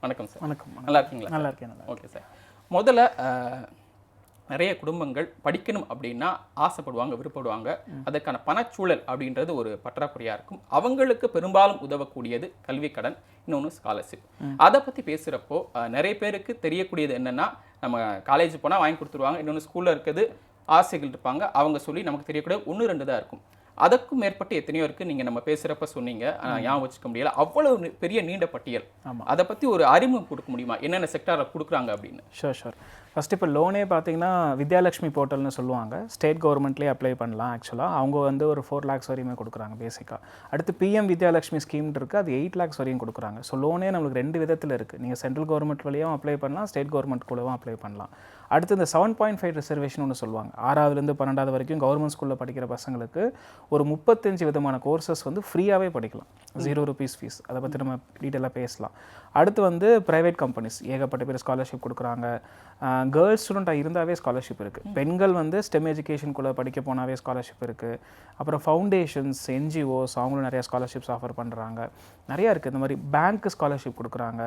வணக்கம் சார். வணக்கம். நல்லா இருக்கீங்களா? நல்லா இருக்கேன். Okay sir. முதல்ல நிறைய குடும்பங்கள் படிக்கணும் அப்படின்னா ஆசைப்படுவாங்க, விருப்பப்படுவாங்க. அதற்கான பணச்சூழல் அப்படின்றது ஒரு பற்றாக்குறையாக இருக்கும். அவங்களுக்கு பெரும்பாலும் உதவக்கூடியது கல்வி கடன், இன்னொன்று ஸ்காலர்ஷிப். அதை பற்றி பேசுகிறப்போ நிறைய பேருக்கு தெரியக்கூடியது என்னென்னா, நம்ம காலேஜ் போனால் வாங்கி கொடுத்துருவாங்க, இன்னொன்று ஸ்கூலில் இருக்கிறது ஆசைகள் இருப்பாங்க, அவங்க சொல்லி நமக்கு தெரியக்கூடிய 1-2 தான் இருக்கும். அதற்கும் மேற்பட்டு எத்தனையோ இருக்குது. நீங்கள் நம்ம பேசுகிறப்ப சொன்னீங்க, ஞாபகம் வச்சுக்க முடியல. அவ்வளவு பெரிய நீண்ட பட்டியல். அதை பற்றி ஒரு அறிமுகம் கொடுக்க முடியுமா, என்னென்ன செக்டாரில் கொடுக்குறாங்க அப்படின்னு? ஷோர். ஃபஸ்ட் இப்போ லோனே பார்த்தீங்கன்னா வித்யாலட்சுமி போர்ட்டல்னு சொல்லுவாங்க. ஸ்டேட் கவர்மெண்ட்லேயே அப்ளை பண்ணலாம். ஆக்சுவலாக அவங்க வந்து ஒரு 4 lakhs வரையுமே கொடுக்குறாங்க பேசிக்காக. அடுத்து பிஎம் வித்யாலட்சுமி ஸ்கீம் இருக்குது, அது 8 lakhs வரையும் கொடுக்குறாங்க. ஸோ லோனே நம்மளுக்கு 2 விதத்தில் இருக்குது. நீங்கள் சென்ட்ரல் கவர்மெண்ட் வழியாகவும் அப்ளை பண்ணலாம், ஸ்டேட் கவர்மெண்ட் கூடவும் அப்ளை பண்ணலாம். அடுத்து இந்த 7.5 ரிசர்வேஷன் ஒன்று சொல்லுவாங்க. 6ஆவதுலேருந்து 12ஆவது வரைக்கும் கவர்மெண்ட் ஸ்கூலில் படிக்கிற பசங்களுக்கு ஒரு 35 விதமான கோர்சஸ் வந்து ஃப்ரீயாகவே படிக்கலாம், 0 rupees ஃபீஸ். அதை பற்றி நம்ம டீட்டெயிலாக பேசலாம். அடுத்து வந்து ப்ரைவேட் கம்பெனிஸ் ஏகப்பட்ட பேர் ஸ்காலர்ஷிப் கொடுக்குறாங்க. கேர்ள்ஸ் ஸ்டூடெண்ட்டாக இருந்தாவே ஸ்காலர்ஷிப் இருக்குது. பெண்கள் வந்து ஸ்டெம் எஜுகேஷனுக்குள்ளே படிக்க போனாவே ஸ்காலர்ஷிப் இருக்குது. அப்புறம் ஃபவுண்டேஷன்ஸ், என்ஜிஓஸ் அவங்களும் நிறையா ஸ்காலர்ஷிப்ஸ் ஆஃபர் பண்ணுறாங்க. நிறையா இருக்குது. இந்த மாதிரி பேங்க்கு ஸ்காலர்ஷிப் கொடுக்குறாங்க.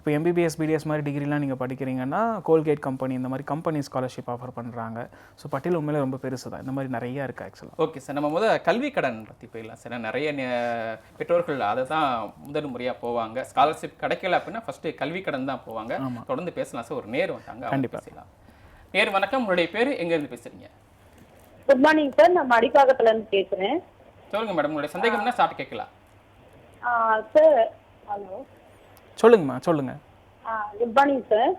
இப்போ எம்பிபிஎஸ் பிடிஎஸ் மாதிரி டிகிரிலாம் நீங்கள் படிக்கிறீங்கன்னா கோல்கேட் கம்பெனி இந்த மாதிரி கம்பெனி ஸ்காலர்ஷிப் ஆஃபர் பண்ணுறாங்க. ஸோ பட்டியல் உண்மையிலே ரொம்ப பெருசு தான். இந்த மாதிரி நிறையா இருக்குது ஆக்சுவலாக. ஓகே சார், நம்ம கல்வி கடன் பற்றி போயிடலாம் சார். நிறைய பெற்றோர்கள் அதை தான் முதல் முறையாக போவாங்க. ஸ்காலர்ஷிப் கிடைக்கல அப்படின்னா ஃபஸ்ட்டு கல்வி கடன் தான் போவாங்க. தொடர்ந்து பேசலாம் சார். ஒரு நேர் வந்தாங்க, கண்டிப்பாக பேசலாம். நேர் வணக்கம், உங்களுடைய பேர், எங்கேருந்து பேசுகிறீங்க? குட் மார்னிங் சார், நான் மடிப்பாக்கத்துலேருந்து பேசுகிறேன். சொல்லுங்கள் மேடம், உங்களுடைய சந்தேகம்னா ஸ்டார்ட் கேட்கலாம். சார் ஹலோ, சொல்லுங்கம்மா, சொல்லுங்கள். குட் மார்னிங் சார்,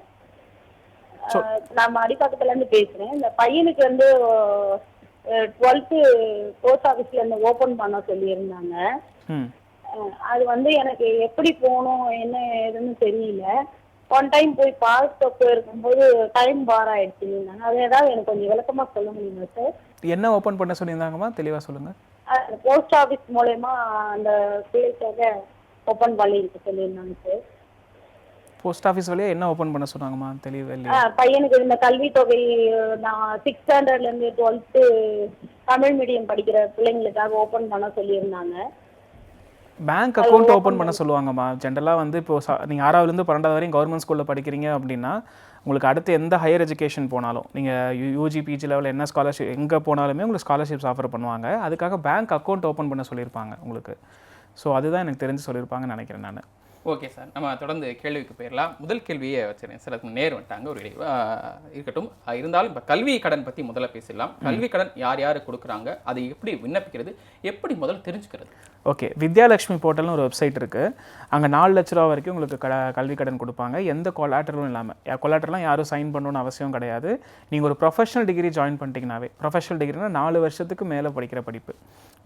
நான் மடிப்பாக்கத்துலேருந்து பேசுகிறேன். இந்த பையனுக்கு வந்து 12th போஸ்ட் ஆஃபீஸ்லேருந்து ஓப்பன் பண்ண சொல்லியிருந்தாங்க. அது வந்து எனக்கு எப்படி போகணும் என்ன ஏதுன்னு தெரியல. ஒன் டைம் போய் பார்த்து இருக்கும்போது டைம் பார் ஆயிடுச்சுங்க. அது ஏதாவது எனக்கு கொஞ்சம் விளக்கமாக சொல்ல முடியுமா சார்? என்ன ஓப்பன் பண்ண சொல்லியிருந்தாங்கம்மா, தெளிவாக சொல்லுங்கள். போஸ்ட் ஆஃபீஸ் மூலயமா அந்த பிள்ளைக்காக ஓப்பன் பண்ணிட்டு சொல்லியிருந்தாங்க சார். போஸ்ட் ஆஃபீஸ் வழியாக என்ன ஓப்பன் பண்ண சொன்னாங்கம்மா, தெளிவாக இல்லையா? பையனுக்கு இந்த கல்வித்தொகை நான் 6th standardலேருந்து 12th தமிழ் மீடியம் படிக்கிற பிள்ளைங்களுக்காக ஓப்பன் பண்ண சொல்லியிருந்தாங்க. பேங்க் அக்கௌண்ட் ஓப்பன் பண்ண சொல்லுவாங்கம்மா. ஜென்ரலாக வந்து இப்போ நீங்கள் 6ஆவதுலேருந்து 12ஆவது வரையும் கவர்மெண்ட் ஸ்கூலில் படிக்கிறீங்க அப்படின்னா உங்களுக்கு அடுத்து எந்த ஹையர் எஜுகேஷன் போனாலும் நீங்கள் யூஜி பிஜி லெவலில் என்ன ஸ்காலர்ஷிப் எங்கே போனாலுமே உங்களுக்கு ஸ்காலர்ஷிப்ஸ் ஆஃபர் பண்ணுவாங்க. அதுக்காக பேங்க் அக்கௌண்ட் ஓப்பன் பண்ண சொல்லியிருப்பாங்க உங்களுக்கு. ஸோ அதுதான் எனக்கு தெரிஞ்சு சொல்லியிருப்பாங்கன்னு நினைக்கிறேன் நான். ஓகே சார், நம்ம தொடர்ந்து கேள்விக்கு போயிடலாம். முதல் கேள்வியே வச்சுருக்கேன் சார், அதுக்கு நேர் வந்துட்டாங்க, ஒரு இருக்கட்டும். இருந்தாலும் இப்போ கல்வி கடன் பற்றி முதல்ல பேசிடலாம். கல்வி கடன் யார் யார் கொடுக்குறாங்க, அதை எப்படி விண்ணப்பிக்கிறது, எப்படி முதல்ல தெரிஞ்சுக்கிறது? ஓகே, வித்யாலட்சுமி போர்ட்டல்னு ஒரு வெப்சைட் இருக்குது. அங்கே 4 லட்ச ரூபா வரைக்கும் உங்களுக்கு கல்வி கடன் கொடுப்பாங்க, எந்த கொலாட்டரும் இல்லாமல். கொலாட்டர்லாம் யாரும் சைன் பண்ணணும்னு அவசியம் கிடையாது. நீங்கள் ஒரு ப்ரொஃபஷனல் டிகிரி ஜாயின் பண்ணிட்டீங்கன்னாவே, ப்ரொஃபஷனல் டிகிரினா 4 வருஷத்துக்கு மேலே படிக்கிற படிப்பு,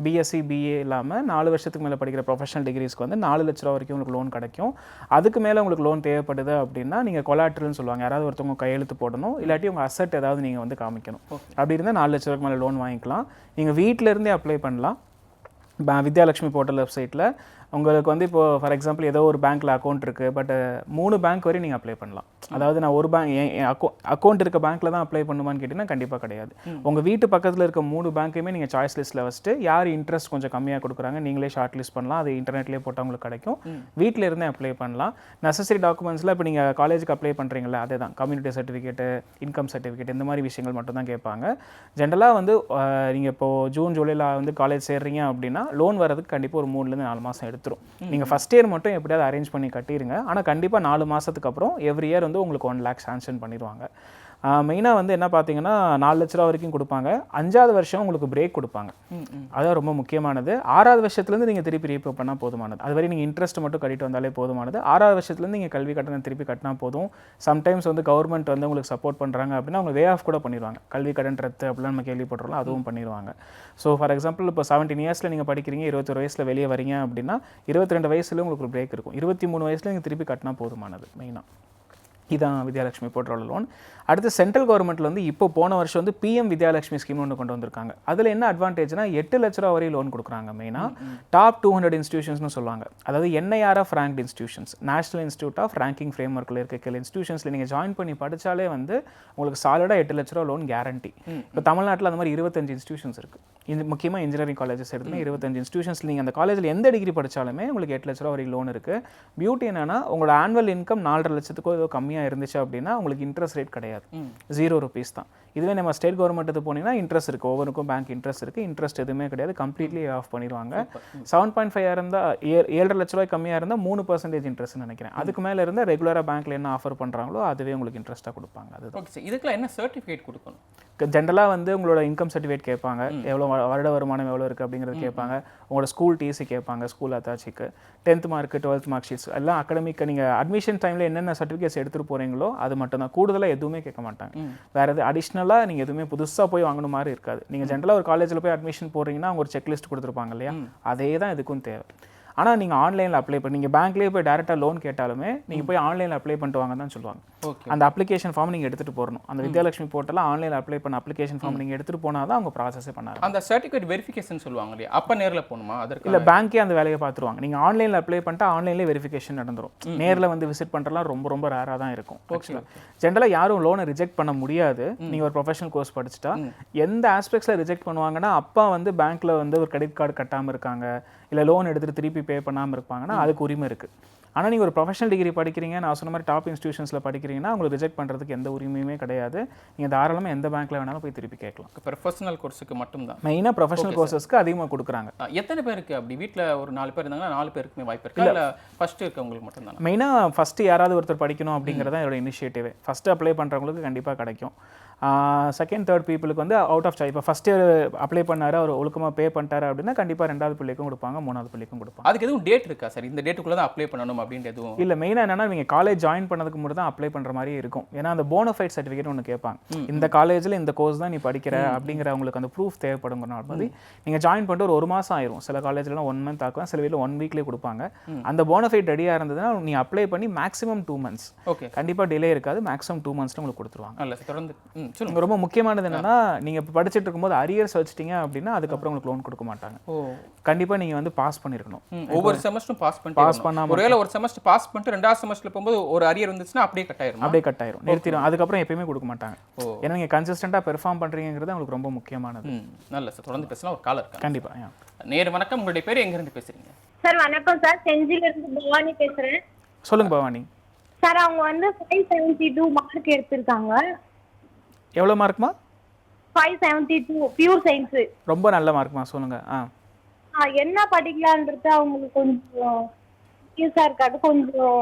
பிஎஸ்சி பிஏ இல்லாமல் 4 வருஷத்துக்கு மேலே படிக்கிற ப்ரொஃபஷனல் டிகிரிஸ்க்கு வந்து 4 லட்ச ரூபா வரைக்கும் உங்களுக்கு லோன் கிடைக்கும். அதுக்கு மேலே உங்களுக்கு லோன் தேவைப்படுது அப்படின்னா நீங்கள் கொலாட்டர்னு சொல்லுவாங்க. யாராவது ஒருத்தவங்க கையெழுத்து போடணும், இல்லாட்டி உங்கள் அசட் ஏதாவது நீங்கள் வந்து காமிக்கணும். அப்படி இருந்தால் 4 லட்ச ரூபாய்க்கு மேலே லோன் வாங்கிக்கலாம். நீங்கள் வீட்டிலேருந்தே அப்ளை பண்ணலாம். வித்யாலட்சுமி போர்ட்டல் வெப்சைட்டில் உங்களுக்கு வந்து இப்போது ஃபார் எக்ஸாம்பிள் ஏதோ ஒரு பேங்க்கில் அக்கௌண்ட் இருக்குது, பட் 3 பேங்க் வரையும் நீங்கள் அப்ளை பண்ணலாம். அதாவது நான் ஒரு பேங்க் அக்கௌண்ட் இருக்க பேங்க்கில் தான் அப்ளை பண்ணுமான்னு கேட்டிங்கன்னா கண்டிப்பாக கிடையாது. உங்கள் வீட்டு பக்கத்தில் இருக்க 3 பேங்க்கையுமே நீங்கள் சாய்ஸ் லிஸ்ட்டில் வச்சுட்டு யார் இன்ட்ரெஸ்ட் கொஞ்சம் கம்மியாக கொடுக்குறாங்க நீங்களே ஷார்ட் லிஸ்ட் பண்ணலாம். அது இன்டர்நெட்லேயே போட்டால் உங்களுக்கு கிடைக்கும். வீட்டில் இருந்தே அப்ளை பண்ணலாம். நெசசரி டாக்குமெண்ட்ஸில் இப்போ நீங்கள் காலேஜுக்கு அப்ளை பண்ணுறீங்களா, அதே தான் கம்யூனிட்டி சர்டிஃபிகேட்டு, இன்கம் சர்டிஃபிகேட், இந்த மாதிரி விஷயங்கள் மட்டும் தான் கேட்பாங்க. ஜென்ரலாக வந்து நீங்கள் இப்போது ஜூன் ஜூலையில் வந்து காலேஜ் சேர்றீங்க அப்படின்னா லோன் வரதுக்கு கண்டிப்பாக ஒரு 3லேருந்து 4 மாதம் எடுத்துரும். நீங்கள் ஃபஸ்ட் இயர் மட்டும் எப்படியாவது அரேஞ்ச் பண்ணி கட்டிடுங்க. ஆனால் கண்டிப்பாக 4 மாதத்துக்கு அப்புறம் எவ்ரி இயர் வந்து உங்களுக்கு 1 lakh சாங்ஷன் பண்ணிடுவாங்க. மெயினாக வந்து என்ன பார்த்தீங்கன்னா 4 லட்ச ரூபா வரைக்கும் கொடுப்பாங்க. 5ஆவது வருஷம் உங்களுக்கு பிரேக் கொடுப்பாங்க. அதுதான் ரொம்ப முக்கியமானது. 6ஆவது வருஷத்துலேருந்து நீங்கள் திருப்பி ரீபே பண்ணால் போதுமானது. அது வரை நீங்கள் இன்ட்ரெஸ்ட் மட்டும் கட்டிட்டு வந்தாலே போதுமானது. 6ஆவது வருஷத்துலேருந்து நீங்கள் கல்வி கட்டணம் திருப்பி கட்டினா போதும். சம்டைம்ஸ் வந்து கவர்மெண்ட் வந்து உங்களுக்கு சப்போர்ட் பண்ணுறாங்க அப்படின்னா அவங்க வே ஆஃப் கூட பண்ணிடுவாங்க. கல்வி கடன் ரத்து அப்படிலாம் நம்ம கேள்விப்படுறோம், அதுவும் பண்ணிடுவாங்க. ஸோ ஃபார் எக்ஸாம்பிள் இப்போ 17 இயர்ஸில் நீங்கள் படிக்கிறீங்க, 21 வயசில் வெளியே வரீங்க அப்படின்னா 22 வயசுல உங்களுக்கு ஒரு பிரேக் இருக்கும். 23 வயசில் நீங்கள் திருப்பி கட்டினா போதுமானது மெயினாக. இதான் வித்யாலட்சுமி போர்ட்டல் லோன். அடுத்து சென்ட்ரல் கவர்மெண்ட்டில் வந்து இப்போ போன வருஷம் வந்து பிஎம் வித்யாலட்சுமி ஸ்கீம் ஒன்று கொண்டு வந்திருக்காங்க. அதில் என்ன அட்வான்டேஜ்னா 8 லட்ச ரூபா வரை லோன் கொடுக்குறாங்க. மெயினாக டாப் 200 இன்ஸ்டியூஷன்ஸ்னு சொல்லுவாங்க. அதாவது NIRF ranked institutions, national institute of ranking ஃப்ரேம் ஒர்க்கில் இருக்க இன்ஸ்டியூஷன்ஸில் நீங்கள் ஜாயின் பண்ணி படித்தாலே வந்து உங்களுக்கு சாலிடாக 8 லட்ச ரூபா லோன் கேரண்டி. இப்போ தமிழ்நாட்டில் அந்த மாதிரி 25 இன்ஸ்டியூஷன்ஸ் இருக்குது. இது முக்கியமாக இன்ஜினியரிங் காலேஜஸ் எடுத்துனா 25 இன்ஸ்டியூஷன்ஸ். நீங்கள் அந்த காலேஜில் எந்த டிகிரி படித்தாலுமே உங்களுக்கு 8 லட்ச ரூபா வரைக்கும் லோன் இருக்குது. பியூட்டி என்னன்னா உங்களோட ஆனுவல் இன்கம் 4.5 லட்சத்துக்கோ ஏதோ கம்மியாக இருந்துச்சு அப்படின்னா உங்களுக்கு இன்ட்ரெஸ்ட் ரேட் கிடையாது, 0 rupees தான். இதுவே நம்ம ஸ்டேட் கவர்மெண்ட்டு போனீங்கன்னா இன்ட்ரெஸ்ட் இருக்குது, ஒவ்வொருக்கும் பேங்க் இன்ட்ரெஸ்ட் இருக்குது. இன்ட்ரெஸ்ட் எதுவுமே கிடையாது, கம்ப்ளீட்லி ஆஃப் பண்ணிடுவாங்க. 7.5 இருந்தால் 7.5 லட்ச ரூபாய் கம்மியாக இருந்தால் 3% இன்ட்ரெஸ்ட்னு நினைக்கிறேன். அதுக்கு மேலே இருந்தால் ரெகுலராக பேங்க்கில் என்ன ஆஃபர் பண்ணுறாங்களோ அதுவே உங்களுக்கு இன்ட்ரெஸ்ட்டாக கொடுப்பாங்க. அதுதான். ஓகே சார், இதுக்கெல்லாம் என்ன சர்டிஃபிகேட் கொடுக்கணும்? ஜென்ரலாக வந்து உங்களோட இன்கம் சர்டிஃபிகேட் கேட்பாங்க, எவ்வளோ வருட வருமானம் எவ்வளோ இருக்குது அப்படிங்கிறது கேட்பாங்க. உங்களோட ஸ்கூல் டிசி கேட்பாங்க, ஸ்கூல் அத்தாச்சிக்கு 10th mark 12th mark sheets எல்லாம் அகடமிக்கு நீங்கள் அட்மிஷன் டைமில் என்னென்ன சர்டிஃபிகேட்ஸ் எடுத்துகிட்டு போகிறீங்களோ அது மட்டும் தான். கூடுதலாக எதுவுமே கேட்க மாட்டாங்க. வேறு எது அடிஷ்னலாக நீங்கள் எதுவுமே புதுசாக போய் வாங்கணும் மாதிரி இருக்காது. நீங்கள் ஜென்ரலாக ஒரு காலேஜில் போய் அட்மிஷன் போடுறீங்கன்னா அவங்க ஒரு செக்லிஸ்ட் கொடுத்துருப்பாங்க இல்லையா, அதே தான் இதுக்கும் தேவை. ஆனால் நீங்கள் ஆன்லைனில் அப்ளை பண்ணி நீங்கள் பேங்க்லேயே போய் டேரெக்டாக லோன் கேட்டாலுமே நீங்கள் போய் ஆன்லைனில் அப்ளை பண்ணிட்டு வாங்க தான் சொல்லுவாங்க. அந்த அப்ளிகேஷன் ஃபார்ம் நீங்கள் எடுத்துகிட்டு போகணும். அந்த வித்யாலட்சுமி போர்ட்டலில் ஆன்லைனில் அப்ளை பண்ண அப்ளிகேஷன் ஃபார்ம் நீங்கள் எடுத்துகிட்டு போனால் தான் அவங்க ப்ராசஸே பண்ணாங்க. அந்த சர்டிஃபிகேட் வெரிஃபிகேஷன் சொல்லுவாங்க இல்லையா, அப்போ நேரில் போகணுமா? அதற்கு இல்லை, பேங்க்கே அந்த வேலையை பார்த்துருவாங்க. நீங்கள் ஆன்லைனில் அப்ளை பண்ணிட்டு ஆன்லைன்லேயே வெரிஃபிகேஷன் நடந்துடும். நேரில் வந்து விசிட் பண்ணுறதுலாம் ரொம்ப ரொம்ப ரேராக தான் இருக்கும். ஜென்ரலாக யாரும் லோனை ரிஜெக்ட் பண்ண முடியாது. நீங்கள் ஒரு ப்ரொஃபஷனல் கோர்ஸ் படிச்சுட்டா எந்த ஆஸ்பெக்ட்ஸில் ரிஜெக்ட் பண்ணுவாங்கன்னா, அப்பா வந்து பேங்க்கில் வந்து ஒரு கிரெடிட் கார்டு கட்டாமல் இருக்காங்க, இல்லை லோன் எடுத்துகிட்டு திருப்பி பே பண்ணாமல் இருப்பாங்கன்னா அதுக்கு உரிமை இருக்குது. ஆனால் நீங்கள் ஒரு ப்ரொஃபஷனல் டிகிரி படிக்கிறீங்க, நான் சொன்ன மாதிரி டாப் இன்ஸ்டியூஷன்ஸில் படிக்கிறீங்கன்னா உங்களுக்கு ரிஜெக்ட் பண்ணுறதுக்கு எந்த உரிமையுமே கிடையாது. நீங்கள் தாராளமாக எந்த பேங்க்கில் வேணாலும் போய் திருப்பி கேட்கலாம். ப்ரொஃபஷனல் கோர்ஸுக்கு மட்டும்தான், மெயினாக ப்ரொஃபஷனல் கோர்சஸ்க்கு அதிகமாக கொடுக்குறாங்க. எத்தனை பேருக்கு அப்படி வீட்டில் ஒரு 4 பேர் இருந்தாங்கன்னா 4 பேருக்குமே வாய்ப்பு இருக்கு, இல்லை ஃபர்ஸ்ட் இருக்கவங்களுக்கு மட்டும்தான்? மெயினாக ஃபஸ்ட்டு யாராவது ஒருத்தர் படிக்கணும் அப்படிங்கிறதான் என்னோட இனிஷியேட்டிவே. ஃபஸ்ட்டு அப்ளை பண்ணுறவங்களுக்கு கண்டிப்பாக கிடைக்கும். செகண்ட் தேர்ட் பீப்புளுக்கு வந்து அவுட் ஆஃப் சாய்ஸ். இப்போ ஃபஸ்ட் இயர் அப்ளை பண்ணாரு, அவர் ஒழுக்கமாக பே பண்ணிட்டாரு அப்படின்னா கண்டிப்பாக 2வது பிள்ளைக்கும் கொடுப்பாங்க, 3வது பிள்ளைக்கும் கொடுப்பாங்க. அதுக்கு எதுவும் டேட் இருக்கா சார்? இந்த டேட்டுக்குள்ளே தான் அப்ளை பண்ணணும் அப்படின்ட்டு எதுவும் இல்லை. மெயினாக என்னன்னா நீங்கள் காலேஜ் ஜாயின் பண்ணதுக்கு மட்டும் தான் அப்ளை பண்ணுற மாதிரி இருக்கும். ஏன்னா அந்த போனஃபைட் சர்டிஃபிகேட் ஒன்று கேட்பாங்க. இந்த காலேஜில் இந்த கோர்ஸ் தான் நீ படிக்கிற அப்படிங்கிற அவங்களுக்கு அந்த ப்ரூஃப் தேவைப்படுங்கிற மாதிரி நீங்கள் ஜாயின் பண்ணிட்டு ஒரு மாதம் ஆயிரும். சில காலேஜ்லாம் 1 month ஆக்கும், சில வீட்டில் 1 weekலேயே கொடுப்பாங்க. அந்த போனஃபைட் ரெடியாக இருந்ததுன்னா நீ அப்ளை பண்ணி மேக்ஸிமம் 2 months, கண்டிப்பாக டிலே இருக்காது, மேக்ஸிமம் 2 monthsல உங்களுக்கு கொடுத்துருவாங்க. இல்லை தொடர்ந்து ரொம்ப முக்கியமானது என்னன்னா, நீங்க இப்போ படிச்சுட்டு இருக்கும்போது அரியர்ஸ் வச்சிட்டீங்க அப்படின்னா அதுக்கப்புறம் உங்களுக்கு லோன் கொடுக்க மாட்டாங்க. கண்டிப்பாக நீங்கள் வந்து பாஸ் பண்ணியிருக்கணும். ஒவ்வொரு செமஸ்டரும் பாஸ் பண்ணாமல் ஒருவேளை ஒரு செமஸ்டர் பாஸ் பண்ணிட்டு 2வது செமஸ்டர் போகும்போது ஒரு அரியர் வந்துச்சுன்னா அப்படியே கட் ஆயிரும், நிறுத்திடும். அதுக்கப்புறம் எப்பயுமே கொடுக்க மாட்டாங்க. ஏன்னா நீங்கள் கன்சிஸ்டண்டாக பெர்ஃபார்ம் பண்ணுறீங்கிறது உங்களுக்கு ரொம்ப முக்கியமானது. நல்ல சார், தொடர்ந்து பேசலாம். ஒரு காலர் இருக்காங்க. கண்டிப்பாக. நேரு வணக்கம், உங்களுடைய பேர் எங்கேருந்து பேசுறீங்க? சார் வணக்கம் சார், செஞ்சிலிருந்து பவானி பேசுகிறேன். சொல்லுங்க பவானி. சார் அவங்க வந்து 572 மார்க் எடுத்திருக்காங்க. எவ்வளோ மார்க்மா? 572 பியூர் சயின்ஸு. ரொம்ப நல்ல மார்க்மா, சொல்லுங்க. என்ன படிக்கலான்றது அவங்களுக்கு கொஞ்சம் யூஸாக இருக்காது, கொஞ்சம்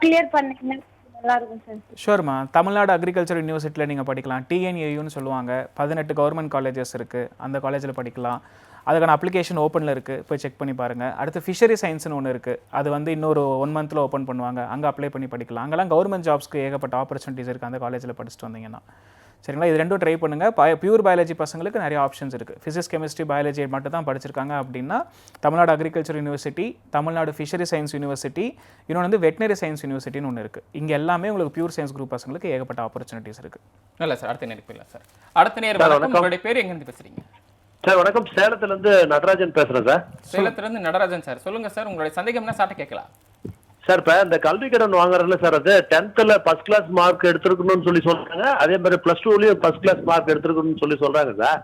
கிளியர் பண்ணிங்கன்னா நல்லா இருக்கும் சார். ஷூர்மா. தமிழ்நாடு அக்ரிகல்ச்சர் யூனிவர்சிட்டியில் நீங்கள் படிக்கலாம். TNAUன்னு சொல்லுவாங்க. 18 கவர்மெண்ட் காலேஜஸ் இருக்குது, அந்த காலேஜில் படிக்கலாம். அதுக்கான அப்ளிகேஷன் ஓப்பனில் இருக்குது, போய் செக் பண்ணி பாருங்கள். அடுத்து ஃபிஷரி சயின்ஸ்னு ஒன்று இருக்குது, அது வந்து இன்னொரு 1 monthல ஓப்பன் பண்ணுவாங்க, அங்கே அப்ளை பண்ணி படிக்கலாம். அங்கெல்லாம் கவர்மெண்ட் ஜாப்ஸ்க்கு ஏகப்பட்ட ஆப்பர்ச்சுனிட்டிஸ் இருக்குது அந்த காலேஜில் படிச்சுட்டு வந்தீங்கன்னா. சரிங்களா, இது ரெண்டும் ட்ரை பண்ணுங்கள். பியூர் பயாலஜி பசங்களுக்கு நிறைய ஆப்ஷன்ஸ் இருக்குது. ஃபிசிக்ஸ் கெமிஸ்ட்ரி பயாலஜி மட்டும் தான் படிச்சிருக்காங்க அப்படின்னா Tamil Nadu agriculture university, Tamil Nadu fishery science university, இன்னொன்று வந்து வெட்டினரி சயின்ஸ் யூனிவர்சிட்டின்னு ஒன்று இருக்குது. இங்கே எல்லாமே உங்களுக்கு பியூர் சயின்ஸ் குரூப் பசங்களுக்கு ஏகப்பட்ட ஆப்பர்ச்சுனிட்டிஸ் இருக்குது. நல்ல சார், அடுத்த நேரம் போயிடலாம் சார். அடுத்த நேரம் உங்களுடைய பேர் எங்கேருந்து பேசுறீங்க? சார் வணக்கம், சேலத்துலேருந்து நடராஜன் பேசுகிறேன் சார். சேலத்துலேருந்து நடராஜன் சார், சொல்லுங்கள் சார், உங்களுடைய சந்தேகம்னா சார்ட்ட கேட்கலாம். சார் இப்போ இந்த கல்வி கடன் வாங்குறதுல சார், அது 10th ஃபர்ஸ்ட் கிளாஸ் மார்க் எடுத்துருக்கணும்னு சொல்லி சொல்றாங்க, அதே மாதிரி +2லயும் ஃபர்ஸ்ட் கிளாஸ் மார்க் எடுத்துருக்கணும்னு சொல்லி சொல்றாங்க சார்.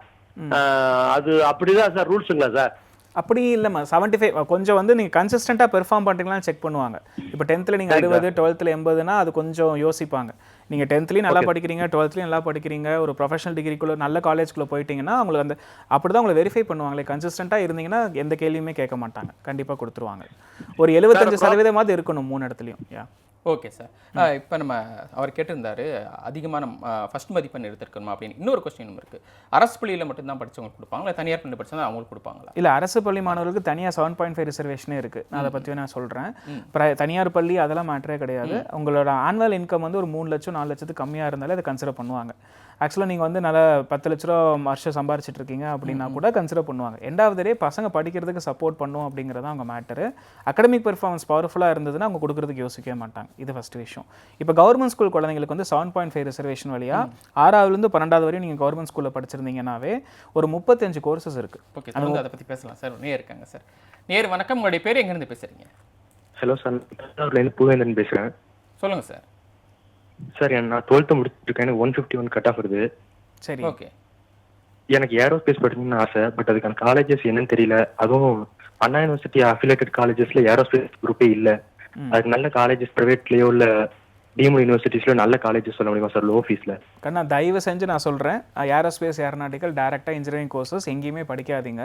அது அப்படிதான் சார் ரூல்ஸுங்களா சார்? அப்படி இல்லைம்மா. 75 கொஞ்சம் வந்து நீங்கள் கன்சிஸ்டண்ட்டாக பெர்ஃபார்ம் பண்ணுறீங்களான்னு செக் பண்ணுவாங்க. இப்போ 10th நீங்கள் 60, 12th 80னா அது கொஞ்சம் யோசிப்பாங்க. நீங்கள் 10th நல்லா படிக்கிறீங்க, 12th நல்லா படிக்கிறீங்க, ஒரு ப்ரொஃபஷனல் டிகிரிக்குள்ளே நல்ல காலேஜ்குள்ளே போயிட்டீங்கன்னா உங்களுக்கு அந்த அப்படி தான் உங்களை வெரிஃபை பண்ணுவாங்களே. கன்சிஸ்டண்ட்டாக இருந்தீங்கன்னா எந்த கேள்வியுமே கேட்க மாட்டாங்க, கண்டிப்பாக கொடுத்துருவாங்க. ஒரு 75% இருக்கணும் 3 இடத்துலையும். Okay sir. இப்போ நம்ம அவர் கேட்டிருந்தாரு அதிகமான ஃபர்ஸ்ட் மதிப்பெண் எடுத்திருக்கணுமா அப்படின்னு. இன்னொரு கொஸ்டின் இருக்குது, அரசு பள்ளியில் மட்டும்தான் படித்தவங்களுக்கு கொடுப்பாங்களா, இல்லை தனியார் பள்ளி படித்தா அவங்களுக்கு கொடுப்பாங்களா? இல்லை, அரசு பள்ளி மாணவர்களுக்கு தனியாக 7.5 ரிசர்வேஷனே இருக்குது. நான் அதை பற்றி நான் சொல்கிறேன். தனியார் பள்ளி அதெல்லாம் மேட்டரே கிடையாது. உங்களோட ஆனுவல் இன்கம் வந்து ஒரு 3 லட்சம் 4 லட்சத்துக்கு கம்மியாக இருந்தாலே அதை கன்சிடர் பண்ணுவாங்க. ஆக்சுவலாக நீங்கள் வந்து நல்லா 10 லட்ச ரூபா வருஷம் சம்பாரிச்சிட்டு இருக்கீங்க அப்படின்னா கூட கன்சிடர் பண்ணுவாங்க. எண்ட் ஆஃப் த டே பசங்க படிக்கிறதுக்கு சப்போர்ட் பண்ணும் அப்படிங்கிறது அவங்க மேட்டரு. அகடமிக் பெர்ஃபார்மன்ஸ் பவர்ஃபுல்லாக இருந்ததுன்னா அவங்க கொடுக்குறதுக்கு யோசிக்கவே மாட்டாங்க. இது ஃபஸ்ட் விஷயம். இப்போ கவர்மெண்ட் ஸ்கூல் குழந்தைங்களுக்கு வந்து 7.5 ரிசர்வேஷன் வழியாக 6ஆவதுலேருந்து 12ஆவது வரையும் நீங்கள் கவர்மெண்ட் ஸ்கூலில் படிச்சிருந்தீங்கன்னாவே ஒரு 35 கோர்சஸ் இருக்குது. ஓகே, தொடர்ந்து அதை பற்றி பேசலாம் சார். நேர் இருக்காங்க சார். நேர் வணக்கம், உங்களுடைய பேர் எங்கேருந்து பேசுகிறீங்க? ஹலோ சார், நான் பூவேந்தன் பேசுகிறேன். சொல்லுங்கள் சார். சார் நான் 12th முடிச்சிருக்கேன். எனக்கு 151 கட் ஆஃப் வருது. சரி, ஓகே. எனக்கு ஏரோஸ்பேஸ் படிக்கணும்னு ஆசை. பட் அதுக்கான காலேஜஸ் என்னன்னு தெரியல. அதுவும் அண்ணா யூனிவர்சிட்டி அஃபிலேட்டட் காலேஜஸ்ல ஏரோஸ்பேஸ் குரூப்பே இல்லை. அதுக்கு நல்ல காலேஜஸ் பிரைவேட்லயோ இல்ல டீம்டு யூனிவர்சிட்டிஸ்ல நல்ல காலேஜஸ் சொல்ல முடியுமா சார், லோ ஃபீஸ்ல? கண்ணா தயவு செஞ்சு நான் சொல்கிறேன், ஏரோஸ்பேஸ் ஏரோநாட்டிக்கல் டேரெக்டாக இன்ஜினியரிங் கோர்சஸ் எங்கேயுமே படிக்காதீங்க.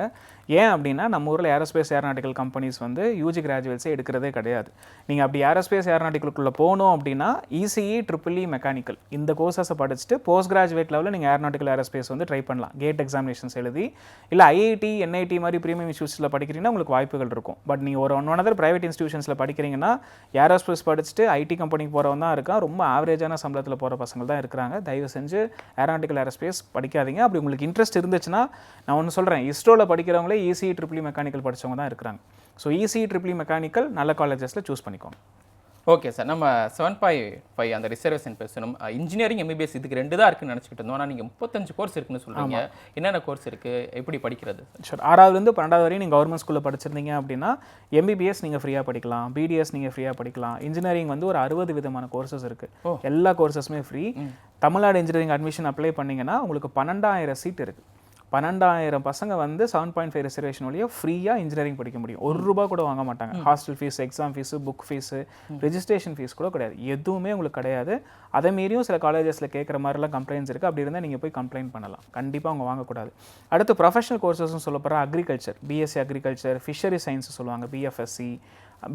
ஏன் அப்படின்னா நம்ம ஊரில் ஏரோஸ்பேஸ் ஏரோநாட்டிக்கல் கம்பெனிஸ் வந்து யூஜி கிராஜுவேட்ஸே எடுக்கிறதே கிடையாது. நீங்கள் அப்படி ஏரோஸ்பேஸ் ஏரோநாட்டிக்கலுக்குள்ளே போகணும் அப்படின்னா இசிஇ ட்ரிபிள்இ மெக்கானிக்கல் இந்த கோர்சஸை படிச்சுட்டு போஸ்ட் கிராஜுவேட் லெவலில் நீங்கள் ஏரோநாட்டிக்கல் ஏரோஸ்பேஸ் வந்து ட்ரை பண்ணலாம். கேட் எக்ஸாமினேஷன்ஸ் எழுதி இல்லை ஐஐடி என்ஐடி மாதிரி ப்ரீமியம் இன்ஸ்டியூஷனில் படிக்கிறீங்கன்னா உங்களுக்கு வாய்ப்புகள் இருக்கும். பட் நீங்கள் ஒரு ஒன் அதர் ப்ரைவேட் இன்ஸ்டியூஷன்ஸில் படிக்கிறீங்கன்னா ஏரோஸ்பேஸ் படிச்சுட்டு ஐடி கம்பெனிக்கு போகிறவன் தான் இருக்கா, ரொம்ப ஆவரேஜான சம்பளத்தில் போகிற பசங்க தான் இருக்கிறாங்க. தயவு செஞ்சு ஏரோநாட்டிக்கல் ஏரோஸ்பேஸ் படிக்காதீங்க. அப்படி உங்களுக்கு இன்ட்ரெஸ்ட் இருந்துச்சுன்னா நான் ஒன்று சொல்கிறேன், இஸ்ரோவில் படிக்கிறவங்களே இசிஇ ட்ரிபிள்இ மெக்கானிக்கல் படித்தவங்க தான் இருக்கிறாங்க. ஸோ இசிஇ ட்ரிபிள்இ மெக்கானிக்கல் நல்ல காலேஜஸில் சூஸ் பண்ணிக்கோங்க. ஓகே சார், நம்ம 7.5 அந்த ரிசர்வேஷன் பேசணும். இன்ஜினியரிங் எம்பிபிஎஸ் இதுக்கு 2 தான் இருக்குன்னு நினச்சிக்கிட்டு இருந்தோம். ஆனால் நீங்கள் 35 கோர்ஸ் இருக்குன்னு சொல்கிறீங்க. என்னென்ன கோர்ஸ் இருக்குது, எப்படி படிக்கிறது? சார் 6ஆவதுலேருந்து 12ஆவது வரையும் நீங்கள் கவர்மெண்ட் ஸ்கூலில் படிச்சிருந்தீங்க அப்படின்னா எம்பிபிஎஸ் நீங்கள் ஃப்ரீயாக படிக்கலாம், பிடிஎஸ் நீங்கள் ஃப்ரீயாக படிக்கலாம். இன்ஜினியரிங் வந்து ஒரு 60 விதமான கோர்சஸ் இருக்குது. எல்லா கோர்சஸுமே free. Tamil Nadu engineering admission apply பண்ணிங்கன்னா உங்களுக்கு 12,000 சீட் இருக்குது. 12,000 பசங்க வந்து 7.5 ரிசர்வேஷன் வழியாக ஃப்ரீயாக இன்ஜினியரிங் படிக்க முடியும். ₹1 கூட வாங்க மாட்டாங்க. Hostel fees, exam fees, book fees, registration fees கூட கிடையாது. எதுவுமே உங்களுக்கு கிடையாது. அதை மீறியும் சில காலேஜஸில் கேட்குற மாதிரிலாம் கம்ப்ளைண்ட்ஸ் இருக்குது. அப்படி இருந்தால் நீங்கள் போய் கம்ப்ளைண்ட் பண்ணலாம். கண்டிப்பாக அவங்க வாங்கக்கூடாது. அடுத்து ப்ரொஃபஷனல் கோர்சஸ்ன்னு சொல்ல போகிற agriculture, BSc agriculture, fishery science சொல்லுவாங்க, BFSc,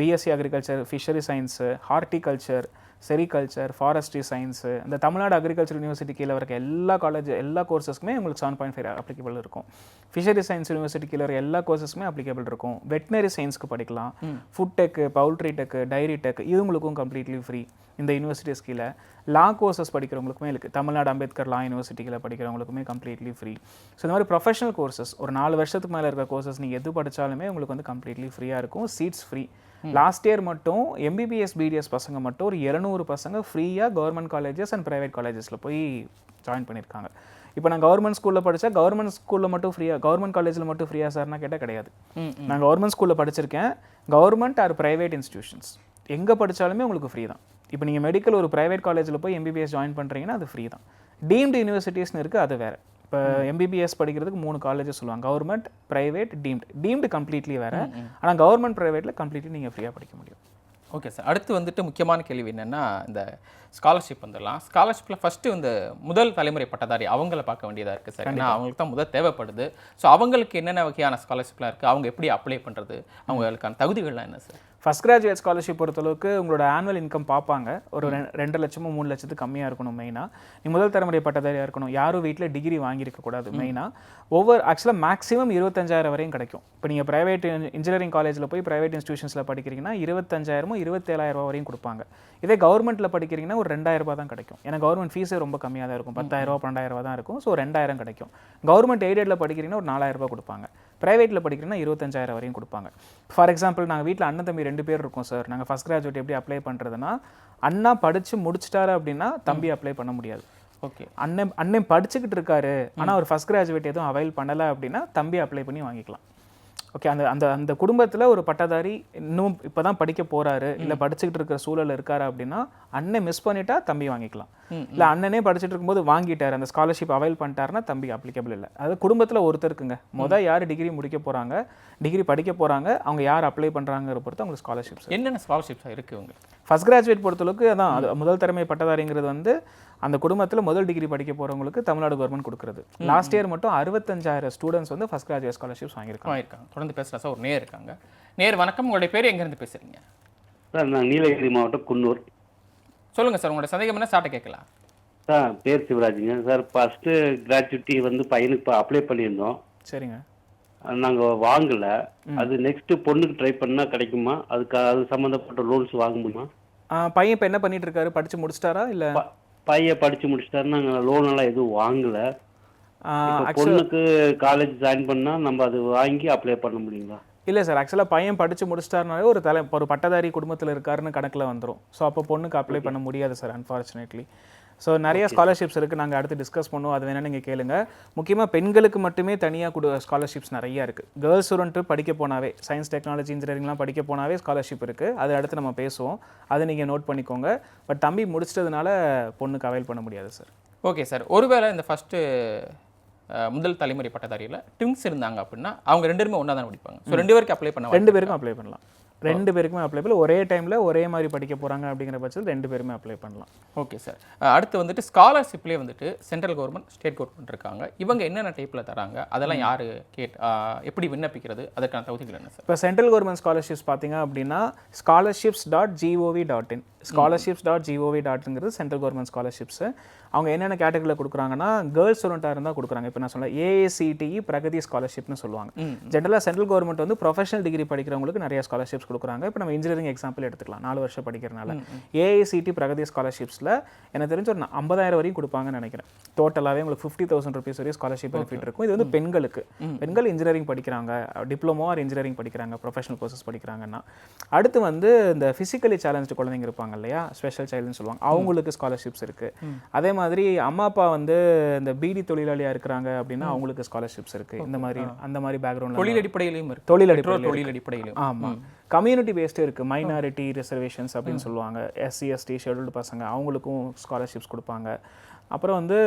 BSc agriculture, fishery science, horticulture, sericulture, forestry science, இந்த தமிழ்நாடு அக்ரிகல்ச்சர் யூனிவர்சிட்டி கீழே இருக்க எல்லா கோர்சஸ்க்குமே உங்களுக்கு 7.5 அப்ளிகபிள் இருக்கும். ஃபிஷரி சயின்ஸ் யூனிவர்சிட்டி கீழே இருக்க எல்லா கோர்சஸுமே அப்ளிகபிள் இருக்கும். வெட்டினரி சயின்ஸ்க்கு படிக்கலாம். Food tech, poultry tech, dairy tech இவங்களுக்கும் கம்ப்ளீட்லி ஃப்ரீ இந்த யூனிவர்சிட்டிஸ் கீழே. லா கோர்சஸ் படிக்கிறவங்களுக்குமே இருக்குது. தமிழ்நாடு அம்பேத்கர் லா யூனிவர்சிட்டி கீழே படிக்கிறவங்களுக்குமே கம்ப்ளீட்லி ஃப்ரீ. ஸோ இந்த மாதிரி ப்ரொஃபஷனல் கோர்சஸ் ஒரு 4 வருஷத்துக்கு மேலே இருக்கிற கோர்சஸ் நீங்கள் எது படித்தாலுமே உங்களுக்கு வந்து கம்ப்ளீட்லி ஃப்ரீயாக இருக்கும். Seats free. லாஸ்ட் இயர் மட்டும் எம்பிபிஎஸ் பிடிஎஸ் பசங்க மட்டும் ஒரு 200 பசங்க ஃப்ரீயாக கவர்மெண்ட் காலேஜஸ் அண்ட் ப்ரைவேட் காலேஜஸில் போய் ஜாயின் பண்ணியிருக்காங்க. இப்போ நான் கவர்மெண்ட் ஸ்கூலில் படித்தா கவர்மெண்ட் ஸ்கூலில் மட்டும் ஃப்ரீயாக, கவர்மெண்ட் காலேஜில் மட்டும் ஃப்ரீயாக சார்னா கேட்டால் கிடையாது. நான் கவர்மெண்ட் ஸ்கூலில் படிச்சிருக்கேன். கவர்மெண்ட் ஆர் ப்ரைவேட் இன்ஸ்டியூஷன்ஸ் எங்கே படித்தாலுமே உங்களுக்கு ஃப்ரீ தான். இப்போ நீங்கள் மெடிக்கல் ஒரு ப்ரைவேட் காலேஜில் போய் எம்பிபிஎஸ் ஜாயின் பண்ணுறீங்கன்னா அது ஃப்ரீ தான். டீம்டு யூனிவர்சிட்டிஸ்னு இருக்குது, அது வேறு. இப்போ எம்பிபிஎஸ் படிக்கிறதுக்கு 3 காலேஜஸ் சொல்லுவாங்க, கவர்மெண்ட், ப்ரைவேட், டீம்டு கம்ப்ளீட்லி வேறு. ஆனால் கவர்மெண்ட் ப்ரைவேட்டில் கம்ப்ளீட்லி நீங்கள் ஃப்ரீயாக படிக்க முடியும். ஓகே சார், அடுத்து வந்துட்டு முக்கியமான கேள்வி என்னென்னா இந்த ஸ்காலர்ஷிப் வந்துடலாம். ஸ்காலர்ஷிப்பில் ஃபஸ்ட்டு இந்த முதல் தலைமுறை பட்டதாரி அவங்கள பார்க்க வேண்டியதாக இருக்குது சார். ஏன்னா அவங்களுக்கு தான் முதல் தேவைப்படுது. ஸோ அவங்களுக்கு என்னென்ன வகையான ஸ்காலர்ஷிப்லாம் இருக்குது, அவங்க எப்படி அப்ளை பண்ணுறது, அவங்களுக்கான தகுதிகள்லாம் என்ன சார்? ஃபஸ்ட் கிராஜுவேட் ஸ்காலர்ஷிப் பொறுத்தளவுக்கு உங்களோட ஆனுவல் இன்கம் பார்ப்பாங்க. ஒரு 2 லட்சமோ 3 லட்சத்துக்கு கம்மியாக இருக்கணும் மெயினாக. நீ முதல் தலைமுறை பட்டதாரியாக இருக்கணும். யாரும் வீட்டில் டிகிரி வாங்கியிருக்கக்கூடாது மெயினாக. ஆக்சுவலாக மேக்ஸிமம் 25,000 வரையும் கிடைக்கும். இப்போ நீங்கள் ப்ரைவேட் இன்ஜினியரிங் காலேஜில் போய் ப்ரைவேட் இன்ஸ்டியூஷன்ஸில் படிக்கிறீங்கன்னா 25,000 27,000 வரையும் கொடுப்பாங்க. இதே கவர்மெண்ட்டில் படிக்கிறீங்கன்னா ஒரு 2,000 தான் கிடைக்கும். ஏன்னா கவர்மெண்ட் ஃபீஸே ரொம்ப கம்மியாக தான் இருக்கும். 10,000 12,000 தான் இருக்கும். ஸோ 2,000 கிடைக்கும். கவர்மெண்ட் எய்டடில் படிக்கிறீங்கன்னா ஒரு 4,000 கொடுப்பாங்க. ப்ரைவேட்டில் படிக்கிறீங்கன்னா 25,000 வரையும் கொடுப்பாங்க. ஃபார் எக்ஸாம்பிள் நாங்கள் வீட்டில் அண்ணன் தம்பி 2 பேர் இருக்கோம் சார். நாங்கள் ஃபஸ்ட் கிராஜுவேட் எப்படி அப்ளை பண்ணுறதுன்னா, அண்ணா படித்து முடிச்சிட்டாரு அப்படின்னா தம்பி அப்ளை பண்ண முடியாது. ஓகே, அண்ணன் படிச்சுக்கிட்டு இருக்காரு ஆனால் ஒரு ஃபஸ்ட் கிராஜுவேட் எதுவும் அவைல் பண்ணலை அப்படின்னா தம்பி அப்ளை பண்ணி வாங்கிக்கலாம். ஓகே, அந்த குடும்பத்தில் ஒரு பட்டதாரி இன்னும் இப்போ தான் படிக்க போகிறாரு, இல்லை படிச்சுக்கிட்டு இருக்கிற சூழல் இருக்காரு அப்படின்னா அண்ணன் மிஸ் பண்ணிட்டா தம்பி வாங்கிக்கலாம். இல்லை அண்ணனே படிச்சுட்டு இருக்கும்போது வாங்கிட்டார், அந்த ஸ்காலர்ஷிப் அவைல் பண்ணிட்டாருன்னா தம்பி அப்ளிகபிள் இல்லை. அது குடும்பத்தில் ஒருத்தருக்குங்க. யார் டிகிரி முடிக்க போகிறாங்க, டிகிரி படிக்க போகிறாங்க, அவங்க யார் அப்ளை பண்ணுறாங்கிற பொறுத்து அவங்களுக்கு ஸ்காலர்ஷிப்ஸ். என்னென்ன ஸ்காலர்ஷிப்ஸ் இருக்குது இவங்க? ஃபஸ்ட் கிராஜுவேட் பொறுத்தளவுக்கு அதான் அது முதல் திறமை பட்டதாரிங்கிறது வந்து அந்த குடும்பத்தில் முதல் டிகிரி படிக்க போகிறவங்களுக்கு தமிழ்நாடு கவர்மெண்ட் கொடுக்குறது. லாஸ்ட் இயர் மட்டும் 65,000 ஸ்டூடெண்ட்ஸ் வந்து ஃபஸ்ட் கிராஜுவேட் ஸ்காலர்ஷிப்ஸ் வாங்கியிருக்காங்க. தொடர்ந்து பேசலாம் சார். ஒரு நேர் இருக்காங்க. நேர் வணக்கம், உங்களுடைய பேர் எங்கேருந்து பேசுகிறீங்க? சார் நான் நீலகிரி மாவட்டம் குன்னூர். சொல்லுங்கள் சார், உங்களோட சந்தேகம் என்ன, ஸ்டார்ட்டை கேட்கலாம். சார் பேர் சிவராஜுங்க சார். ஃபஸ்ட்டு கிராஜுவிட்டி வந்து பையனுக்கு இப்போ அப்ளை பண்ணியிருந்தோம். சரிங்க. நாங்கள் வாங்கலை. அது நெக்ஸ்ட்டு பொண்ணுக்கு ட்ரை பண்ணால் கிடைக்குமா? அது சம்மந்தப்பட்ட லோன்ஸ் வாங்க முடியுமா? பையன் இப்போ என்ன பண்ணிட்டு இருக்காரு, படித்து முடிச்சிட்டாரா? இல்லை பையன் படித்து முடிச்சிட்டாரு. நாங்கள் லோனெல்லாம் எதுவும் வாங்கலை. பொண்ணுக்கு காலேஜ் ஜாயின் பண்ணால் நம்ம அது வாங்கி அப்ளை பண்ண முடியுங்களா? இல்லை சார், ஆக்சுவலாக பையன் படித்து முடிச்சிட்டாருனாலே ஒரு பட்டதாரி குடும்பத்தில் இருக்காருன்னு கணக்கில் வந்துடும். ஸோ அப்போ பொண்ணுக்கு அப்ளை பண்ண முடியாது சார், அன்ஃபார்ச்சுனேட்லி. ஸோ நிறைய ஸ்காலர்ஷிப்ஸ் இருக்குது, நாங்கள் அடுத்து டிஸ்கஸ் பண்ணுவோம், அது வேணால் நீங்கள் கேளுங்க. முக்கியமாக பெண்களுக்கு மட்டுமே தனியாக ஸ்காலர்ஷிப்ஸ் நிறையா இருக்குது. கேர்ள்ஸ் ஸ்டூடெண்ட்டு படிக்க போனாவே, சயின்ஸ் டெக்னாலஜி இன்ஜினியரிங்லாம் படிக்க போனாவே ஸ்காலர்ஷிப் இருக்குது. அது அடுத்து நம்ம பேசுவோம், அதை நீங்கள் நோட் பண்ணிக்கோங்க. பட் தம்பி முடிச்சிட்டதுனால பொண்ணுக்கு அவைல் பண்ண முடியாது சார். Okay sir. ஒருவேளை இந்த ஃபஸ்ட்டு முதல் தலைமுறை பட்டதாரியில் ட்வின்ஸ் இருந்தாங்க அப்படின்னா அவங்க 2 பேருமே ஒன்றா தான் படிப்பாங்க. ஸோ 2 பேருக்கு அப்ளை பண்ண 2 பேருக்கும் அப்ளை பண்ணலாம். 2 பேருக்குமே அப்ளை பண்ணலாம். ஒரே டைமில் ஒரே மாதிரி படிக்க போகிறாங்க அப்படிங்கிற பட்சத்தில் 2 பேருமே அப்ளை பண்ணலாம். Okay sir. அடுத்து வந்துட்டு ஸ்காலர்ஷிப்லேயே வந்துட்டு சென்ட்ரல் கவர்மெண்ட், ஸ்டேட் கவர்மெண்ட் இருக்காங்க. இவங்க என்னென்ன டைப்பில் தராங்க, அதெல்லாம் யார் எப்படி விண்ணப்பிக்கிறது, அதற்கான தகுதிகள் என்ன சார்? இப்போ சென்ட்ரல் கவர்மெண்ட் ஸ்காலர்ஷிப்ஸ் பார்த்தீங்க அப்படின்னா scholarships.gov.in scholarships.gov.inங்கிறது சென்ட்ரல் கவர்மெண்ட் ஸ்காலர்ஷிப்ஸு. அவங்க என்னென்ன கேட்டகரியில் கொடுக்குறாங்கன்னா, கேர்ள்ஸ் ஸ்டூடெண்ட்டாக இருந்தால் கொடுக்குறாங்க. இப்போ நான் சொன்னேன் AICTE பிரகதி ஸ்காலர்ஷிப்னு சொல்லுவாங்க. ஜென்ரலாக சென்ட்ரல் கவர்மெண்ட் வந்து ப்ரொஃபஷனல் டிகிரி படிக்கிறவங்களுக்கு நிறைய ஸ்காலர்ஷிப்ஸ் கொடுக்குறாங்க. இப்போ நம்ம இன்ஜினியரிங் எக்ஸாம்பிள் எடுத்துக்கலாம், 4 வருஷம் படிக்கிறனால. AICTE பிரகதி ஸ்காலர்ஷிப்ஸில் எனக்கு தெரிஞ்ச ஒரு 50,000 வரைக்கும் கொடுப்பாங்கன்னு நினைக்கிறேன். டோட்டலாகவே உங்களுக்கு 50,000 rupees வரையும் ஸ்காலர்ஷிப் பெனிஃபிட் இருக்கும். இது வந்து பெண்களுக்கு, பெண்கள் இன்ஜினியரிங் படிக்கிறாங்க, டிப்ளமோ ஆர் இன்ஜினியரிங் படிக்கிறாங்க, ப்ரொஃபஷனல் கோர்சஸ் படிக்கிறாங்கன்னா. அடுத்து வந்து இந்த ஃபிசிக்கலி சேலஞ்சு குழந்தைங்க இருப்பாங்க இல்லையா, ஸ்பெஷல் சைல்டுன்னு சொல்லுவாங்க, அவங்களுக்கு ஸ்காலர்ஷிப்ஸ் இருக்குது. அதே மாதிரி அம்மா அப்பா வந்து இந்த பீடி தொழிலாளியாக இருக்கிறாங்க அப்படின்னா அவங்களுக்கு ஸ்காலர்ஷிப்ஸ் இருக்குது. இந்த மாதிரி அந்த மாதிரி பேக்ரவுண்ட் தொழில் அடிப்படையிலையும் இருக்குது. தொழில் அடிப்படையிலும் ஆமாம். கம்யூனிட்டி பேஸ்டு இருக்குது. மைனாரிட்டி ரிசர்வேஷன்ஸ் அப்படின்னு சொல்லுவாங்க. SC ST ஷெட்யூல்டு பசங்க அவங்களுக்கும் ஸ்காலர்ஷிப்ஸ் கொடுப்பாங்க. அப்புறம் வந்து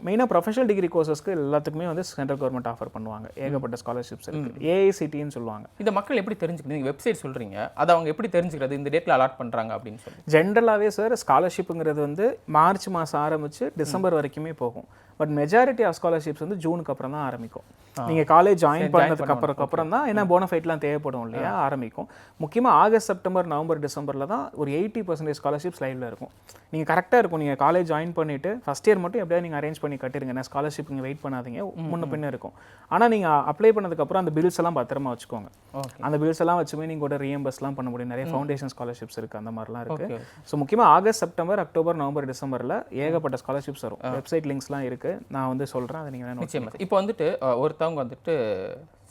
மெயினாக ப்ரொஃபஷனல் டிகிரி கோர்சஸ்க்கு எல்லாத்துக்குமே வந்து சென்ட்ரல் கவர்மெண்ட் ஆஃபர் பண்ணுவாங்க. ஏகப்பட்ட ஸ்காலர்ஷிப்ஸ் இருக்குது. AICTEன்னு சொல்லுவாங்க. இந்த மக்கள் எப்படி தெரிஞ்சுக்கிறது? நீங்கள் வெப்சைட் சொல்கிறீங்க, அதை அவங்க எப்படி தெரிஞ்சுக்கிறது இந்த டேட்டில் அலாட் பண்ணுறாங்க அப்படின்னு சொல்லி? ஜென்ரலாகவே சார் ஸ்காலர்ஷிப்புங்கிறது வந்து மார்ச் மாதம் ஆரம்பித்து டிசம்பர் வரைக்குமே போகும். பட் மெஜாரிட்டி ஆஃப் ஸ்காலர்ஷிப்ஸ் வந்து ஜூனுக்கு அப்புறம் தான் ஆரம்பிக்கும். நீங்கள் காலேஜ் ஜாயின் பண்ணதுக்கு அப்புறம் தான், ஏன்னா போனஃபைட்லாம் தேவைப்படும் இல்லையா, ஆரம்பிக்கும். முக்கியமாக ஆகஸ்ட், செப்டம்பர், நவம்பர், டிசம்பரில் தான் ஒரு 80% ஸ்காலர்ஷிப்ஸ் லைவில் இருக்கும். நீங்கள் கரெக்டாக இருக்கும். நீங்கள் காலேஜ் ஜாயின் பண்ணிவிட்டு ஃபஸ்ட் இயர் மட்டும் எப்படியாவது நீங்கள் அரேஞ்ச் பண்ணி கட்டிருங்க. நான் ஸ்காலர்ஷிப் நீங்கள் வெயிட் பண்ணாதீங்க, முன்ன பின்ன இருக்கும். ஆனால் நீங்கள் அப்ளை பண்ணதுக்கப்புறம் அந்த பில்ஸ் எல்லாம் பத்திரமா வச்சுக்கோங்க. அந்த பில்ஸ் எல்லாம் வச்சுமே நீங்கள் கூட ரீஎம்பர்ஸ்லாம் பண்ண முடியும். நிறைய ஃபவுண்டேஷன் ஸ்காலர்ஷிப்ஸ் இருக்குது, அந்த மாதிரிலாம் இருக்குது. ஸோ முக்கியமாக ஆகஸ்ட், செப்டம்பர், அக்டோபர், நவம்பர், டிசம்பரில் ஏகப்பட்ட ஸ்காலர்ஷிப்ஸ் வரும். வெப்சைட் லிங்க்ஸ்லாம் இருக்குது, நான் வந்து சொல்கிறேன், அதை நீங்கள் நிச்சயமாக. இப்போ வந்துட்டு ஒருத்தவங்க வந்துட்டு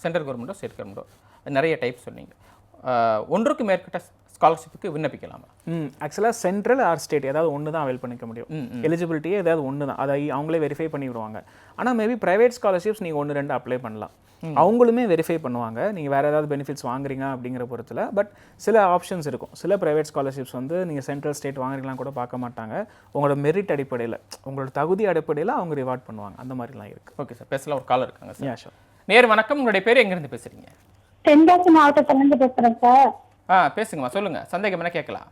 சென்ட்ரல் கவர்மெண்ட்டோ ஸ்டேட் கவர்மெண்ட்டோ நிறைய டைப் சொன்னீங்க, ஒன்றுக்கு மேற்பட்ட ஸ்காலர்ஷிப்புக்கு விண்ணப்பிக்கலாமா? ஆக்சுவலாக சென்ட்ரல் ஆர் ஸ்டேட் ஏதாவது ஒன்று தான் அவைல் பண்ணிக்க முடியும். எலிஜிபிலிட்டியே ஏதாவது ஒன்று தான், அதை அவங்களே வெரிஃபை பண்ணி விடுவாங்க. ஆனால் மேபி ப்ரைவேட் ஸ்காலர்ஷிப்ஸ் நீங்கள் 1-2 அப்ளை பண்ணலாம். அவங்களுமே வெரிஃபை பண்ணுவாங்க நீங்கள் வேறு ஏதாவது பெனிஃபிட்ஸ் வாங்குறீங்க அப்படிங்கிற பொறுத்தில். பட் சில ஆப்ஷன்ஸ் இருக்கும். சில ப்ரைவேட் ஸ்காலர்ஷிப்ஸ் வந்து நீங்கள் சென்ட்ரல் ஸ்டேட் வாங்குறீங்களாம் கூட பார்க்க மாட்டாங்க. உங்களோட மெரிட் அடிப்படையில், உங்களோட தகுதி அடிப்படையில் அவங்க ரிவார்ட் பண்ணுவாங்க. அந்த மாதிரிலாம் இருக்குது. Okay sir. பேசலாம். ஒரு காலர் இருக்காங்க சார். ஷோர். நேர் வணக்கம். உங்களுடைய பேர் எங்கேருந்து பேசுகிறீங்க? தென்காசி மாவட்டத்திலேருந்து பேசுகிறேன் சார். பேசுங்கம்மா, சொல்லுங்கள். சந்தேகம் என்ன கேட்கலாம்?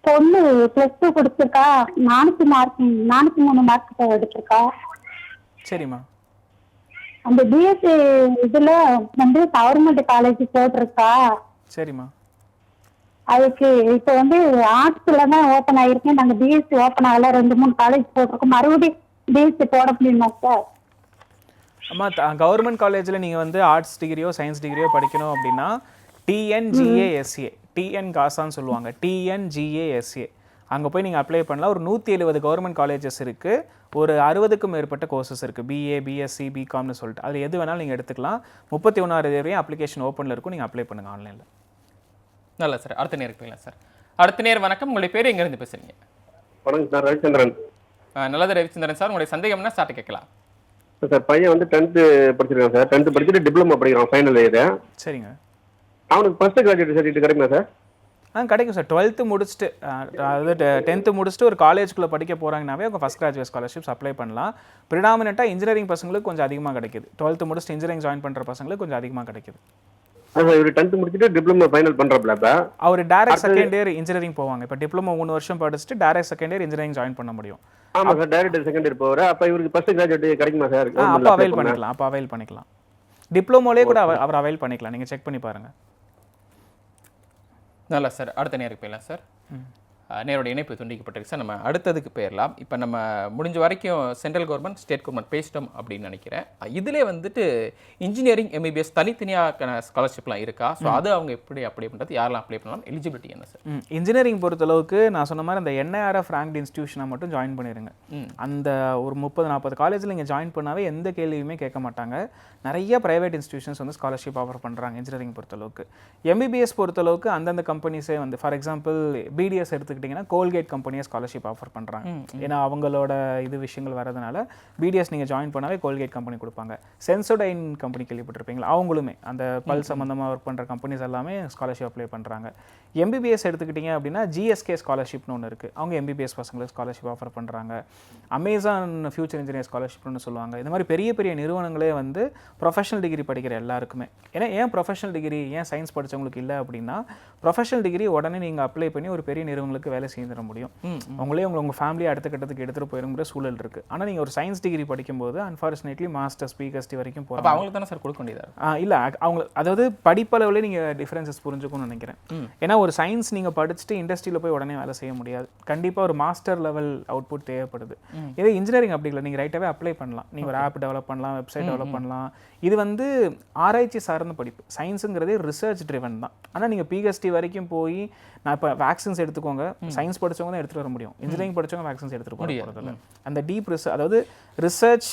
பொண்ணு +2 கொடுத்துருக்கா, 403 மார்க் எடுத்திருக்கா. சரிம்மா. அந்த பிஎஸ்சி இதுல வந்து கவர்மெண்ட் காலேஜ் போட்டிருக்கா. சரிம்மா. அதுக்கு இப்போ வந்து ஆர்ட்ஸ்ல தான் ஓப்பன் ஆயிருக்கு. நாங்க பிஎஸ்சி ஓப்பன் ஆகல, 2-3 காலேஜ் போட்டிருக்கோம். மறுபடியும் பிஎஸ்சி போட முடியுமா சார்? அம்மா, கவர்மெண்ட் காலேஜில் நீங்கள் வந்து ஆர்ட்ஸ் டிகிரியோ சயின்ஸ் டிகிரியோ படிக்கணும் அப்படின்னா TNGASA, டிஎன் காசான்னு சொல்லுவாங்க, TNGASA, அங்கே போய் நீங்கள் அப்ளை பண்ணலாம். ஒரு 170 கவர்மெண்ட் காலேஜஸ் இருக்குது. ஒரு 60க்கும் மேற்பட்ட கோர்சஸ் இருக்குது. BA, BSc, BComனு சொல்லிட்டு அதில் எது வேணாலும் நீங்கள் எடுத்துக்கலாம். 31ஆம் தேதி வரையும் அப்ளிகேஷன் ஓப்பனில் இருக்கும். நீங்கள் அப்ளை பண்ணுங்கள் ஆன்லைனில். நல்லா சார். அடுத்த நேருக்கு போயிடலாம் சார். அடுத்த நேர் வணக்கம். உங்களுடைய பேர் எங்கேருந்து பேசுகிறீங்க? வணக்கம் சார், ரவிச்சந்திரன். நல்லது ரவிச்சந்திரன் சார். உங்களுடைய சந்தேகம்னா ஸ்டார்ட் கேட்கலாம் சார். பையன் வந்து 10th படிச்சிருக்கான் சார். 10th படிச்சுட்டு டிப்ளமோ படிக்கிறான், ஃபைனல் இயர். சரிங்க. அவனுக்கு ஃபர்ஸ்ட் கிராஜுவேட் சர்டிஃபிகேட் கிடைக்குமா சார்? கிடைக்கும் சார். 12th முடிச்சுட்டு, அதாவது 10th முடிச்சுட்டு ஒரு காலேஜ்குள்ளே படிக்க போகிறாங்கனாவே அவங்க ஃபஸ்ட் கிராஜுவேட் ஸ்காலர்ஷிப்ஸ் அப்ளை பண்ணலாம். ப்ரிடாமினெண்ட்டாக இன்ஜினியரிங் பசங்களுக்கு கொஞ்சம் அதிகமாக கிடைக்குது. 12th முடிச்சுட்டு இன்ஜினியரிங் ஜாயின் பண்ணுற பசங்களுக்கு கொஞ்சம் அதிகமாக கிடைக்குது. இவர் 10th முடிச்சுட்டு டிப்ளமோ ஃபைனல் பண்ணுறப்பல அவர் டேரக்ட் செகண்ட் இயர் இன்ஜினியரிங் போவாங்க. இப்போ டிப்ளமோ 3 வருஷம் படிச்சுட்டு direct second year engineering join பண்ண முடியும். ஆமாம் சார், டேரக்ட் செகண்ட் இயர் போவார். அப்போ இவருக்கு ஃபர்ஸ்ட் கிராஜுவேட் கிடைக்குமா சார்? அப்போ அவைல் பண்ணிக்கலாம். அப்போ அவைல் பண்ணிக்கலாம். டிப்ளமோலே கூட அவர் அவைல் பண்ணிக்கலாம். நீங்கள் செக் பண்ணி பாருங்கள். நல்லா சார். அடுத்த நேருக்கு போயிடலாம் சார். நேரோட இணைப்பு துண்டிக்கப்பட்டிருக்கு சார். நம்ம அடுத்ததுக்கு போயிடலாம். இப்போ நம்ம முடிஞ்ச வரைக்கும் சென்ட்ரல் கவர்மெண்ட், ஸ்டேட் கவர்மெண்ட் பேசிட்டோம் அப்படின்னு நினைக்கிறேன். இதிலே வந்துட்டு இன்ஜினியரிங், எம்பிபிஎஸ் தனித்தனியாக ஸ்காலர்ஷிப்லாம் இருக்கா? ஸோ அது அவங்க எப்படி அப்ளை பண்ணுறது, யாரெல்லாம் அப்ளை பண்ணலாம், எலிஜிபிலிட்டி என்ன சார்? இன்ஜினியரிங் பொறுத்தளவுக்கு நான் சொன்ன மாதிரி அந்த NIRF ரேங்க்டு இன்ஸ்டியூஷனை மட்டும் ஜாயின் பண்ணிடுங்க. அந்த ஒரு 30-40 காலேஜில் நீங்கள் ஜாயின் பண்ணாவே எந்த கேள்வியுமே கேட்க மாட்டாங்க. நிறைய ப்ரைவேட் இன்ஸ்டியூஷன்ஸ் வந்து ஸ்காலர்ஷிப் ஆஃபர் பண்ணுறாங்க இன்ஜினியரிங் பொறுத்தளவுக்கு. எம்பிபிஎஸ் பொறுத்தளவுக்கு அந்தந்த கம்பெனிஸே வந்து ஃபார் எக்ஸாம்பிள் பிடிஎஸ் எடுத்துக்கிட்டிங்கன்னா கோல்கேட் கம்பெனியை ஸ்காலர்ஷிப் ஆஃபர் பண்ணுறாங்க. ஏன்னா அவங்களோட விஷயங்கள் வரதுனால பிடிஎஸ் நீங்கள் ஜாயின் பண்ணாவே கோல்கேட் கம்பெனி கொடுப்பாங்க. சென்சோடைன் கம்பெனி கேள்விப்பட்டிருப்பீங்களா, அவங்களுமே அந்த பல் சம்மந்தமாக ஒர்க் பண்ணுற கம்பெனிஸ் எல்லாமே ஸ்காலர்ஷிப் அப்ளை பண்ணுறாங்க. எம்பிபிஎஸ் எடுத்துக்கிட்டிங்க அப்படின்னா GSK ஸ்காலர்ஷிப்னு ஒன்று இருக்குது, அவங்க எம்பிபிஎஸ் பசங்களுக்கு ஸ்காலர்ஷிப் ஆஃபர் பண்ணுறாங்க. அமேசான் ஃபியூச்சர் இன்ஜினியர் ஸ்காலர்ஷிப்னு சொல்லுவாங்க. இந்த மாதிரி பெரிய பெரிய நிறுவனங்களே வந்து ப்ரொஃபஷனல் டிகிரி படிக்கிற எல்லாருக்குமே. ஏன் ப்ரொஃபஷனல் டிகிரி ஏன் சயின்ஸ் படித்தவங்களுக்கு இல்லை அப்படின்னா, ப்ரொஃபஷனல் டிகிரி உடனே நீங்கள் அப்ளை பண்ணி ஒரு பெரிய நிறுவனங்களுக்கு வேலை செய்திட முடியும். அவங்களே உங்கள் ஃபேமிலியை அடுத்த கட்டத்துக்கு எடுத்துகிட்டு போயிருங்கிற சூழல் இருக்குது. ஆனால் நீங்கள் ஒரு சயின்ஸ் டிகிரி படிக்கும்போது அன்ஃபார்ச்சுனேட்லி மாஸ்டர்ஸ், PhD வரைக்கும் போகிறோம். அவங்களுக்கு தானே சார் கொடுக்க வேண்டியது? இல்லை, அவங்க அதாவது படிப்பளவுலேயே நீங்கள் டிஃப்ரென்சஸ் புரிஞ்சுக்கணும்னு நினைக்கிறேன். ஏன்னா ஒரு சயின்ஸ் நீங்கள் படிச்சுட்டு இண்டஸ்ட்ரியில் போய் உடனே வேலை செய்ய முடியாது. கண்டிப்பாக ஒரு மாஸ்டர் லெவல் அவுட்புட் தேவைப்படுது. இதே இன்ஜினியரிங் அப்படி இல்லை, நீங்கள் ரைட்டாகவே அப்ளை பண்ணலாம். நீங்கள் ஒரு ஆப் டெவலப் பண்ணலாம், வெப்சைட் டெவலப் பண்ணலாம். இது வந்து ஆராய்ச்சி சார்ந்த படிப்பு. சயின்ஸுங்கிறதே ரிசர்ச் ட்ரிவன் தான். ஆனால் நீங்கள் PhD வரைக்கும் போய் நான் இப்போ வேக்சின்ஸ் எடுத்துக்கோங்க, சயின்ஸ் படித்தவங்க தான் எடுத்துகிட்டு வர முடியும். இன்ஜினியரிங் படித்தவங்க வேக்சின்ஸ் எடுத்துகிட்டு போகிறதில்ல. அந்த டீப் ரிசர்ச், அதாவது ரிசர்ச்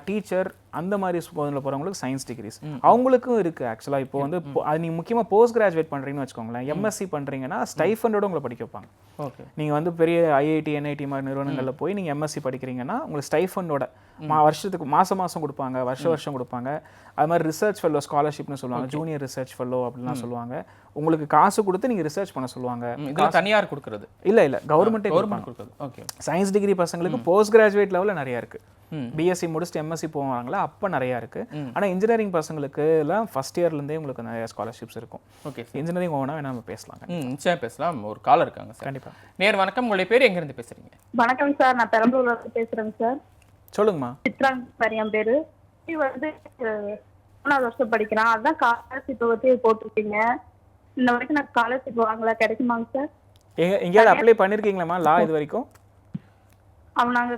டீச்சர் அந்த மாதிரி போதில் போகிறவங்களுக்கு சயின்ஸ் டிகிரிஸ் அவங்களுக்கும் இருக்குது. ஆக்சுவலாக இப்போ வந்து அது நீங்கள் முக்கியமாக போஸ்ட் கிராஜுவேட் பண்ணுறீங்கன்னு வச்சுக்கோங்களேன், MSc பண்ணுறீங்கன்னா ஸ்டைஃபண்டோட உங்களை படிக்க வைப்பாங்க. ஓகே, நீங்கள் வந்து பெரிய IIT, NIT மாதிரி நிறுவனங்களில் போய் நீங்கள் MSc படிக்கிறீங்கன்னா உங்களுக்கு ஸ்டைஃபண்டோட வருஷத்துக்கு மாதம் கொடுப்பாங்க, வருஷம் கொடுப்பாங்க. அது மாதிரி ரிசர்ச் ஃபெல்லோ ஸ்காலர்ஷிப்னு சொல்லுவாங்க, ஜூனியர் ரிசர்ச் ஃபெல்லோ அப்படின்லாம் சொல்லுவாங்க. உங்களுக்கு காசு கொடுத்து நீங்கள் ரிசர்ச் பண்ண சொல்லுவாங்க. தனியார் கொடுக்குறது இல்லை, கவர்மெண்ட்டே கொடுக்குறது. ஓகே, சயின்ஸ் டிகிரி பசங்களுக்கு போஸ்ட் கிராஜுவேட் லெவலில் நிறையா இருக்குது. BSc முடிச்சுட்டு MSc போவாங்களா, அப்போ நிறையா இருக்குது. ஆனால் இன்ஜினியரிங் பசங்களுக்கு எல்லாம் ஃபஸ்ட் இயர்லேருந்தே உங்களுக்கு நிறைய ஸ்காலர்ஷிப்ஸ் இருக்கும். ஓகே, இன்ஜினியரிங் ஓனா வேணா நம்ம பேசலாங்க. நிச்சயம் பேசலாம். ஒரு காலர் இருக்காங்க சார். கண்டிப்பாக. நேர் வணக்கம், உங்களுடைய பேர் எங்கேருந்து பேசுகிறீங்க? வணக்கம் சார், நான் பெரம்பலூர்ல இருந்து பேசுறேங்க சார். சொல்லுங்கம்மா. சித்ராங்க சார் என் பேரு. வந்து 3வது வருஷம் படிக்கிறான். அதான் ஸ்காலர்ஷிப் பற்றி போட்டிருக்கீங்க. இந்த வரைக்கும் நான் ஸ்காலர்ஷிப் வாங்கல, கிடைக்குமாங்க சார்? எங்கேயாவது அப்ளை பண்ணியிருக்கீங்களாம்மா லா இது வரைக்கும்? அவன் நாங்க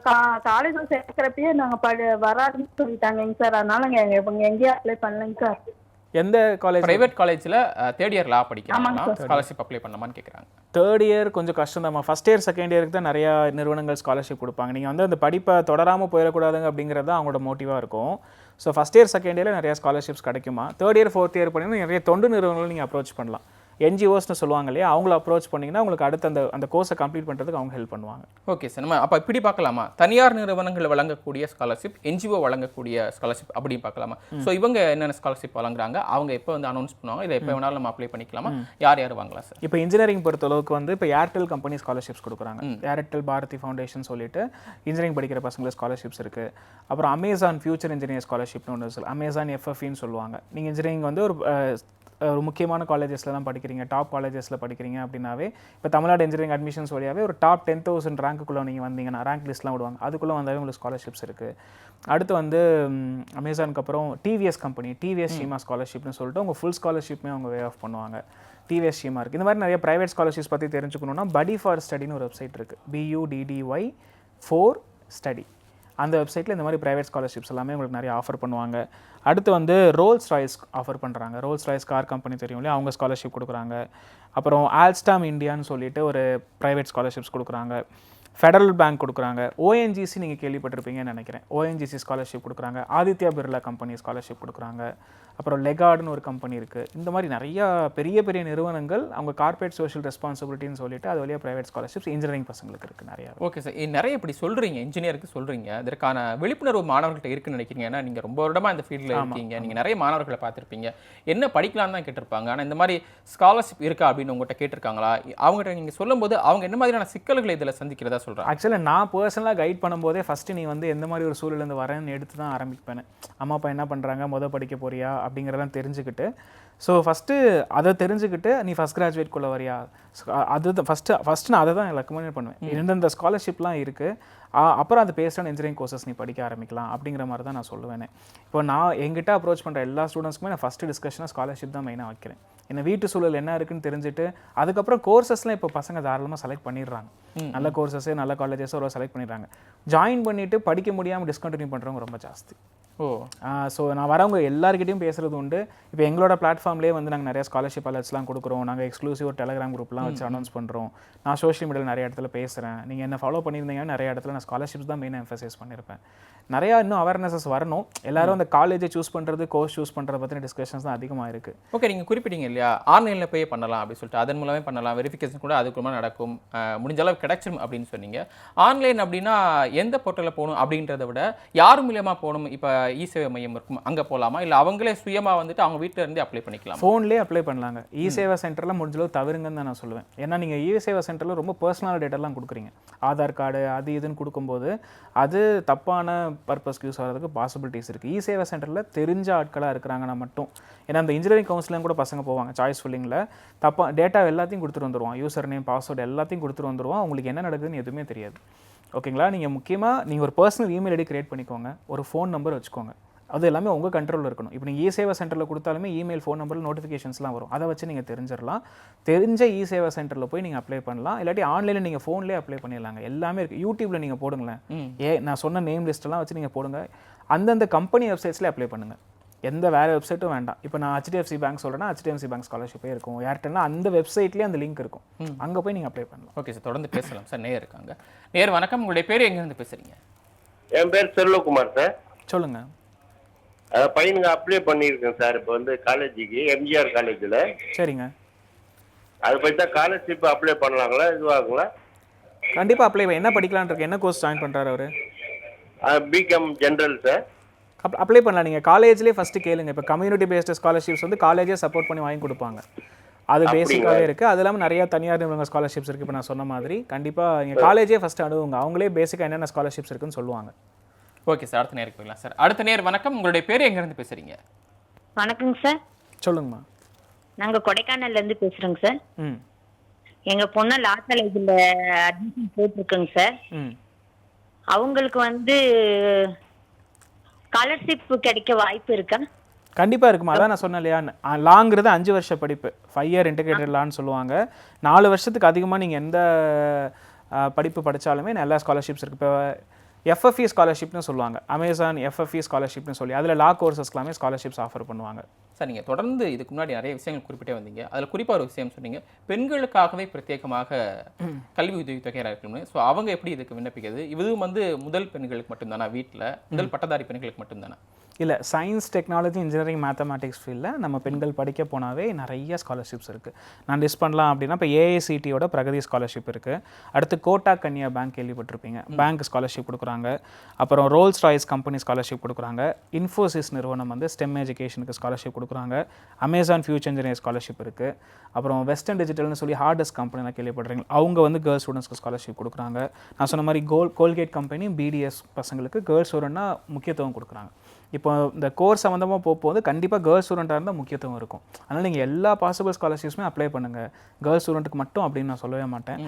காலேஜ்ல சேர்க்கிறப்பயே நாங்க வராதுன்னு சொல்லிட்டாங்க சார். அதனால நாங்க எங்கேயும் அப்ளை பண்ணலைங்க சார். எந்த காலேஜ்? பிரைவேட் காலேஜில் தேர்ட் இயர் லா படிக்கிறாங்க, ஸ்காலர்ஷிப் அப்ளை பண்ணலாமான்னு கேட்குறாங்க. தேர்ட் இயர் கொஞ்சம் கஷ்டம் தான். ஃபஸ்ட் இயர் செகண்ட் இயருக்கு தான் நிறையா நிறுவனங்கள் ஸ்காலர்ஷிப் கொடுப்பாங்க. நீங்கள் வந்து அந்த படிப்பை தொடராமல் போயிடக்கூடாதுங்க அப்படிங்கிறது தான் அவங்களோட மோட்டிவாக இருக்கும். ஸோ ஃபஸ்ட் இயர் செகண்ட் இயரில் நிறையா ஸ்காலர்ஷிப்ஸ் கிடைக்குமா. தேர்ட் இயர் ஃபோர்த் இயர் பண்ணிங்கன்னா நிறைய தொண்டு நிறுவனங்கள் நீங்கள் அப்ரோச் பண்ணலாம். NGOஸ்னு சொல்லுவாங்க இல்லையா, அவங்கள அப்ரோச் பண்ணிங்கன்னா உங்களுக்கு அடுத்த அந்த கோர்ஸை கம்ப்ளீட் பண்ணுறதுக்கு அவங்க ஹெல்ப் பண்ணுவாங்க. ஓகே சார், நம்ம அப்போ இப்படி பார்க்கலாமா, தனியார் நிறுவனங்கள் வழங்கக்கூடிய ஸ்காலர்ஷிப், NGO வழங்கக்கூடிய ஸ்காலர்ஷிப் அப்படின்னு பார்க்கலாமா? ஸோ இவங்க என்னென்ன ஸ்காலர்ஷிப் வழங்குறாங்க, அவங்க எப்போ வந்து அனௌன்ஸ் பண்ணுவாங்க, இல்லை எப்போ வேணாலும் நம்ம அப்ளை பண்ணிக்கலாமா, யார் வாங்கலாம் சார்? இப்போ இன்ஜினியரிங் பொறுத்தளவுக்கு வந்து இப்போ ஏர்டெல் கம்பெனி ஸ்காலர்ஷிப்ஸ் கொடுக்குறாங்க. ஏர்டெல் பாரதி ஃபவுண்டேஷன் சொல்லிட்டு இன்ஜினியரிங் படிக்கிற பசங்களுக்கு ஸ்காலர்ஷிப்ஸ் இருக்குது. அப்புறம் அமேசான் ஃபியூச்சர் இன்ஜினியர் ஸ்காலர்ஷிப்னு ஒன்று இருக்குது, அமேசான் FFEன்னு சொல்லுவாங்க. நீங்கள் இன்ஜினியரிங் வந்து ஒரு முக்கியமான காலேஜஸில் தான் படிக்கிறீங்க, டாப் காலேஜஸில் படிக்கிறீங்க அப்படின்னாவே, இப்போ தமிழ்நாடு இன்ஜினியரிங் அட்மிஷன்ஸ் வழியாகவே ஒரு டாப் 10,000 ரேங்க்குள்ளே நீங்கள் வந்தீங்கன்னா, ரேங்க் லிஸ்ட்லாம் விடுவாங்க, அதுக்குள்ளே வந்தாவே உங்களுக்கு ஸ்காலர்ஷிப்ஸ் இருக்குது. அடுத்து வந்து அமேசானுக்கு அப்புறம் TVS கம்பெனி, TVS ஷீமா ஸ்காலர்ஷிப்னு சொல்லிட்டு உங்கள் ஃபுல் ஸ்காலர்ஷிப்புமே அவங்க வே ஆஃப் பண்ணுவாங்க. TVS ஷீமா இருக்குது. இந்த மாதிரி நிறைய ப்ரைவேட் ஸ்காலர்ஷிப்ஸ் பற்றி தெரிஞ்சுக்கணுன்னா Buddy for Studyன்னு ஒரு வெப்சைட் இருக்குது, BUDDY for Study. அந்த வெப்சைட்டில் இந்த மாதிரி ப்ரைவேட் ஸ்காலர்ஷிப்ஸ் எல்லாமே உங்களுக்கு நிறைய ஆஃபர் பண்ணுவாங்க. அடுத்து வந்து ரோல்ஸ் ராய்ஸ் ஆஃபர் பண்ணுறாங்க. ரோல்ஸ் ராய்ஸ் கார் கம்பெனி தெரியும் இல்லையா, அவங்க ஸ்காலர்ஷிப் கொடுக்குறாங்க. அப்புறம் ஆல்ஸ்டாம் இந்தியான்னு சொல்லிட்டு ஒரு ப்ரைவேட் ஸ்காலர்ஷிப்ஸ் கொடுக்குறாங்க. ஃபெடரல் பேங்க் கொடுக்குறாங்க. ONGC நீங்கள் கேள்விப்பட்டிருப்பீங்கன்னு நினைக்கிறேன், ONGC ஸ்காலர்ஷிப் கொடுக்குறாங்க. ஆதித்யா பிர்லா கம்பெனி ஸ்காலர்ஷிப் கொடுக்குறாங்க. அப்புறம் லெகார்டுன்னு ஒரு கம்பெனி இருக்குது. இந்த மாதிரி நிறையா பெரிய பெரிய நிறுவனங்கள் அவங்க கார்பரேட் சோஷியல் ரெஸ்பான்சிபிலிட்டின்னு சொல்லிட்டு அது வழியாக ப்ரைவேட் ஸ்காலர்ஷிப்ஸ் இன்ஜினியரிங் பசங்களுக்கு இருக்குது நிறையா. ஓகே சார், நிறைய இப்படி சொல்கிறீங்க, இன்ஜினியருக்கு சொல்கிறீங்க, இதற்கான விழிப்புணர்வு மாணவர்கள்ட்ட இருக்குன்னு நினைக்கிறீங்க. ஏன்னா நீங்கள் ரொம்ப வருடமாக இந்த ஃபீல்டில் இருக்கீங்க, நீங்கள் நிறைய மாணவர்களை பார்த்துருப்பீங்க, என்ன படிக்கலான்னு தான் கேட்டிருப்பாங்க. ஆனால் இந்த மாதிரி ஸ்காலர்ஷிப் இருக்கா அப்படின்னு உங்கள்கிட்ட கேட்டிருக்காங்களா? அவங்ககிட்ட நீங்கள் சொல்லும்போது அவங்க என்ன மாதிரியான சிக்கல்களை இதில் சந்திக்கிறதா சொல்கிறாங்க? ஆக்சுவலாக நான் பர்சனலாக கைட் பண்ணும்போதே ஃபஸ்ட்டு நீ வந்து எந்த மாதிரி ஒரு சூழலேருந்து வரேன்னு எடுத்து தான் ஆரம்பிப்பேன். அம்மா அப்பா என்ன பண்ணுறாங்க, படிக்க போறியா அப்படிங்கிறதெல்லாம் தெரிஞ்சுக்கிட்டு ஸோ ஃபஸ்ட்டு அதை தெரிஞ்சுக்கிட்டு நீ ஃபஸ்ட் கிராஜுவேட்குள்ளே வரியா, அது ஃபஸ்ட்டு நான் அதை தான் ரெக்கமெண்ட் பண்ணுவேன். எந்தெந்த ஸ்காலர்ஷிப்லாம் இருக்குது, அப்புறம் அது பேஸ்ட் ஆன் இன்ஜினியரிங் கோர்சஸ் நீ படிக்க ஆரம்பிக்கலாம் அப்படிங்கிற மாதிரி தான் நான் சொல்லுவேன். இப்போ நான் எங்கிட்ட அப்ரோச் பண்ணுற எல்லா ஸ்டூடெண்ட்ஸ்க்குமே நான் ஃபஸ்ட்டு டிஸ்கஷனாக ஸ்காலர்ஷிப் தான் மெயினாக வைக்கிறேன். ஏன்னா வீட்டு சூழல் என்ன இருக்குன்னு தெரிஞ்சுட்டு அதுக்கப்புறம் கோர்சஸ்லாம் இப்போ பசங்க தாராளமாக செலக்ட் பண்ணிடுறாங்க. நல்ல கோர்சஸே நல்ல காலேஜஸோ ஒரு செலக்ட் பண்ணிடுறாங்க. ஜாயின் பண்ணிவிட்டு படிக்க முடியாமல் டிஸ்கண்டினியூ பண்ணுறவங்க ரொம்ப ஜாஸ்தி. ஸோ நான் வரவங்க எல்லாருக்கிட்டையும் பேசுகிறது உண்டு. இப்போ எங்களோட பிளாட்ஃபார்ம்லேயே வந்து நாங்கள் நிறைய ஸ்காலர்ஷிப் அலர்ட்ஸ்லாம் கொடுக்குறோம். நாங்கள் எக்ஸ்க்ளூசிவ் ஒரு டெலிகிராம் குரூப்லாம் வச்சு அனௌன்ஸ் பண்ணுறோம். நான் சோஷியல் மீடியாவில் நிறைய இடத்துல பேசுகிறேன். நீங்கள் என்ன ஃபாலோ பண்ணியிருந்தீங்கன்னா நிறைய இடத்துல நான் ஸ்காலர்ஷிப்ஸ் தான் மெயினாக எம்ஃபசைஸ் பண்ணியிருப்பேன். நிறையா இன்னும் அவேர்னஸஸ் வரணும். எல்லாரும் அந்த காலேஜை சூஸ் பண்ணுறது, கோர்ஸ் சூஸ் பண்ணுறத பற்றின டிஸ்கஷன்ஸ் தான் அதிகமாக இருக்குது. ஓகே, நீங்கள் குறிப்பிட்டீங்க இல்லையா, ஆன்லைனில் போய் பண்ணலாம் அப்படின்னு சொல்லிட்டு, அதன் மூலமே பண்ணலாம், வெரிஃபிகேஷன் கூட அதுக்குள்ளே நடக்கும், முடிஞ்ச அளவு கிடைச்சிடும் அப்படின்னு சொன்னீங்க. ஆன்லைன் அப்படின்னா எந்த போர்ட்டலில் போகணும் அப்படின்றத விட யார் மூலியமாக போகணும்? இப்போ இ-சேவை மையம் இருக்கும், அங்கே போகலாமா, இல்லை அவங்களே சுயமாக வந்துட்டு அவங்க வீட்டில் இருந்து அப்ளை பண்ணிக்கலாம்? ஃபோன்லேயே அப்ளை பண்ணலாங்க. இ-சேவை சென்டரில் முடிஞ்சளவு தவிருங்கன்னு தான் நான் சொல்லுவேன். ஏன்னா நீங்கள் இ-சேவை சென்டரில் ரொம்ப பர்சனல் டேட்டாலாம் கொடுக்குறீங்க. ஆதார் கார்டு அது இதுன்னு கொடுக்கும்போது அது தப்பான பர்பஸ்க்கு யூஸ் ஆகிறதுக்கு பாசிபிலிட்டிஸ் இருக்குது. இ-சேவை சென்டரில் தெரிஞ்ச ஆட்களாக இருக்கிறாங்கன்னா மட்டும். ஏன்னா அந்த இன்ஜினியரிங் கவுன்சிலிங் கூட பசங்க போவாங்க, சாய்ஸ் ஃபில்லிங்கில் டேட்டா எல்லாத்தையும் கொடுத்துட்டு வந்துடுவான், யூசர் நேம் பாஸ்வேர்டு எல்லாத்தையும் கொடுத்துட்டு வந்துடுவான். உங்களுக்கு என்ன நடக்குதுன்னு எதுவுமே தெரியாது. ஓகேங்களா? நீங்கள் முக்கியமாக நீங்கள் ஒரு பர்சனல் இமெயில் ஐடி கிரியேட் பண்ணிக்கோங்க, ஒரு ஃபோன் நம்பர் வச்சுக்கோங்க. அது எல்லாமே உங்கள் கண்ட்ரோலில் இருக்கணும். இப்போ நீங்கள் இ-சேவை சென்டரில் கொடுத்தாலுமே இமெயில், ஃபோன் நம்பரில் நோட்டிஃபிகேஷன்ஸ்லாம் வரும். அதை வச்சு நீங்கள் தெரிஞ்சிடலாம். தெரிஞ்ச இ-சேவை சென்டரில் போய் நீங்கள் அப்ளை பண்ணலாம். இல்லாட்டி ஆன்லைனில் நீங்கள் ஃபோன்லேயே அப்ளை பண்ணிடலாங்க. எல்லாமே இருக்குது. யூடியூப்பில் நீங்கள் போடுங்களேன், நான் சொன்ன நேம் லிஸ்ட்டெல்லாம் வச்சு நீங்கள் போடுங்க. அந்தந்த கம்பெனி வெப்சைட்ஸ்லேயே அப்ளை பண்ணுங்கள். எந்த வேறு வெப்சைட்டும் வேண்டாம். இப்போ நான் HDFC பேங்க் சொல்கிறேன்னா HDFC பேங்க் ஸ்காலர்ஷிப்பே இருக்கும். ஏர்டெல்னா அந்த வெப்சைட்லேயே அந்த லிங்க் இருக்கும், அங்கே போய் நீங்கள் அப்ளை பண்ணலாம். ஓகே சார், தொடர்ந்து பேசலாம் சார். நேர் இருக்காங்க. நேர் வணக்கம், உங்களுடைய பேர் எங்கேருந்து பேசுகிறீங்க? என் பேர் செல்வகுமார் சார். சொல்லுங்கள். பையனுங்க அப்ளை பண்ணியிருக்கேன் சார். இப்போ வந்து காலேஜுக்கு எம்ஜிஆர் காலேஜில். சரிங்க. அது போய் தான் ஸ்காலர்ஷிப் அப்ளை பண்ணலாங்களா, இதுவாகுங்களா? கண்டிப்பாக அப்ளை என்ன படிக்கலான்னு இருக்கு. என்ன கோர்ஸ் ஜாயின் பண்ணுறாரு அவர்? BCom general sir. அப்ளை பண்ணலாம். நீங்கள் காலேஜ்லேயே ஃபஸ்ட்டு கேளுங்க. இப்போ கம்யூனிட்டி பேஸ்டு ஸ்காலர்ஷிப்ஸ் வந்து காலேஜே சப்போர்ட் பண்ணி வாங்கி கொடுப்பாங்க. அது பேசிக்காகவே இருக்குது. அது இல்லாமல் நிறையா தனியார் நிறுவன ஸ்காலர்ஷிப்ஸ் இருக்குது. இப்போ நான் சொன்ன மாதிரி கண்டிப்பாக நீங்கள் காலேஜே ஃபஸ்ட்டு அணுகுங்க. அவங்களே பேசிக்காக என்னென்ன ஸ்காலர்ஷிப்ஸ் இருக்குன்னு சொல்லுவாங்க. ஓகே சார், அடுத்த நேருக்கு போயிடலாம் சார். அடுத்த நேர் வணக்கம், உங்களுடைய பேர் எங்கேருந்து பேசுகிறீங்க? வணக்கங்க சார். சொல்லுங்கம்மா. நாங்கள் கொடைக்கானல்லேருந்து பேசுகிறோங்க சார். ம். எங்கள் பொண்ணு லா காலேஜில் அட்மிஷன் போட்டிருக்கோங்க சார். ம். அவங்களுக்கு வந்து ஸ்காலர்ஷிப் கிடைக்க வாய்ப்பு இருக்கா? கண்டிப்பாக இருக்குமா. அதான் நான் சொன்னேன் இல்லையா, லாங்கிறது 5 வருஷ படிப்பு, 5 இயர் இன்டெகிரேட்டட் லான்னு சொல்லுவாங்க. 4 வருஷத்துக்கு அதிகமாக நீங்கள் எந்த படிப்பு படித்தாலுமே எல்லா ஸ்காலர்ஷிப்ஸ் இருக்குது. இப்போ FFE ஸ்காலர்ஷிப்னு சொல்லுவாங்க, அமேசான் FFE ஸ்காலர்ஷிப்னு சொல்லி அதில் லா கோர்சஸ்க்கெல்லாமே ஸ்காலர்ஷிப்ஸ் ஆஃபர் பண்ணுவாங்க. சார், நீங்கள் தொடர்ந்து இதுக்கு முன்னாடி நிறைய விஷயங்கள் குறிப்பிட்டே வந்தீங்க. அதில் குறிப்பாக ஒரு விஷயம் சொன்னீங்க, பெண்களுக்காகவே பிரத்யேகமாக கல்வி உதவித்தொகை இருக்கணும்னு. ஸோ அவங்க எப்படி இதுக்கு விண்ணப்பிக்கிறது? இதுவும் வந்து முதல் பெண்களுக்கு மட்டும்தானா, வீட்டில் முதல் பட்டதாரி பெண்களுக்கு மட்டும்தானா? இல்லை, சயின்ஸ், டெக்னாலஜி, இன்ஜினியரிங், மேத்தமேட்டிக்ஸ் ஃபீல்டில் நம்ம பெண்கள் படிக்க போனாவே நிறைய ஸ்காலர்ஷிப்ஸ் இருக்குது. நான் லிஸ்ட் பண்ணலாம் அப்படின்னா இப்போ AICTயோட பிரகதி ஸ்காலர்ஷிப் இருக்குது. அடுத்து கோட்டா கன்யா பேங்க் கேள்விப்பட்டிருப்பீங்க, பேங்க் ஸ்காலர்ஷிப் கொடுக்குறாங்க. அப்புறம் ரோல்ஸ் ராய்ஸ் கம்பெனி ஸ்காலர்ஷிப் கொடுக்குறாங்க. இன்ஃபோசிஸ் நிறுவனம் வந்து ஸ்டெம் எஜுகேஷனுக்கு ஸ்காலர்ஷிப் கொடுக்குறாங்க. அமேசான் ஃபியூச்சர் இன்ஜினியர் ஸ்காலர்ஷிப் இருக்குது. அப்புறம் வெஸ்டர்ன் டிஜிட்டல்னு சொல்லி ஹார்டஸ்ட் கம்பெனிலாம் கேள்விப்படுறீங்க, அவங்க வந்து கேர்ள்ஸ் ஸ்டூடெண்ட்ஸ்க்கு ஸ்காலர்ஷிப் கொடுக்குறாங்க. நான் சொன்ன மாதிரி கோல்கேட் கம்பெனி BDS பசங்களுக்கு கேர்ள்ஸ் ஸ்டூடெண்ட்னா முக்கியத்துவம் கொடுக்குறாங்க. இப்போ இந்த கோர்ஸ் சம்மந்தமாக போகும்போது கண்டிப்பாக கேர்ள்ஸ் ஸ்டூடெண்ட்டாக இருந்தால் முக்கியத்துவம் இருக்கும். அதனால் நீங்கள் எல்லா பாசிபிள் ஸ்காலர்ஷிப்ஸுமே அப்ளை பண்ணுங்கள். கேர்ள்ஸ் ஸ்டூடெண்ட்டுக்கு மட்டும் அப்படின்னு நான் சொல்லவே மாட்டேன்.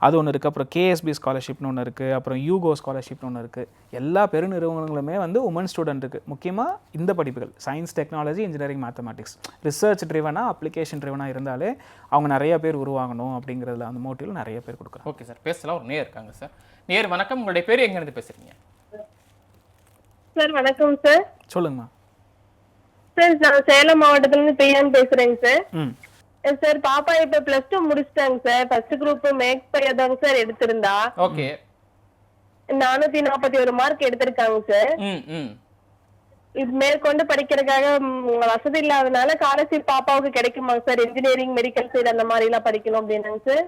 அது ஒன்று இருக்குது. அப்புறம் KSB ஸ்காலர்ஷிப்னு ஒன்று இருக்குது. அப்புறம் யூகோ ஸ்காலர்ஷிப்னு ஒன்று இருக்குது. எல்லா பெருநிறுவனங்களுமே வந்து உமன் ஸ்டூடெண்ட்டுக்கு முக்கியமாக இந்த படிப்புகள் science, technology, engineering, mathematics research ட்ரிவனாக, அப்ளிகேஷன் ட்ரிவனாக இருந்தாலே அவங்க நிறைய பேர் உருவாகணும் அப்படிங்கிறதுல அந்த மோட்டிவில் நிறைய பேர் கொடுக்குறாங்க. ஓகே சார், பேசலாம். ஒரு நேர் இருக்காங்க சார். நேர் வணக்கம், உங்களுடைய பேர் எங்கேருந்து பேசுகிறீங்க? சார் வணக்கம் சார். சொல்லுங்கம்மா. சார் நான் சேலம் மாவட்டத்துலேருந்து பிரியான் பேசுறேங்க சார். ம். சார் பாப்பா இப்ப +2 முடிச்சிட்டாங்க சார். ஃபர்ஸ்ட் குரூப் மேக் பையதாங்க சார் எடுத்திருந்தா. ஓகே. 441 மார்க் எடுத்திருக்காங்க சார். இது மேற்கொண்டு படிக்கிறதுக்காக வசதி இல்லாதனால ஸ்காலர்ஷிப் பாப்பாவுக்கு கிடைக்குமா சார்? இன்ஜினியரிங், மெடிக்கல் சைடு அந்த மாதிரி எல்லாம் படிக்கணும் அப்படின்னாங்க சார்.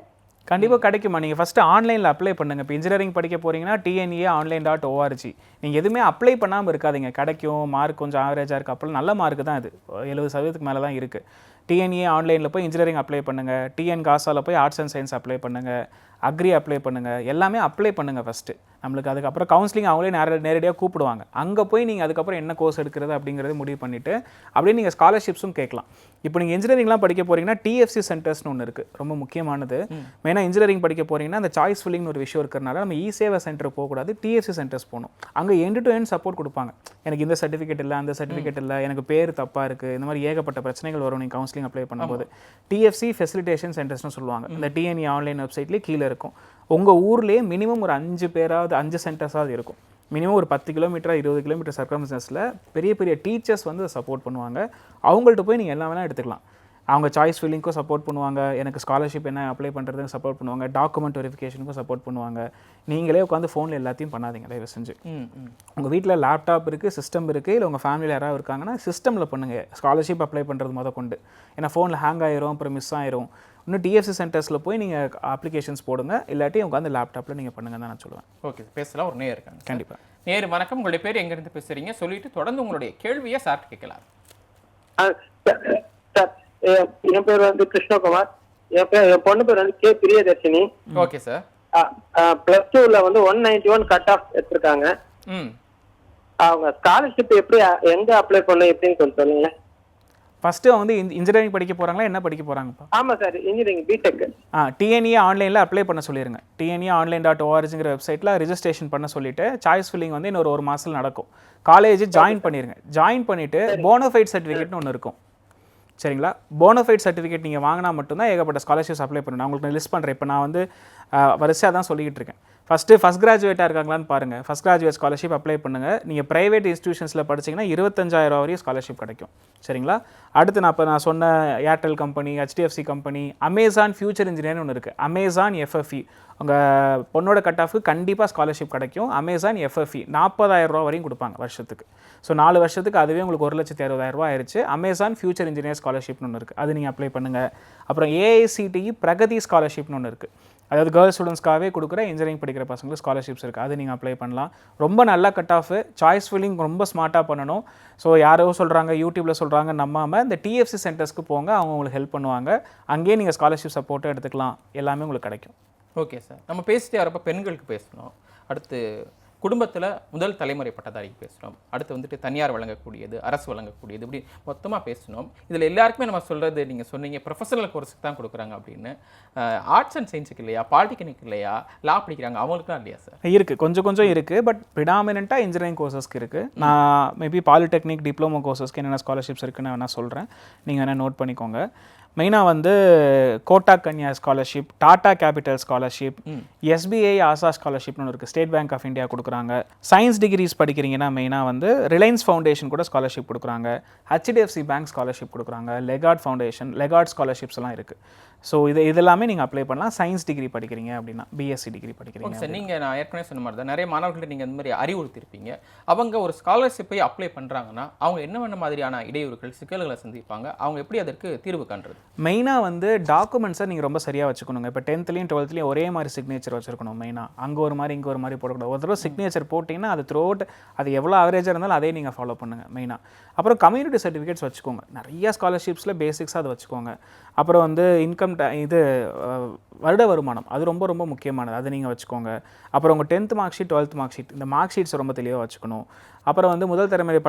கண்டிப்பாக கிடைக்குமா. நீங்கள் ஃபஸ்ட்டு ஆன்லைனில் அப்ளை பண்ணுங்கள். இப்போ இன்ஜினியரிங் படிக்க போகிறீங்கன்னா TNEA.online.org. நீங்கள் எதுவுமே அப்ளை பண்ணாமல் இருக்காதீங்க. கிடைக்கும், மார்க் கொஞ்சம் ஆவரேஜாக இருக்குது, அப்போல்லாம் நல்ல மார்க்கு தான், இது 70% மேலே தான் இருக்குது. டிஎன்ஏ ஆன்லைனில் போய் இன்ஜினியரிங் அப்ளை பண்ணுங்கள், டிஎன் காசாவில் போய் ஆர்ட்ஸ் அண்ட் சயின்ஸ் அப்ளை பண்ணுங்கள், அக்ரி அப்ளை பண்ணுங்கள், எல்லாமே அப்ளை பண்ணுங்கள் ஃபஸ்ட்டு. நம்மளுக்கு அதுக்கப்புறம் கவுன்சிலிங் அவங்களே நேரடியாக கூப்பிடுவாங்க. அங்கே போய் நீங்கள் அதுக்கப்புறம் என்ன கோர்ஸ் எடுக்கிறது அப்படிங்கிறது முடிவு பண்ணிவிட்டு அப்படியே நீங்கள் ஸ்காலர்ஷிப்ஸும் கேட்கலாம். இப்போ நீங்கள் இன்ஜினியரிங்லாம் படிக்க போகிறீங்கன்னா டிஎஃப்சி சென்டர்ஸ்னு ஒன்று இருக்குது, ரொம்ப முக்கியமானது. மெயினாக இன்ஜினியரிங் படிக்க போகிறீங்கன்னா அந்த சாய்ஸ் ஃபில்லிங்னு ஒரு விஷயம் இருக்கிறனால நம்ம இ-சேவா சென்டர் போகக்கூடாது, டிஎஃப்சி சென்டர்ஸ் போகணும். அங்கே எண்ட் டு எண்ட் சப்போர்ட் கொடுப்பாங்க. எனக்கு இந்த சர்டிஃபிகேட் இல்லை, அந்த சர்டிஃபிகேட் இல்லை, எனக்கு பேர் தப்பாக இருக்குது, இந்த மாதிரி ஏகப்பட்ட பிரச்சனைகள் வரும் நீங்கள் கவுன்சிலிங் அப்ளை பண்ணும்போது. டிஎஃப்சி ஃபெசிலிட்டேஷன் சென்டர்ஸ்னு சொல்லுவாங்க. இந்த டிஎன்இ ஆன்லைன் வெப்சைட்லேயே கீழே இருக்கும். உங்கள் ஊர்லேயே மினிமம் ஒரு 5 சென்டர்ஸாவது இருக்கும். மினிமம் ஒரு 10 கிலோமீட்டர் 20 கிலோமீட்டர் சர்க்கம்ஸ்டன்ஸில் பெரிய பெரிய டீச்சர்ஸ் வந்து சப்போர்ட் பண்ணுவாங்க. அவங்கள்ட்ட போய் நீங்கள் எல்லாம் வேணால் எடுத்துக்கலாம். அவங்க சாய்ஸ் ஃபில்லிங்க்கும் சப்போர்ட் பண்ணுவாங்க, எனக்கு ஸ்காலர்ஷிப் என்ன அப்ளை பண்ணுறதுக்கு சப்போர்ட் பண்ணுவாங்க, டாக்குமெண்ட் வெரிஃபிகேஷனுக்கும் சப்போர்ட் பண்ணுவாங்க. நீங்களே உட்காந்து ஃபோனில் எல்லாத்தையும் பண்ணாதீங்க தயவு செஞ்சு. உங்கள் வீட்டில் லேப்டாப் இருக்குது, சிஸ்டம் இருக்குது, இல்லை உங்கள் ஃபேமிலியில் யாராவது இருக்காங்கன்னா சிஸ்டமில் பண்ணுங்கள் ஸ்காலர்ஷிப் அப்ளை பண்ணுறது கொண்டு. ஏன்னா ஃபோனில் ஹேங் ஆயிரும், அப்புறம் மிஸ் ஆயிரும். இன்னும் டிஎஃப்சி சென்டர்ஸில் போய் நீங்கள் அப்ளிகேஷன்ஸ் போடுங்க, இல்லாட்டி உட்காந்து லேப்டாப்பில் நீங்கள் பண்ணுங்கன்னு தான் நான் சொல்லுவேன். ஓகே, பேசலாம். ஒரு நேர் இருக்காங்க. கண்டிப்பாக. நேர் வணக்கம், உங்களுடைய பேர் எங்கேருந்து பேசுகிறீங்க சொல்லிட்டு தொடர்ந்து உங்களுடைய கேள்வியை சார் கேட்கலாம். சார், என் பேர் வந்து கிருஷ்ணகுமார். என் பொண்ணு பேர் வந்து கே பிரியதர்ஷினி. Okay sir. +2ல வந்து 191 கட் ஆஃப் எடுத்திருக்காங்க. அவங்க ஸ்காலர்ஷிப் எப்படி எங்க அப்ளை பண்ண எப்படின்னு கொஞ்சம் சொல்லுங்க. ஃபஸ்ட்டு வந்து இன்ஜினியரிங் படிக்க போகிறாங்களா, என்ன படிக்க போகிறாங்கப்பா? ஆமாம் சார், இன்ஜினியரிங் பிடெக். டிஎன்ஏ ஆன்லைனில் அப்ளை பண்ண சொல்லிடுங்க. TNEonline.orgங்கிற வெப்சைட்டில் ரிஜிஸ்ட்ரேஷன் பண்ண சொல்லிவிட்டு சாய்ஸ் ஃபில்லிங் வந்து இன்னொரு 1 மாதத்தில் நடக்கும். காலேஜ் ஜாயின் பண்ணிடுங்க. ஜாயின் பண்ணிவிட்டு போனஃபைட் சர்டிஃபிகேட்னு ஒன்று இருக்கும், சரிங்களா? போனஃபைட் சர்டிஃபிகேட் நீங்கள் வாங்கினா மட்டும்தான் ஏகப்பட்ட ஸ்காலர்ஷிப்ஸ் அப்ளை பண்ணணும். நான் உங்களுக்கு லிஸ்ட் பண்ணுறேன். இப்போ நான் வந்து வரிசையாக தான் சொல்லிக்கிட்டு இருக்கேன். ஃபஸ்ட் கிராஜுவேட்டாக இருக்காங்களான்னு பாருங்கள். ஃபஸ்ட் கிராஜுவேட் ஸ்காலர்ஷிப் அப்ளை பண்ணுங்கள். நீங்கள் ப்ரைவேட் இன்ஸ்டியூஷன்ஸில் படிச்சிங்கன்னா 25,000 வரையும் ஸ்காலர்ஷிப் கிடைக்கும், சரிங்களா? அடுத்து நான் சொன்ன Airtel company, HDFC company, Amazon future இன்ஜினியர்னு ஒன்று இருக்குது, அமேசான் FFE. உங்கள் பொண்ணோட கட் ஆஃப்க்கு கண்டிப்பாக ஸ்காலர்ஷிப் கிடைக்கும். அமேசான் FFE 40,000 வரையும் கொடுப்பாங்க வருஷத்துக்கு. ஸோ 4 வருஷத்துக்கு அதுவே உங்களுக்கு 1,60,000 ஆயிடுச்சு. அமேசான் ஃபியூச்சர் இன்ஜினியர் ஸ்காலர்ஷிப்னு ஒன்று இருக்குது, அது நீங்கள் அப்ளை பண்ணுங்கள். அப்புறம் AICTE பிரகதி ஸ்காலர்ஷிப்னு ஒன்று இருக்குது, அதாவது கேர்ள்ஸ் ஸ்டூடெண்ட்ஸ்க்காகவே கொடுக்குற இன்ஜினியரிங் படிக்கிற பசங்களுக்கு ஸ்காலர்ஷிப்ஸ் இருக்குது, அது நீங்கள் அப்ளை பண்ணலாம். ரொம்ப நல்ல கட் ஆஃப். சாய்ஸ் ஃபில்லிங் ரொம்ப ஸ்மார்ட்டாக பண்ணணும். ஸோ யாரோ சொல்கிறாங்க, யூடியூப்பில் சொல்கிறாங்க நம்பாமல் இந்த டிஎஃப்சி சென்டர்ஸ்க்கு போங்க, அவங்க உங்களுக்கு ஹெல்ப் பண்ணுவாங்க. அங்கேயே நீங்கள் ஸ்காலர்ஷிப் சப்போர்ட்டும் எடுத்துக்கலாம், எல்லாமே உங்களுக்கு கிடைக்கும். ஓகே சார், நம்ம பேசிட்டே வரப்போ பெண்களுக்கு பேசணும். அடுத்து குடும்பத்தில் முதல் தலைமுறை பட்டதாரிக்கு பேசுகிறோம். அடுத்து வந்துட்டு தனியார் வழங்கக்கூடியது, அரசு வழங்கக்கூடியது, இப்படி மொத்தமாக பேசணும். இதில் எல்லாருக்குமே நம்ம சொல்கிறது, நீங்கள் சொன்னீங்க ப்ரொஃபஷனல் கோர்ஸுக்கு தான் கொடுக்குறாங்க அப்படின்னு. ஆர்ட்ஸ் அண்ட் சயின்ஸுக்கு இல்லையா, பாலிடெக்னிக் இல்லையா, லா படிக்கிறாங்க அவங்களுக்குலாம் இல்லையா சார்? இருக்குது, கொஞ்சம் இருக்குது. பட் ப்ரிடாமினெண்ட்டாக இன்ஜினியரிங் கோர்சஸ்க்கு இருக்குது. நான் மேபி பாலிடெக்னிக் டிப்ளமோ கோர்ஸஸ்க்கு என்னென்ன ஸ்காலர்ஷிப்ஸ் இருக்குன்னு வேணால் சொல்கிறேன், நீங்கள் வேணால் நோட் பண்ணிக்கோங்க. மெயினாக வந்து Kotak Kanya scholarship, Tata capital scholarship, SBI Asha ஸ்காலர்ஷிப்னு இருக்குது, ஸ்டேட் பேங்க் ஆஃப் இந்தியா கொடுக்குறாங்க. சயின்ஸ் டிகிரிஸ் படிக்கிறீங்கன்னா மெயினாக வந்து ரிலையன்ஸ் ஃபவுண்டேஷன் கூட ஸ்காலர்ஷிப் கொடுக்குறாங்க, HDFC பேங்க் ஸ்காலர்ஷிப் கொடுக்குறாங்க, லெகார்ட் ஃபவுண்டேஷன், லெகார்ட் ஸ்காலர்ஷிப்ஸ்லாம் இருக்குது. ஸோ இதெல்லாமே நீங்கள் அப்ளை பண்ணலாம். சயின்ஸ் டிகிரி படிக்கிறீங்க அப்படின்னா, BSc டிகிரி படிக்கிறீங்க சார். நீங்கள் நான் ஏற்கனவே சொன்ன மாதிரி தான் நிறைய மாணவர்கள்ட்ட நீங்கள் இந்த மாதிரி அறிவுறுத்திருப்பீங்க. அவங்க ஒரு ஸ்காலர்ஷிப்பை அப்ளை பண்ணுறாங்கன்னா அவங்க என்ன மாதிரியான இடையூறுகள், சிக்கல்களை சந்திப்பாங்க, அவங்க எப்படி அதற்கு தீர்வு காண்றது? மெயினாக வந்து டாக்குமெண்ட்ஸை நீங்கள் ரொம்ப சரியாக வச்சுக்கணுங்க. இப்போ 10th 12th ஒரே மாதிரி சிக்னேச்சர் வச்சுருக்கணும். மெயினாக அங்கே ஒரு மாதிரி இங்கே ஒரு மாதிரி போடக்கூடாது. ஒரு தடவை சிக்னேச்சர் போட்டிங்கன்னா அது த்ரூஅவுட் அது எவ்வளோ ஆவரேஜாக இருந்தாலும் அதே நீங்கள் ஃபாலோ பண்ணுங்கள் மெயினாக. அப்புறம் கம்யூனிட்டி சர்டிஃபிகேட்ஸ் வச்சுக்கோங்க. நிறைய ஸ்காலர்ஷிப்ஸில் பேசிக்ஸாக அதை வச்சுக்கோங்க. அப்புறம் வந்து இன்கம் வருட வருமானம், அது ரொம்ப ரொம்ப முக்கியமானது, அது நீங்கள் வச்சுக்கோங்க. அப்புறம் உங்கள் 10th mark sheet, 12th mark sheet, இந்த மார்க் ஷீட்ஸ் ரொம்ப தெளிவாக வச்சுக்கணும். அப்புறம் வந்து முதல் தலைமுறை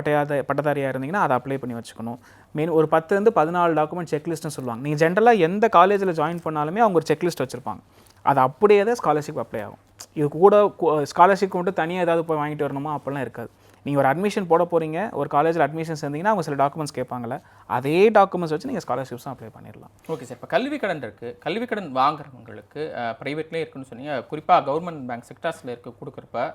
பட்டதாரியாக இருந்தீங்கன்னா அதை அப்ளை பண்ணி வச்சுக்கணும். மெயின் ஒரு 10-14 டாக்குமெண்ட் செக்லிஸ்ட்னு சொல்லுவாங்க. நீங்கள் ஜென்ரலாக எந்த காலேஜில் ஜாயின் பண்ணாலுமே அவங்க ஒரு செக்லிஸ்ட் வச்சுருப்பாங்க. அது அப்படியே தான் ஸ்காலர்ஷிப் அப்ளை ஆகும். இது கூட ஸ்காலர்ஷிப் மட்டும் தனியாக ஏதாவது போய் வாங்கிட்டு வரணுமா அப்படிலாம் இருக்காது. நீங்கள் ஒரு அட்மிஷன் போட போகிறீங்க, ஒரு காலேஜில் அட்மிஷன் சேர்ந்தீங்கன்னா அவங்க சில டாக்குமெண்ட்ஸ் கேட்பாங்களே, அதே டாக்குமெண்ட்ஸ் வச்சு நீங்கள் ஸ்காலர்ஷிப்ஸும் அப்ளை பண்ணிடலாம். Okay sir. இப்போ கல்வி கடன் இருக்குது, கல்வி கடன் வாங்குறவங்களுக்கு ப்ரைவேட்லேயே இருக்குன்னு சொன்னீங்க. குறிப்பாக கவர்மெண்ட் பேங்க் செக்டார்ஸில் கொடுக்குறப்ப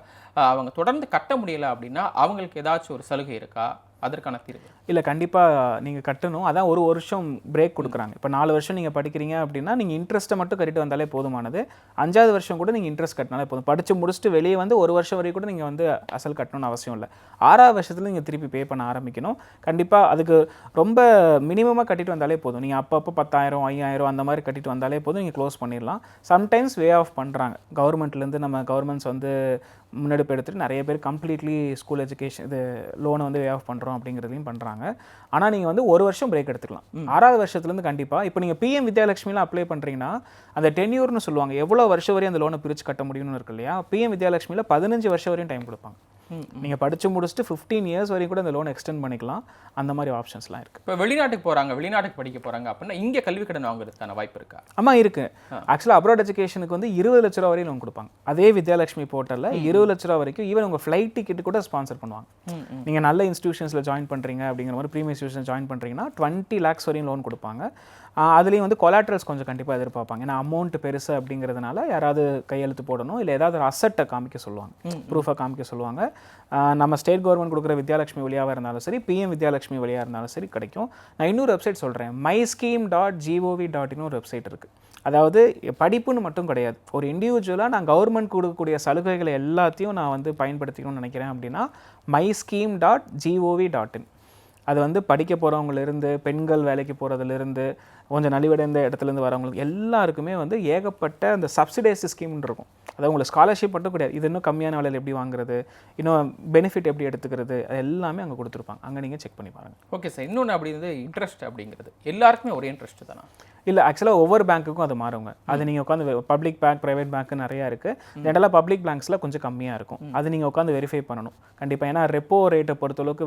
அவங்க தொடர்ந்து கட்ட முடியலை அப்படின்னா அவங்களுக்கு ஏதாச்சும் ஒரு சலுகை இருக்கா, அதற்கான தீர்வு? இல்லை, கண்டிப்பாக நீங்கள் கட்டணும். அதான் ஒரு வருஷம் பிரேக் கொடுக்குறாங்க. இப்போ 4 வருஷம் நீங்கள் படிக்கிறீங்க அப்படின்னா நீங்கள் இன்ட்ரெஸ்ட்டை மட்டும் கட்டிட்டு வந்தாலே போதுமானது. 5வது வருஷம் கூட நீங்கள் இன்ட்ரெஸ்ட் கட்டினாலே போதும். படித்து முடிச்சுட்டு வெளியே வந்து 1 வருஷம் வரைக்கும் கூட நீங்கள் வந்து அசல் கட்டணும்னு அவசியம் இல்லை. 6வது வருஷத்தில் நீங்கள் திருப்பி பே பண்ண ஆரம்பிக்கணும். கண்டிப்பாக அதுக்கு ரொம்ப மினிமமாக கட்டிட்டு வந்தாலே போதும். நீங்கள் அப்பப்போ 10,000 5,000 அந்த மாதிரி கட்டிட்டு வந்தாலே போதும், நீங்கள் க்ளோஸ் பண்ணிடலாம். சம்டைம்ஸ் வே ஆஃப் பண்ணுறாங்க கவர்மெண்ட்லேருந்து. நம்ம கவர்மெண்ட்ஸ் வந்து முன்னெடுப்பு எடுத்துகிட்டு நிறைய பேர் கம்ப்ளீட்லி ஸ்கூல் எஜுகேஷன் இது லோனை வந்து வே ஆஃப் பண்ணுறோம் வரும் அப்படிங்கிறதையும் பண்ணுறாங்க. ஆனால் நீங்கள் வந்து ஒரு வருஷம் பிரேக் எடுத்துக்கலாம். 6வது வருஷத்துலேருந்து கண்டிப்பாக இப்போ நீங்கள் பிஎம் வித்யாலட்சுமிலாம் அப்ளை பண்ணுறீங்கன்னா அந்த டென்யூர்னு சொல்லுவாங்க, எவ்வளோ வருஷம் வரையும் அந்த லோனை பிரித்து கட்ட முடியும்னு இருக்கு இல்லையா. பிஎம் வித்யாலட்சுமியில் 15 வருஷம் வரையும் டைம் கொடுப்பாங்க. நீங்கள் படித்து முடிச்சுட்டு 15 இயர்ஸ் வரையும் கூட அந்த லோன் எக்ஸ்டெண்ட் பண்ணிக்கலாம். அந்த மாதிரி ஆப்ஷன்ஸ்லாம் இருக்குது. இப்போ வெளிநாட்டுக்கு போகிறாங்க, வெளிநாட்டுக்கு படிக்க போகிறாங்க அப்படின்னா இங்கே கல்வி கடன் வாங்குறதுக்கான வாய்ப்பு இருக்கா? ஆமாம் இருக்குது. ஆக்சுவலாக அப்ராட் எஜுகேஷனுக்கு வந்து 20 லட்ச ரூபா வரையும் லோன் கொடுப்பாங்க. அதே வித்யாலட்சுமி போர்ட்டலில் 20 லட்ச ரூபா வரைக்கும் ஈவன் உங்கள் ஃப்ளைட் டிக்கெட் கூட ஸ்பான்சர் பண்ணுவாங்க. நீங்கள் நல்ல இன்ஸ்டியூஷன்ஸில் ஜாயின் பண்ணுறீங்க அப்படிங்கிற மாதிரி ப்ரீமியம் இன்ஸ்டியூஷன் ஜாயின் பண்ணுறீங்கன்னா 20 lakhs வரையும் லோன் கொடுப்பாங்க. அதுலேயும் வந்து கொலாட்ரல்ஸ் கொஞ்சம் கண்டிப்பாக எதிர்பார்ப்பாங்க. ஏன்னா அமௌண்ட் பெருசு அப்படிங்கிறதுனால யாராவது கையெழுத்து போடணும், இல்லை ஏதாவது ஒரு அசட்டை காமிக்க சொல்லுவாங்க, ப்ரூஃபை காமிக்க சொல்லுவாங்க. நம்ம ஸ்டேட் கவர்மெண்ட் கொடுக்குற வித்யாலட்சுமி வழியாக இருந்தாலும் சரி, பிஎம் வித்யாலட்சுமி வழியாக இருந்தாலும் சரி கிடைக்கும். நான் இன்னொரு வெப்சைட் சொல்கிறேன், myscheme.gov.in ஒரு வெப்சைட் இருக்குது. அதாவது படிப்புன்னு மட்டும் கிடையாது, ஒரு இண்டிவிஜுவலாக நான் கவர்மெண்ட் கொடுக்கக்கூடிய சலுகைகளை எல்லாத்தையும் நான் வந்து பயன்படுத்திக்கணும்னு நினைக்கிறேன் அப்படின்னா myscheme.gov.in. அது வந்து படிக்க போகிறவங்களிருந்து, பெண்கள் வேலைக்கு போகிறதுலேருந்து, கொஞ்சம் நலிவடைந்த இடத்துலேருந்து வரவங்களுக்கு எல்லாருக்குமே வந்து ஏகப்பட்ட அந்த சப்சிடைஸ் ஸ்கீம்னு இருக்கும். அதாவது உங்களுக்கு ஸ்காலர்ஷிப் மட்டும் கிடையாது, இது இன்னும் கம்மியான விலையில் எப்படி வாங்குறது, இன்னும் பெனிஃபிட் எப்படி எடுத்துக்கிறது, அது எல்லாமே அங்கே கொடுத்துருப்பாங்க. அங்கே நீங்கள் செக் பண்ணி பாருங்கள். Okay sir. இன்னொன்று அப்படி வந்து இன்ட்ரெஸ்ட் அப்படிங்கிறது எல்லாருக்குமே ஒரே இன்ட்ரெஸ்ட் தானா? இல்லை, ஆக்சுவலாக ஒவ்வொரு பேங்க்குக்கும் அது மாறுங்க. அது நீங்கள் உட்காந்து பப்ளிக் பேங்க், ப்ரைவேட் பேங்க் நிறையா இருக்குது. ஜென்ரலாக பப்ளிக் பேங்க்ஸில் கொஞ்சம் கம்மியாக இருக்கும். அது நீங்கள் உட்காந்து வெரிஃபை பண்ணணும் கண்டிப்பாக. ஏன்னா ரெப்போ ரேட்டை பொறுத்தளவுக்கு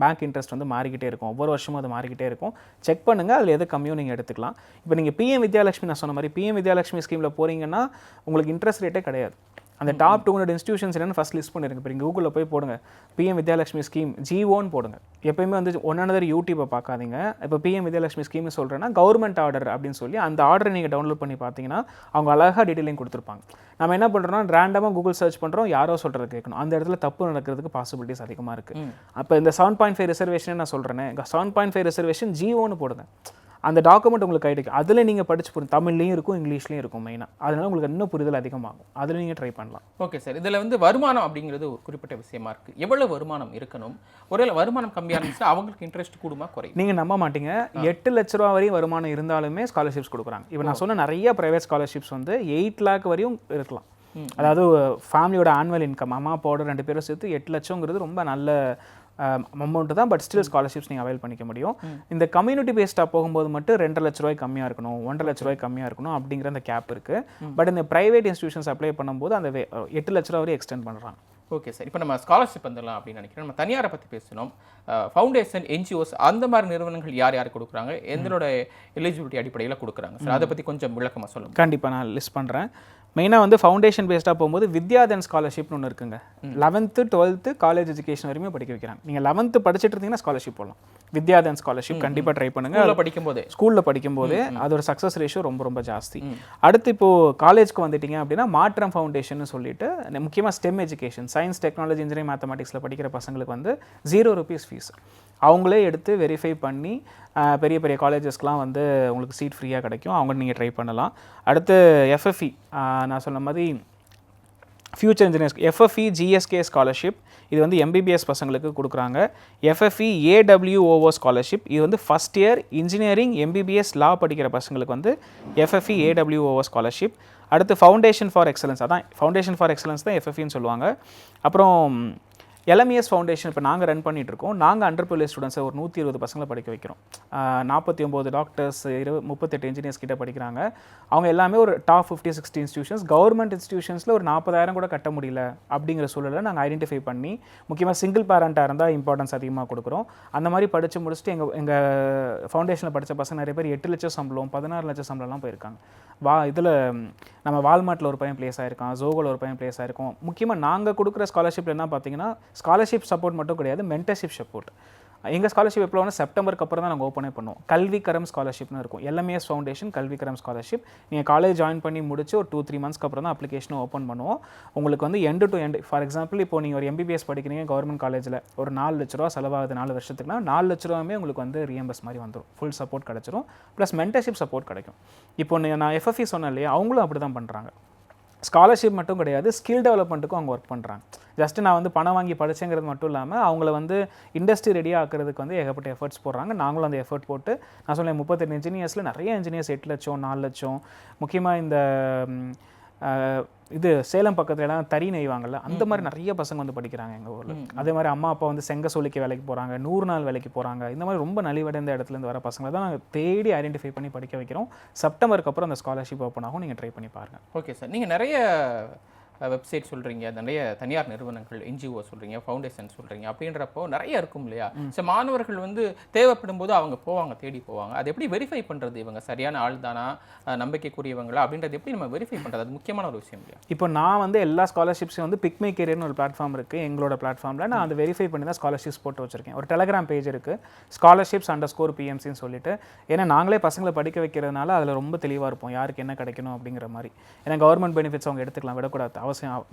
பேங்க் இன்ட்ரெஸ்ட் வந்து மாறிக்கிட்டே இருக்கும், ஒவ்வொரு வருஷமும் அது மாறிக்கிட்டே இருக்கும். செக் பண்ணுங்கள், அதில் எது கம்மியோ நீங்கள் எடுத்துக்கலாம். இப்போ நீங்கள் பிஎம் வித்யாலட்சுமி, நான் சொன்ன மாதிரி பிஎம் வித்யாலட்சுமி ஸ்கீமில் போகிறீங்கன்னா உங்களுக்கு இன்ட்ரெஸ்ட் ரேட்டே கிடையாது. அந்த டாப் 200 இன்ஸ்டியூஷன்ஸ் என்னென்னு ஃபஸ்ட் லிஸ்ட் பண்ணிருங்க. இப்போ நீங்கள் கூகுளில் போய் போடுங்க பிஎம் வித்யாலட்சுமி ஸ்கீம் ஜிஓன்னு போடுங்க. எப்பயுமே வந்து ஒன்னதர் யூடியூப்பை பார்க்காதீங்க. இப்போ பிஎம் வித்யாலட்சுமி ஸ்கீம்னு சொல்கிறேன்னா கவர்மெண்ட் ஆர்டர் அப்படின்னு சொல்லி அந்த ஆர்டரை நீங்கள் டவுன்லோட் பண்ணி பார்த்தீங்கன்னா அவங்க அழகாக டீட்டெயிலிங் கொடுத்துருப்பாங்க. நம்ம என்ன பண்ணுறோம்னா ரேண்டமாக கூகுள் சர்ச் பண்ணுறோம், யாரோ சொல்கிறது கேட்கணும். அந்த இடத்துல தப்பு நடக்கிறதுக்கு பாசிபிலிட்டிஸ் அதிகமாக இருக்குது. அப்போ இந்த 7.5 ரிசர்வேஷன் நான் சொல்கிறேன், 7.5 ரிசர்வேஷன் ஜிஓன்னு போடுங்க. அந்த டாக்குமெண்ட் உங்களுக்கு கிடைக்கும். அதில் நீங்கள் படிச்சு புரியும், தமிழ்லையும் இருக்கும், இங்கிலீஷ்லையும் இருக்கும் மெயினாக. அதனால உங்களுக்கு இன்னும் புரிதல் அதிகமாகும். அதில் நீங்கள் ட்ரை பண்ணலாம். Okay sir. இதில் வந்து வருமானம் அப்படிங்கிறது ஒரு குறிப்பிட்ட விஷயமா இருக்குது. எவ்வளோ வருமானம் இருக்கணும்? ஒருவேளை வருமானம் கம்மியாக இருந்துச்சுன்னா அவங்களுக்கு இன்ட்ரெஸ்ட் கூடுமா குறையும்? நீங்கள் நம்ப மாட்டீங்க, 8 லட்ச ரூபா வரையும் வருமானம் இருந்தாலுமே ஸ்காலர்ஷிப்ஸ் கொடுக்குறாங்க. இப்போ நான் சொன்ன நிறைய ப்ரைவேட் ஸ்காலர்ஷிப்ஸ் வந்து 8 lakh வரையும் இருக்கலாம். அதாவது ஃபேமிலியோட ஆனுவல் இன்கம், அம்மா அப்பாவோட 2 பேரும் சேர்த்து 8 லட்சங்கிறது ரொம்ப நல்ல அமௌண்ட் தான். பட் ஸ்டில் ஸ்காலர்ஷிப்ஸ் நீங்கள் அவைல் பண்ணிக்க முடியும். இந்த கம்யூனிட்டி பேஸ்டாக போகும்போது மட்டும் 2.5 லட்ச ரூபாய் கம்மியாக இருக்கணும், 1.5 லட்ச ரூபாய் கம்மியாக இருக்கணும் அப்படிங்கிற அந்த கேப் இருக்குது. பட் இந்த ப்ரைவேட் இன்ஸ்டியூஷன்ஸ் அப்ளை பண்ணும்போது அந்த 8 லட்ச ரூபா வரையும் எக்ஸ்டெண்ட் பண்ணுறாங்க. Okay sir. இப்போ நம்ம ஸ்காலர்ஷிப் வந்துடலாம் அப்படின்னு நினைக்கிறேன். நம்ம தனியாரை பற்றி பேசணும். ஃபவுண்டேஷன், என்ஜிஓஸ் அந்த மாதிரி நிறுவனங்கள் யார் யார் கொடுக்குறாங்க, எந்தனோட எலிஜிபிலிட்டி அடிப்படையில் கொடுக்குறாங்க சார், அதை பற்றி கொஞ்சம் விளக்கமாக சொல்லுங்கள். கண்டிப்பாக நான் லிஸ்ட் பண்ணுறேன். மெயினாக வந்து ஃபவுண்டேஷன் பேஸ்டாக போகும்போது வித்யாதன் ஸ்காலர்ஷிப்னு ஒன்று இருக்குங்க. 11th 12th காலேஜ் எஜுகேஷன் வரையுமே படிக்க வைக்கிறாங்க. நீங்கள் 11th படிச்சுட்டு இருந்தீங்கன்னா ஸ்காலர்ஷிப் போடலாம். வித்யாதன் ஸ்காலர்ஷிப் கண்டிப்பாக ட்ரை பண்ணுங்கள். ஸ்கூலில் படிக்கும்போது அதோட சக்ஸஸ் ரேஷியோ ரொம்ப ரொம்ப ஜாஸ்தி. அடுத்து இப்போது காலேஜ்க்கு வந்துட்டீங்க அப்படின்னா மாற்றம் ஃபவுண்டேஷன் சொல்லிட்டு முக்கியமாக STEM education, science, technology, engineering, மேத்தமெட்டிக்ஸில் படிக்கிற பசங்களுக்கு வந்து 0 rupees ஃபீஸ். அவங்களே எடுத்து வெரிஃபை பண்ணி பெரிய பெரிய காலேஜஸ்க்கெலாம் வந்து உங்களுக்கு சீட் ஃப்ரீயாக கிடைக்கும். அவங்க நீங்கள் ட்ரை பண்ணலாம். அடுத்து எஃப்எஃப்இ, நான் சொன்ன மாதிரி ஃபியூச்சர் இன்ஜினியர்ஸ் எஃப்எஃப்இ ஜிஎஸ்கே ஸ்காலர்ஷிப், இது வந்து எம்பிபிஎஸ் பசங்களுக்கு கொடுக்குறாங்க. எஃப்எஃப்இ ஏடபிள்யூஓஓ ஸ்காலர்ஷிப், இது வந்து ஃபஸ்ட் இயர் இன்ஜினியரிங், எம்பிபிஎஸ், லா படிக்கிற பசங்களுக்கு வந்து எஃப்எஃப்இ ஏடபிள்யூஓஓ ஸ்காலர்ஷிப். அடுத்து ஃபவுண்டேஷன் ஃபார் எக்ஸலன்ஸ், அதான் ஃபவுண்டேஷன் ஃபார் எக்ஸலன்ஸ் தான் எஃப்எஃப்இன்னு சொல்லுவாங்க. அப்புறம் எல்எம்இஎஸ் ஃபவுண்டேஷன் இப்போ நாங்கள் ரன் பண்ணிகிட்ருக்கோம். நாங்கள் அண்டர்பிரிவிலேஜ் ஸ்டூடெண்ட்ஸை ஒரு 120 பசங்களை படிக்க வைக்கிறோம். 49 டாக்டர்ஸ், 38 இன்ஜினியர்ஸ் கிட்ட படிக்கிறாங்க. அவங்க எல்லாமே ஒரு டாப் 50-60 இன்ஸ்டியூஷன்ஸ். கவர்மெண்ட் இன்ஸ்டியூஷன்ஸில் ஒரு 40,000 கூட கட்ட முடியல அப்படிங்கிற சூழலை நாங்கள் ஐடென்டிஃபை பண்ணி, முக்கியமாக சிங்கிள் பேரண்ட்டாக இருந்தால் இம்பார்ட்டன்ஸ் அதிகமாக கொடுக்குறோம். அந்த மாதிரி படித்து முடிச்சுட்டு எங்கள் ஃபவுண்டேஷனில் படித்த பசங்க நிறைய பேர் 8 லட்சம் சம்பளம், 16 லட்சம் சம்பளம்லாம் போயிருக்காங்க. இதில் நம்ம வால்மார்ட்டில் ஒரு பையன் பிளேஸ் ஆகிருக்கான், ஜோகோவில் ஒரு பையன் பிளேஸ் ஆகிருக்கோம். முக்கியமாக நாங்கள் கொடுக்குற ஸ்காலர்ஷிப் என்ன பார்த்தீங்கன்னா ஸ்காலர்ஷிப் சப்போர்ட் மட்டும் கிடையாது, மென்டர்ஷிப் சப்போர்ட். எங்கள் ஸ்காலர்ஷிப் எப்போ வேணால் செப்டம்பருக்கு அப்புறம் தான் நாங்கள் ஓப்பனே பண்ணுவோம். கல்விக்கரம் ஸ்காலர்ஷிப்னு இருக்கும். எல்எம்ஏஎஸ் ஃபவுண்டேஷன் கல்விக்கரம் ஸ்காலர்ஷிப். நீங்கள் காலேஜ் ஜாயின் பண்ணி முடிச்சு ஒரு 2-3 மந்த்ஸ்க்கு அப்புறம் தான் அப்ளிகேஷனை ஓப்பன் பண்ணுவோம். உங்களுக்கு வந்து end to end, for example இப்போ நீங்கள் ஒரு எம்பிபிஎஸ் படிக்கிறீங்க கவர்மெண்ட் காலேஜில், ஒரு 4 லட்ச ரூபா செலவாகுது 4 வருஷத்துக்குனா 4 லட்ச ரூபாயுமே உங்களுக்கு வந்து ரீஎம்பர்ஸ் மாதிரி வந்துடும். ஃபுல் சப்போர்ட் கிடச்சிரும். ப்ளஸ் மென்டர்ஷிப் சப்போர்ட் கிடைக்கும். இப்போ நான் எஃப்எஃப்இ சொன்னேன் இல்லையா, அவங்களும் அப்படி தான் பண்ணுறாங்க. ஸ்காலர்ஷிப் மட்டும் கிடையாது, ஸ்கில் டெவலப்மெண்ட்டுக்கும் அவங்க ஒர்க் பண்ணுறாங்க. ஜஸ்ட்டு நான் வந்து பணம் வாங்கி படித்தேங்கிறது மட்டும் இல்லாமல் அவங்கள வந்து இண்டஸ்ட்ரி ரெடியாக ஆக்கிறதுக்கு வந்து ஏகப்பட்ட எஃபர்ட்ஸ் போடுறாங்க. நாங்களும் அந்த எஃபர்ட் போட்டு, நான் சொன்னேன் 38 இன்ஜினியர்ஸில் நிறைய இன்ஜினியர்ஸ் 8 லட்சம் 4 லட்சம், முக்கியமாக இந்த இது சேலம் பக்கத்துல எல்லாம் தறி நெய்வாங்கல்ல, அந்த மாதிரி நிறைய பசங்க வந்து படிக்கிறாங்க எங்கள் ஊரில். அதே மாதிரி அம்மா அப்பா வந்து செங்க சொல்லிக்க வேலைக்கு போகிறாங்க, 100 நாள் வேலைக்கு போகிறாங்க. இந்த மாதிரி ரொம்ப நலிவடைந்த இடத்துலேருந்து வர பசங்களை தான் நாங்கள் தேடி ஐடென்டிஃபை பண்ணி படிக்க வைக்கிறோம். செப்டம்பருக்கு அப்புறம் அந்த ஸ்காலர்ஷிப் ஓப்பன் ஆகும், நீங்கள் ட்ரை பண்ணி பாருங்கள். ஓகே சார், நீங்கள் நிறைய வெப்சைட் சொல்கிறீங்க, நிறைய தனியார் நிறுவனங்கள், என்ஜிஓ சொல்கிறீங்க, ஃபவுண்டேஷன் சொல்கிறீங்க, அப்படின்றப்போ நிறைய இருக்கும் இல்லையா? ஸோ மாணவர்கள் வந்து தேவைப்படும் போது அவங்க போவாங்க, தேடி போவாங்க. அது எப்படி வெரிஃபை பண்ணுறது, இவங்க சரியான ஆள் தானா, நம்பிக்கைக்குரியவங்களா அப்படின்றது எப்படி நம்ம வெரிஃபை பண்ணுறது? அது முக்கியமான ஒரு விஷயம் இல்லையா? இப்போ நான் வந்து எல்லா ஸ்காலர்ஷிப்ஸையும் வந்து பிக்மை கேரியர்னு ஒரு பிளாட்ஃபார்ம் இருக்குது எங்களோட பிளாட்ஃபார்மில். நான் அதை வெரிஃபை பண்ணி தான் ஸ்காலர்ஷிப்ஸ் போட்டு வச்சிருக்கேன். ஒரு டெலகிராம் பேஜ் இருக்குது, scholarships_PMCன்னு சொல்லிட்டு. ஏன்னா நாங்களே பசங்களை படிக்க வைக்கிறதுனால அதில் ரொம்ப தெளிவாக இருப்போம், யாருக்கு என்ன கிடைக்கணும் அப்படிங்கிற மாதிரி. ஏன்னா கவர்மெண்ட் பெனிஃபிட்ஸ் அவங்க எடுத்துக்கலாம், விடக்கூடாது,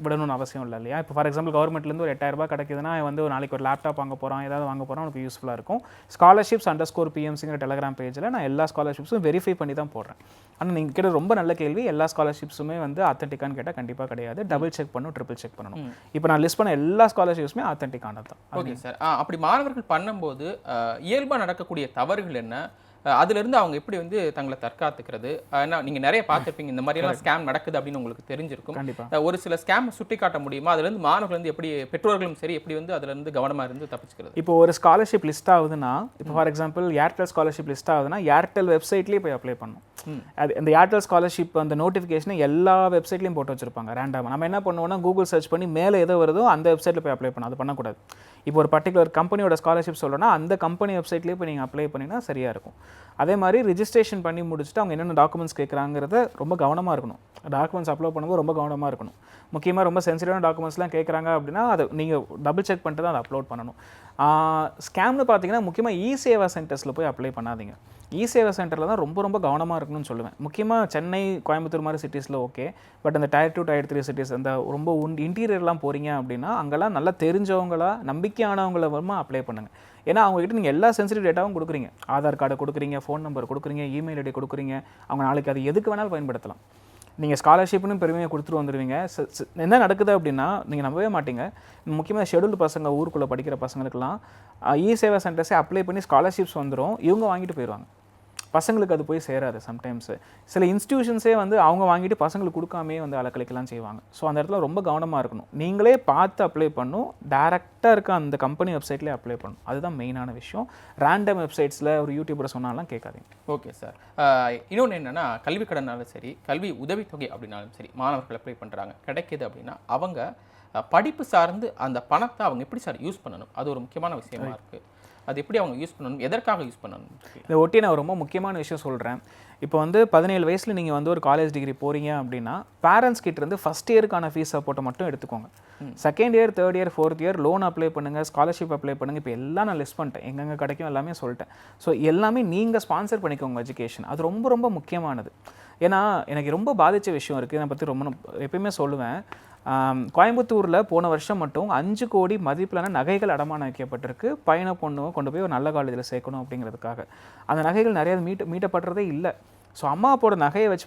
விடணும்னு அவசியம் இல்லை இல்லையா? இப்போ ஃபார் எக்ஸாம்பிள் கவர்மெண்ட்லேருந்து ஒரு 8000 ரூபாய் கிடைக்குதுன்னா வந்து ஒரு நாளைக்கு ஒரு லேப்டாப் வாங்க போகிறான், ஏதாவது வாங்க போகிறான், அவனுக்கு யூஸ்ஃபுல்லாக இருக்கும். scholarships_PMCங்கிற டெலகிராம் பேஜில் நான் எல்லா ஸ்காலர்ஷிப்ஸும் வெரிஃபை பண்ணி தான் போடுறேன். ஆனால் நீங்கள் கேட்ட ரொம்ப நல்ல கேள்வி. எல்லா ஸ்காலர்ஷிப்ஸுமே வந்து ஆத்தென்டிக்கான்னு கேட்டால் கண்டிப்பாக கிடையாது. டபுள் செக் பண்ணணும், ட்ரிபிள் செக் பண்ணணும். இப்போ நான் லிஸ்ட் பண்ண எல்லா ஸ்காலர்ஷிப்ஸுமே ஆத்தென்டிக்கானது தான். ஓகே சார், அப்படி மாணவர்கள் பண்ணும்போது இயல்பாக நடக்கக்கூடிய தவறுகள் என்ன, அதிலிருந்து அவங்க எப்படி வந்து தங்களை தற்காத்துக்கிறது? ஏன்னா நீங்கள் நிறைய பார்த்துருப்பீங்க, இந்த மாதிரியெல்லாம் ஸ்கேம் நடக்குது அப்படின்னு உங்களுக்கு தெரிஞ்சிருக்கும். கண்டிப்பாக ஒரு சில ஸ்கேம் சுட்டி காட்ட முடியுமா? அதுலேருந்து மாணவர்கள் வந்து எப்படி, பெற்றோர்களும் சரி, எப்படி வந்து அதுலேருந்து கவனமாக இருந்து தப்பிச்சுக்கிறது? இப்போ ஒரு ஸ்காலர்ஷிப் லிஸ்ட் ஆகுதுன்னா, இப்போ for example Airtel scholarship list ஆகுதுன்னா ஏர்டெல் வெப்சைட்லேயே போய் அப்ளை பண்ணணும். அது அந்த ஏர்டெல் ஸ்காலர்ஷிப் அந்த நோட்டிஃபிகேஷனை எல்லா வெப்சைட்லையும் போட்டு வச்சிருப்பாங்க ரேண்டமாக. நம்ம என்ன பண்ணுவோம்னா கூகுள் சர்ச் பண்ணி மேலே எதோ வருதோ அந்த வெப்சைட்டில் போய் அப்ளை பண்ணணும். அது பண்ணக்கூடாது. இப்போ ஒரு பர்டிகுலர் கம்பெனியோட ஸ்காலர்ஷிப் சொல்லணும்னா அந்த கம்பெனி வெப்சைட்லேயே போய் நீங்கள் அப்ளை பண்ணிங்கன்னா சரியாக இருக்கும். அதே மாதிரி ரிஜிஸ்ட்ரேஷன் பண்ணி முடிச்சுட்டு அவங்க என்னென்ன டாக்குமெண்ட்ஸ் கேட்குறாங்கிறத ரொம்ப கவனமாக இருக்கணும். டாக்குமெண்ட்ஸ் அப்லோட் பண்ணும்போது ரொம்ப கவனமாக இருக்கணும். முக்கியமாக ரொம்ப சென்சிட்டிவான டாக்குமெண்ட்ஸ்லாம் கேட்குறாங்க அப்படின்னா அதை நீங்கள் டபுள் செக் பண்ணிட்டு தான் அதை அப்லோட் பண்ணணும். ஸ்கேம்னு பார்த்தீங்கன்னா முக்கியமாக இ-சேவா சென்டர்ஸில் போய் அப்ளை பண்ணாதீங்க. இ-சேவா சென்டரில் தான் ரொம்ப ரொம்ப கவனமாக இருக்கணும்னு சொல்லுவேன். முக்கியமாக சென்னை, கோயம்புத்தூர் மாதிரி சிட்டிஸில் ஓகே. பட் அந்த Tier 2 Tier 3 சிட்டிஸ், அந்த ரொம்ப இன்டீரியர்லாம் போகிறீங்க அப்படின்னா அங்கெல்லாம் நல்லா தெரிஞ்சவங்களா நம்பிக்கையானவங்கள வருமா அப்ளை பண்ணுங்கள். ஏன்னா அவங்ககிட்ட நீங்கள் எல்லா சென்சிட்டிவ் டேட்டாவும் கொடுக்குறீங்க. ஆதார் கார்டை கொடுக்குறீங்க, ஃபோன் நம்பர் கொடுக்குறீங்க, இமெயில் ஐடி கொடுக்குறீங்க. அவங்க நாளைக்கு அது எதுக்கு வேணாலும் பயன்படுத்தலாம். நீங்கள் ஸ்காலர்ஷிப்னு பெருமையாக கொடுத்துட்டு வந்துடுவீங்க. என்ன நடக்குது அப்படின்னா நீங்கள் நம்பவே மாட்டீங்க. முக்கியமாக ஷெடியூல்டு பசங்க, ஊருக்குள்ளே படிக்கிற பசங்களுக்கெல்லாம் இ-சேவா சென்டர்ஸே அப்ளை பண்ணி ஸ்காலர்ஷிப்ஸ் வந்துடும், இவங்க வாங்கிட்டு போயிடுவாங்க. பசங்களுக்கு அது போய் சேராது. சம்டைம்ஸு சில இன்ஸ்டியூஷன்ஸே வந்து அவங்க வாங்கிட்டு பசங்களுக்கு கொடுக்காமே வந்து அலக்கழிக்கலாம் செய்வாங்க. ஸோ அந்த இடத்துல ரொம்ப கவனமாக இருக்கணும். நீங்களே பார்த்து அப்ளை பண்ணணும், டேரெக்டாக இருக்க அந்த கம்பெனி வெப்சைட்லேயே அப்ளை பண்ணணும். அதுதான் மெயினான விஷயம். ரேண்டம் வெப்சைட்ஸில் ஒரு யூடியூபர் சொன்னாலாம் கேட்காதீங்க. ஓகே சார், இன்னொன்று என்னென்னா கல்வி கடனாலும் சரி, கல்வி உதவித்தொகை அப்படின்னாலும் சரி, மாணவர்கள் அப்ளை பண்ணுறாங்க, கிடைக்கிது அப்படின்னா அவங்க படிப்பு சார்ந்து அந்த பணத்தை அவங்க எப்படி சார் யூஸ் பண்ணணும்? அது ஒரு முக்கியமான விஷயமா இருக்குது. அது எப்படி அவங்க யூஸ் பண்ணணும், எதற்காக யூஸ் பண்ணணும்? இதை ஒட்டி நான் ரொம்ப முக்கியமான விஷயம் சொல்கிறேன். இப்போ வந்து 17 வயசில் நீங்கள் வந்து ஒரு காலேஜ் டிகிரி போகிறீங்க அப்படின்னா பேரண்ட்ஸ் கிட்டேருந்து ஃபஸ்ட் இயருக்கான ஃபீஸ் சப்போர்ட்டை மட்டும் எடுத்துக்கோங்க. Second year, third year, fourth year loan apply பண்ணுங்கள், ஸ்காலர்ஷிப் அப்ளை பண்ணுங்கள். இப்போ எல்லாம் நான் லிஸ்ட் பண்ணிட்டேன், எங்கெங்கே கிடைக்கும் எல்லாமே சொல்லிட்டேன். ஸோ எல்லாமே நீங்கள் ஸ்பான்சர் பண்ணிக்கோங்க எஜுகேஷன். அது ரொம்ப ரொம்ப முக்கியமானது. ஏன்னா எனக்கு ரொம்ப பாதித்த விஷயம் இருக்குது, இதை பற்றி ரொம்ப எப்பயுமே சொல்லுவேன். கோயம்புத்தூரில் போன வருஷம் மட்டும் 5 கோடி மதிப்பிலான நகைகள் அடமானம் வைக்கப்பட்டிருக்கு. பையனை பொண்ணு கொண்டு போய் ஒரு நல்ல காலேஜில் சேர்க்கணும் அப்படிங்கிறதுக்காக. அந்த நகைகள் நிறைய மீட்டப்படுறதே இல்லை. ஸோ அம்மா அப்பாவோட நகையை வச்சு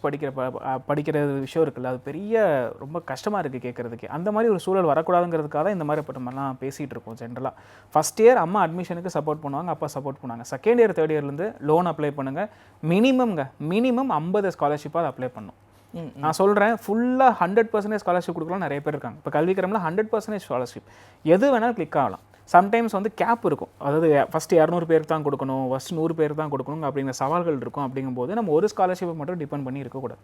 படிக்கிற விஷயம் இருக்குல்ல, அது பெரிய ரொம்ப கஷ்டமாக இருக்குது கேட்குறதுக்கு. அந்த மாதிரி ஒரு சூழல் வரக்கூடாதுங்கிறதுக்காக தான் இந்த மாதிரி இப்போ நம்மலாம் பேசிகிட்டு இருக்கோம். ஜென்ரலாக ஃபஸ்ட் இயர் அம்மா அட்மிஷனுக்கு சப்போர்ட் பண்ணுவாங்க, அப்பா சப்போர்ட் பண்ணுவாங்க. செகண்ட் இயர், தேர்ட் இயர்லேருந்து லோன் அப்ளை பண்ணுங்கள். மினிமம் 50 ஸ்காலர்ஷிப்பாக அதை அப்ளை பண்ணணும். நான் சொல்கிறேன், ஃபுல்லாக 100% ஸ்காலர்ஷிப் கொடுக்கலாம் நிறைய பேர் இருக்காங்க. இப்போ கல்விக்கரமில் 100% ஸ்காலர்ஷிப் எது வேணாலும் கிளிக் ஆகலாம். சம்டைம்ஸ் வந்து கேப் இருக்கும், அதாவது ஃபஸ்ட்டு 200 பேருக்கு தான் கொடுக்கணும், ஃபஸ்ட்டு 100 பேருக்கு தான் கொடுக்கணும் அப்படிங்கிற சவால்கள் இருக்கும். அப்படிங்கும்போது நம்ம ஒரு ஸ்காலர்ஷிப்பை மட்டும் டிபெண்ட் பண்ணி இருக்கக்கூடாது.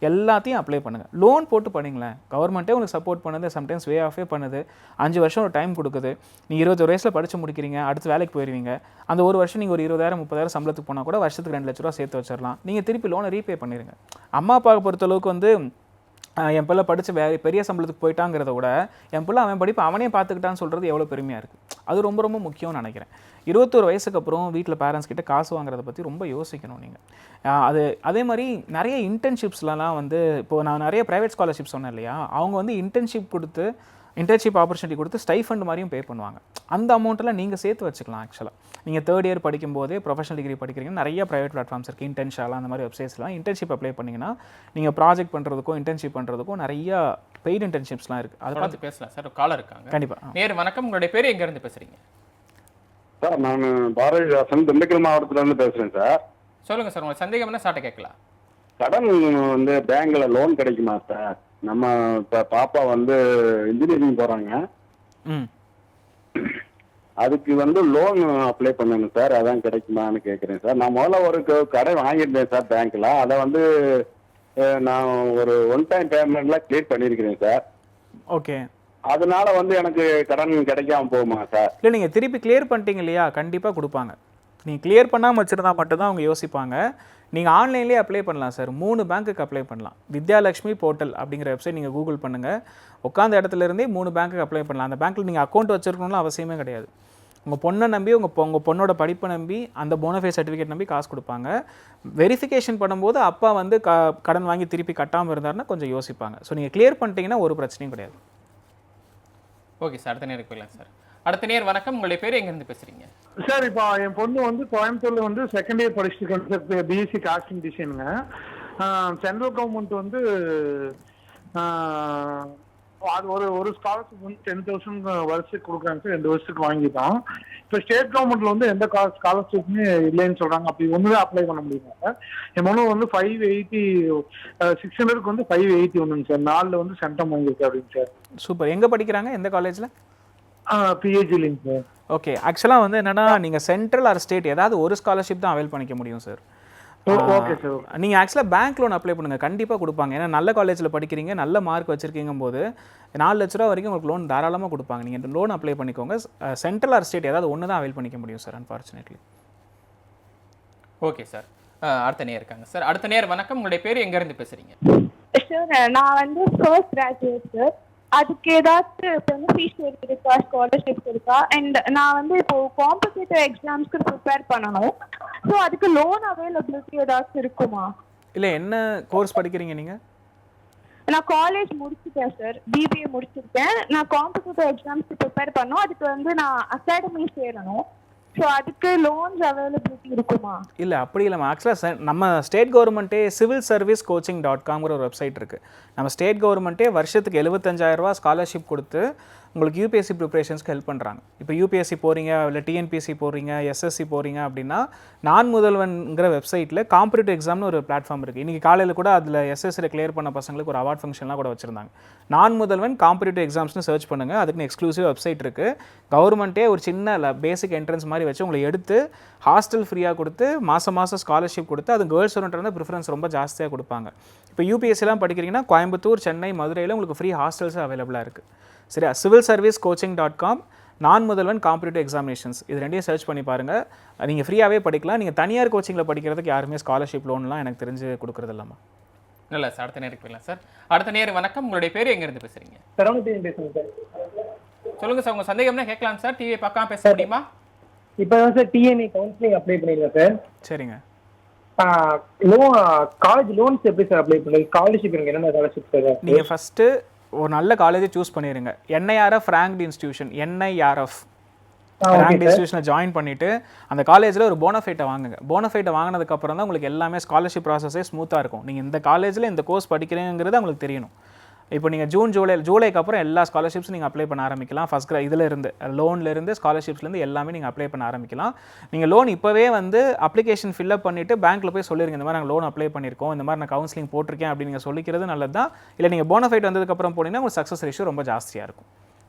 எல்லாத்தையும் அப்ளை பண்ணுங்கள். லோன் போட்டு பண்ணிங்களேன், கவர்மெண்ட்டே உங்களுக்கு சப்போர்ட் பண்ணுது, சம்டைம்ஸ் வே ஆஃபே பண்ணுது. 5 வருஷம் ஒரு டைம் கொடுக்குது. நீங்கள் 21 வயசில் படித்து முடிக்கிறீங்க, அடுத்து வேலைக்கு போயிடுவீங்க. அந்த ஒரு வருஷம் நீங்கள் ஒரு 20,000 30,000 சம்பளத்துக்கு போனால் கூட வருஷத்துக்கு 2 லட்ச ரூபா சேர்த்து வச்சிடலாம். நீங்கள் திருப்பி லோனை ரீபே பண்ணிடுங்க. அம்மா அப்பாவை பொறுத்தளவுக்கு வந்து என் பிள்ளை படித்து பெரிய சம்பளத்துக்கு போயிட்டாங்கிறத விட என் பிள்ளை அவன் படிப்பு அவனே பார்த்துக்கிட்டான்னு சொல்கிறது எவ்வளோ பெருமையாக இருக்குது. அது ரொம்ப ரொம்ப முக்கியம்னு நினைக்கிறேன். 21 வயசுக்கு அப்புறம் வீட்டில் பேரண்ட்ஸ் கிட்ட காசு வாங்குறத பற்றி ரொம்ப யோசிக்கணும் நீங்கள். அதே மாதிரி நிறைய இன்டர்ன்ஷிப்ஸ்லாம் வந்து இப்போது நான் நிறைய ப்ரைவேட் ஸ்காலர்ஷிப் சொன்னேன் இல்லையா, அவங்க வந்து இன்டர்ன்ஷிப் ஆப்பர்ச்சுனிட்டி கொடுத்து ஸ்டைஃபண்ட் மாதிரியும் பே பண்ணுவாங்க. அந்த அமௌண்ட்டெல்லாம் நீங்கள் சேர்த்து வச்சுக்கலாம். ஆக்சுவலாக நீங்கள் தேர்ட் இயர் படிக்கும்போதே ப்ரொஃபஷனல் டிகிரி படிக்கிறீங்கன்னா நிறைய ப்ரைவேட் பிளாட்ஃபார்ம்ஸ் இருக்குது, இன்டர்ன்ஷாலாம் அந்த மாதிரி வெப்சைட்ஸ்லாம். இன்டர்ன்ஷிப் அப்ளை பண்ணிங்கன்னா நீங்கள் ப்ராஜெக்ட் பண்ணுறதுக்கும் இன்டர்ன்ஷிப் பண்ணுறதுக்கும் நிறைய பெய்டு இன்டர்ன்ஷிப்ஸ்லாம் இருக்குது. அதை பார்த்து பேசலாம் சார். காலர் இருக்காங்க. கண்டிப்பாக. நேரு வணக்கம், உங்களுடைய பேர் எங்கேருந்து பேசுகிறீங்க? சார் நான் பாரதிதாசன் திண்டுக்கல் மாவட்டத்திலேருந்து பேசுகிறேன் சார். சொல்லுங்கள் சார், உங்களுக்கு சந்தேகம் என்ன சார்ட்ட கேட்கலாம். கடன் வந்து பேங்க்கில் லோன் கிடைக்குமா சார்? நம்ம இப்ப பாப்பா வந்து இன்ஜினியரிங் போறாங்க. ம் அதுக்கு வந்து லோன் அப்ளை பண்ணணும் சார். அதான் கிடைக்குமான்னு கேட்குறேன் சார். நான் முதல்ல ஒரு கடை வாங்கியிருந்தேன் சார் பேங்க்ல. அதை வந்து நான் ஒரு ஒன் டைம் பேமெண்ட்ல கிளியர் பண்ணியிருக்கிறேன் சார். ஓகே. அதனால வந்து எனக்கு கடன் கிடைக்காம போகுமா சார்? இல்லை நீங்கள் திருப்பி கிளியர் பண்ணிட்டீங்க இல்லையா, கண்டிப்பாக கொடுப்பாங்க. நீங்கள் கிளியர் பண்ணாமல் வச்சுருந்தா மட்டும்தான் அவங்க யோசிப்பாங்க. நீங்கள் ஆன்லைன்லேயே அப்ளை பண்ணலாம் சார். 3 பேங்க்குக்கு அப்ளை பண்ணலாம். வித்யாலட்சுமி போர்ட்டல் அப்படிங்கிற வெப்சைட் நீங்கள் கூகுள் பண்ணுங்கள். உட்காந்த இடத்துல இருந்தே 3 பேங்க்குக்கு அப்ளை பண்ணலாம். அந்த பேங்க்கில் நீங்கள் அக்கௌண்ட் வச்சுருக்கணும்னு அவசியமே கிடையாது. உங்கள் பொண்ணை நம்பி உங்கள் பொண்ணோட படிப்பை நம்பி அந்த போனஃபைட் சர்டிஃபிகேட் நம்பி காசு கொடுப்பாங்க. வெரிஃபிகேஷன் பண்ணும்போது அப்பா வந்து கடன் வாங்கி திருப்பி கட்டாமல் இருந்தாருன்னா கொஞ்சம் யோசிப்பாங்க. ஸோ நீங்கள் கிளியர் பண்ணிட்டீங்கன்னா ஒரு பிரச்சனையும் கிடையாது. ஓகே சார், அடுத்த நேருக்கு போயிடலாம் சார். அடுத்த நேர் வணக்கம், உங்களுடைய பேர் எங்கேருந்து பேசுகிறீங்க? சார் இப்போ என் பொண்ணு வந்து கோயம்புத்தூர்ல வந்து செகண்ட் இயர் படிச்சுட்டு இருக்காங்க சார், பிஎஸ்சி காஸ்டிங் டிசைனுங்க. சென்ட்ரல் கவர்மெண்ட் வந்து அது ஒரு ஸ்காலர்ஷிப் வந்து 10,000 வருஷத்துக்கு கொடுக்குறாங்க சார். 2 வருஷத்துக்கு வாங்கிட்டோம். இப்போ ஸ்டேட் கவர்மெண்ட்ல வந்து எந்த ஸ்காலர்ஷிப்புமே இல்லைன்னு சொல்றாங்க. அப்படி ஒண்ணுதான் அப்ளை பண்ண முடியுமா சார்? என் பொண்ணு வந்து 580 600க்கு வந்து 580 ஒண்ணுங்க சார். 4ல் வந்து சென்டம் வாங்கியிருக்கு அப்படின்னு சார். சூப்பர். எங்கே படிக்கிறாங்க, எந்த காலேஜில்? பிஹெச்டிலிங்க சார். ஓகே. ஆக்சுவலாக வந்து என்னென்னா நீங்கள் சென்ட்ரல் ஆர் ஸ்டேட் ஏதாவது ஒரு ஸ்காலர்ஷிப் தான் அவைல் பண்ணிக்க முடியும் சார். Okay sir. நீங்கள் ஆக்சுவலாக பேங்க் லோன் அப்ளை பண்ணுங்கள், கண்டிப்பாக கொடுப்பாங்க. ஏன்னா நல்ல காலேஜில் படிக்கிறீங்க, நல்ல மார்க் வச்சுருக்கீங்கும் போது 4 லட்ச ரூபா வரைக்கும் உங்களுக்கு லோன் தாராளமாக கொடுப்பாங்க. நீங்கள் லோன் அப்ளை பண்ணிக்கோங்க. சென்ட்ரல் ஆர் ஸ்டேட் ஏதாவது ஒன்று தான் அவைல் பண்ணிக்க முடியும் சார், அன்ஃபார்ச்சுனேட்லி. ஓகே சார், அடுத்த நேர் இருக்காங்க சார். அடுத்த நேர் வணக்கம், உங்களுடைய பேர் எங்கேருந்து பேசுகிறீங்க? சார் நான் வந்து ஃபர்ஸ்ட் கிராஜுவேட் சார். அதுக்கு ஏதாச்சும் பெனிஃபிஷியரி இருக்கா, ஸ்காலர்ஷிப் இருக்கா? அண்ட் நான் வந்து இப்போ காம்படிட்டிவ் எக்ஸாம்ஸ்க்கு ப்ரிப்பேர் பண்ணணும். ஸோ அதுக்கு லோன் அவைலபிலிட்டி ஏதாச்சும் இருக்குமா? இல்லை, என்ன கோர்ஸ் படிக்கிறீங்க நீங்கள்? நான் காலேஜ் முடிச்சுட்டேன் சார், பிபிஏ முடிச்சிருக்கேன். நான் காம்படிட்டிவ் எக்ஸாம்ஸ்க்கு ப்ரிப்பேர் பண்ணணும். அதுக்கு வந்து நான் அகாடமி சேரணும். ஸோ அதுக்கு லோன்ஸ் அவைலபிலிட்டி இருக்குமா? இல்லை, அப்படி இல்லை. ஆக்சுவலாக நம்ம ஸ்டேட் கவர்மெண்ட்டே civilservicecoaching.comங்கிற ஒரு வெப்சைட் இருக்குது. நம்ம ஸ்டேட் கவர்மெண்ட்டே வருஷத்துக்கு 75,000 ரூபா ஸ்காலர்ஷிப் கொடுத்து உங்களுக்கு யூபிஎஸ்சி ப்ரிப்ரேஷன்ஸ்க்கு ஹெல்ப் பண்ணுறாங்க. இப்போ யூபிஎஸ்சி போகிறீங்க, இல்லை டிஎன்பிஎஸ்சி போகிறீங்க, எஸ்எஸ்சி போகிறீங்க அப்படின்னா நான் முதல்வன்கிற வெப்சைட்டில் காம்படிட்டிவ் எக்ஸாம்னு ஒரு பிளாட்ஃபார்ம் இருக்குது. இன்றைக்கி காலையில் கூட அதில் எஸ்எஸ்சியில் கிளியர் பண்ண பசங்களுக்கு ஒரு அவார்ட் ஃபங்க்ஷன்லாம் கூட வச்சுருந்தாங்க. நான் முதல்வன் காம்படிட்டிவ் எக்ஸாம்ஸ்னு சர்ச் பண்ணுங்கள். அதுக்குன்னு எக்ஸ்க்ளூசிவ் வெப்சைட் இருக்குது. கவர்மெண்ட்டே ஒரு சின்ன பேசிக் என்ட்ரன்ஸ் மாதிரி வச்சு உங்களை எடுத்து ஹாஸ்டல் ஃப்ரீயாக கொடுத்து மாதம் ஸ்காலர்ஷிப் கொடுத்து அது கேர்ள்ஸ் ஸ்டூடெண்ட் ப்ரிஃபரன்ஸ் ரொம்ப ஜாஸ்தியாக கொடுப்பாங்க. இப்போ யூபிஎஸ்சிலாம் படிக்கிறீங்கன்னா கோயம்புத்தூர், சென்னை, மதுரையில் உங்களுக்கு ஃப்ரீ ஹாஸ்டல்ஸ் அவைலபிளாக இருக்குது. சரியா? civilservicecoaching.com, நான் முதல்வன் காம்படிட்டிவ் எக்ஸாமினேஷன்ஸ், இது ரெண்டையும் சர்ச் பண்ணி பாருங்கள். நீங்கள் ஃப்ரீயாகவே படிக்கலாம். நீங்கள் தனியார் கோச்சிங்கில் படிக்கிறதுக்கு யாருமே ஸ்காலர்ஷிப் லோன்லாம் எனக்கு தெரிஞ்சு கொடுக்குறது இல்லாமல். நல்லா சார், அடுத்த நேருக்கு போயிடலாம் சார். அடுத்த நேர் வணக்கம், உங்களுடைய பேர் எங்கேருந்து பேசுகிறீங்க? சரவணன் பேசுங்க சார். சொல்லுங்கள் சார், உங்கள் சந்தேகம்னா கேட்கலாம் சார். டிவியை பார்க்காம பேச முடியுமா? இப்போ தான் சார் டிஎன்ஏ கவுன்சிலிங் அப்ளை பண்ணிருக்கேன் சார். சரிங்க. காலேஜ் லோன்ஸ் எப்படி சார் அப்ளை பண்ணுறது? ஸ்காலர்ஷிப் எனக்கு என்னென்ன ஸ்காலர்ஷிப் சார்? நீங்கள் ஃபஸ்ட்டு ஒரு நல்ல காலேஜை சூஸ் பண்ணிடுங்க. NIRF ranked institution, NIRF ranked இன்ஸ்டியூஷனை ஜாயின் பண்ணிவிட்டு அந்த காலேஜில் ஒரு போனஃபைட்டை வாங்குங்க. போனஃபைட்டை வாங்கினதுக்கப்புறம் தான் உங்களுக்கு எல்லாமே ஸ்காலர்ஷிப் ப்ராசஸே ஸ்மூத்தாக இருக்கும். நீங்கள் இந்த காலேஜில் இந்த கோர்ஸ் படிக்கிறீங்கிறது உங்களுக்கு தெரியணும். இப்போ நீங்கள் ஜூலைக்கு அப்புறம் எல்லா ஸ்காலர்ஷிப்ஸும் நீங்கள் அப்ளை பண்ண ஆரம்பிக்கலாம். ஃபஸ்ட் இதில் இருந்து லோன்லேருந்து ஸ்காலர்ஷிப்ஸ்லேருந்து எல்லாமே நீங்கள் அப்ளை பண்ண ஆரம்பிக்கலாம். நீங்கள் லோன் இப்போவே வந்து அப்ளிகேஷன் ஃபில்அப் பண்ணிவிட்டு பேங்க்கில் போய் சொல்லிருங்க, இந்த மாதிரி நாங்கள் லோன் அப்ளை பண்ணியிருக்கோம், இந்த மாதிரி நான் கவுன்சிலிங் போட்டிருக்கேன் அப்படின்னு நீங்கள் சொல்லிக்கிறது நல்லது தான். இல்லை நீங்கள் போனஃபைட் வந்ததுக்கப்புறம் போனீங்கன்னா உங்களுக்கு சக்ஸஸ் ரேஷியோ ரொம்ப ஜாஸ்தியாக இருக்கும்.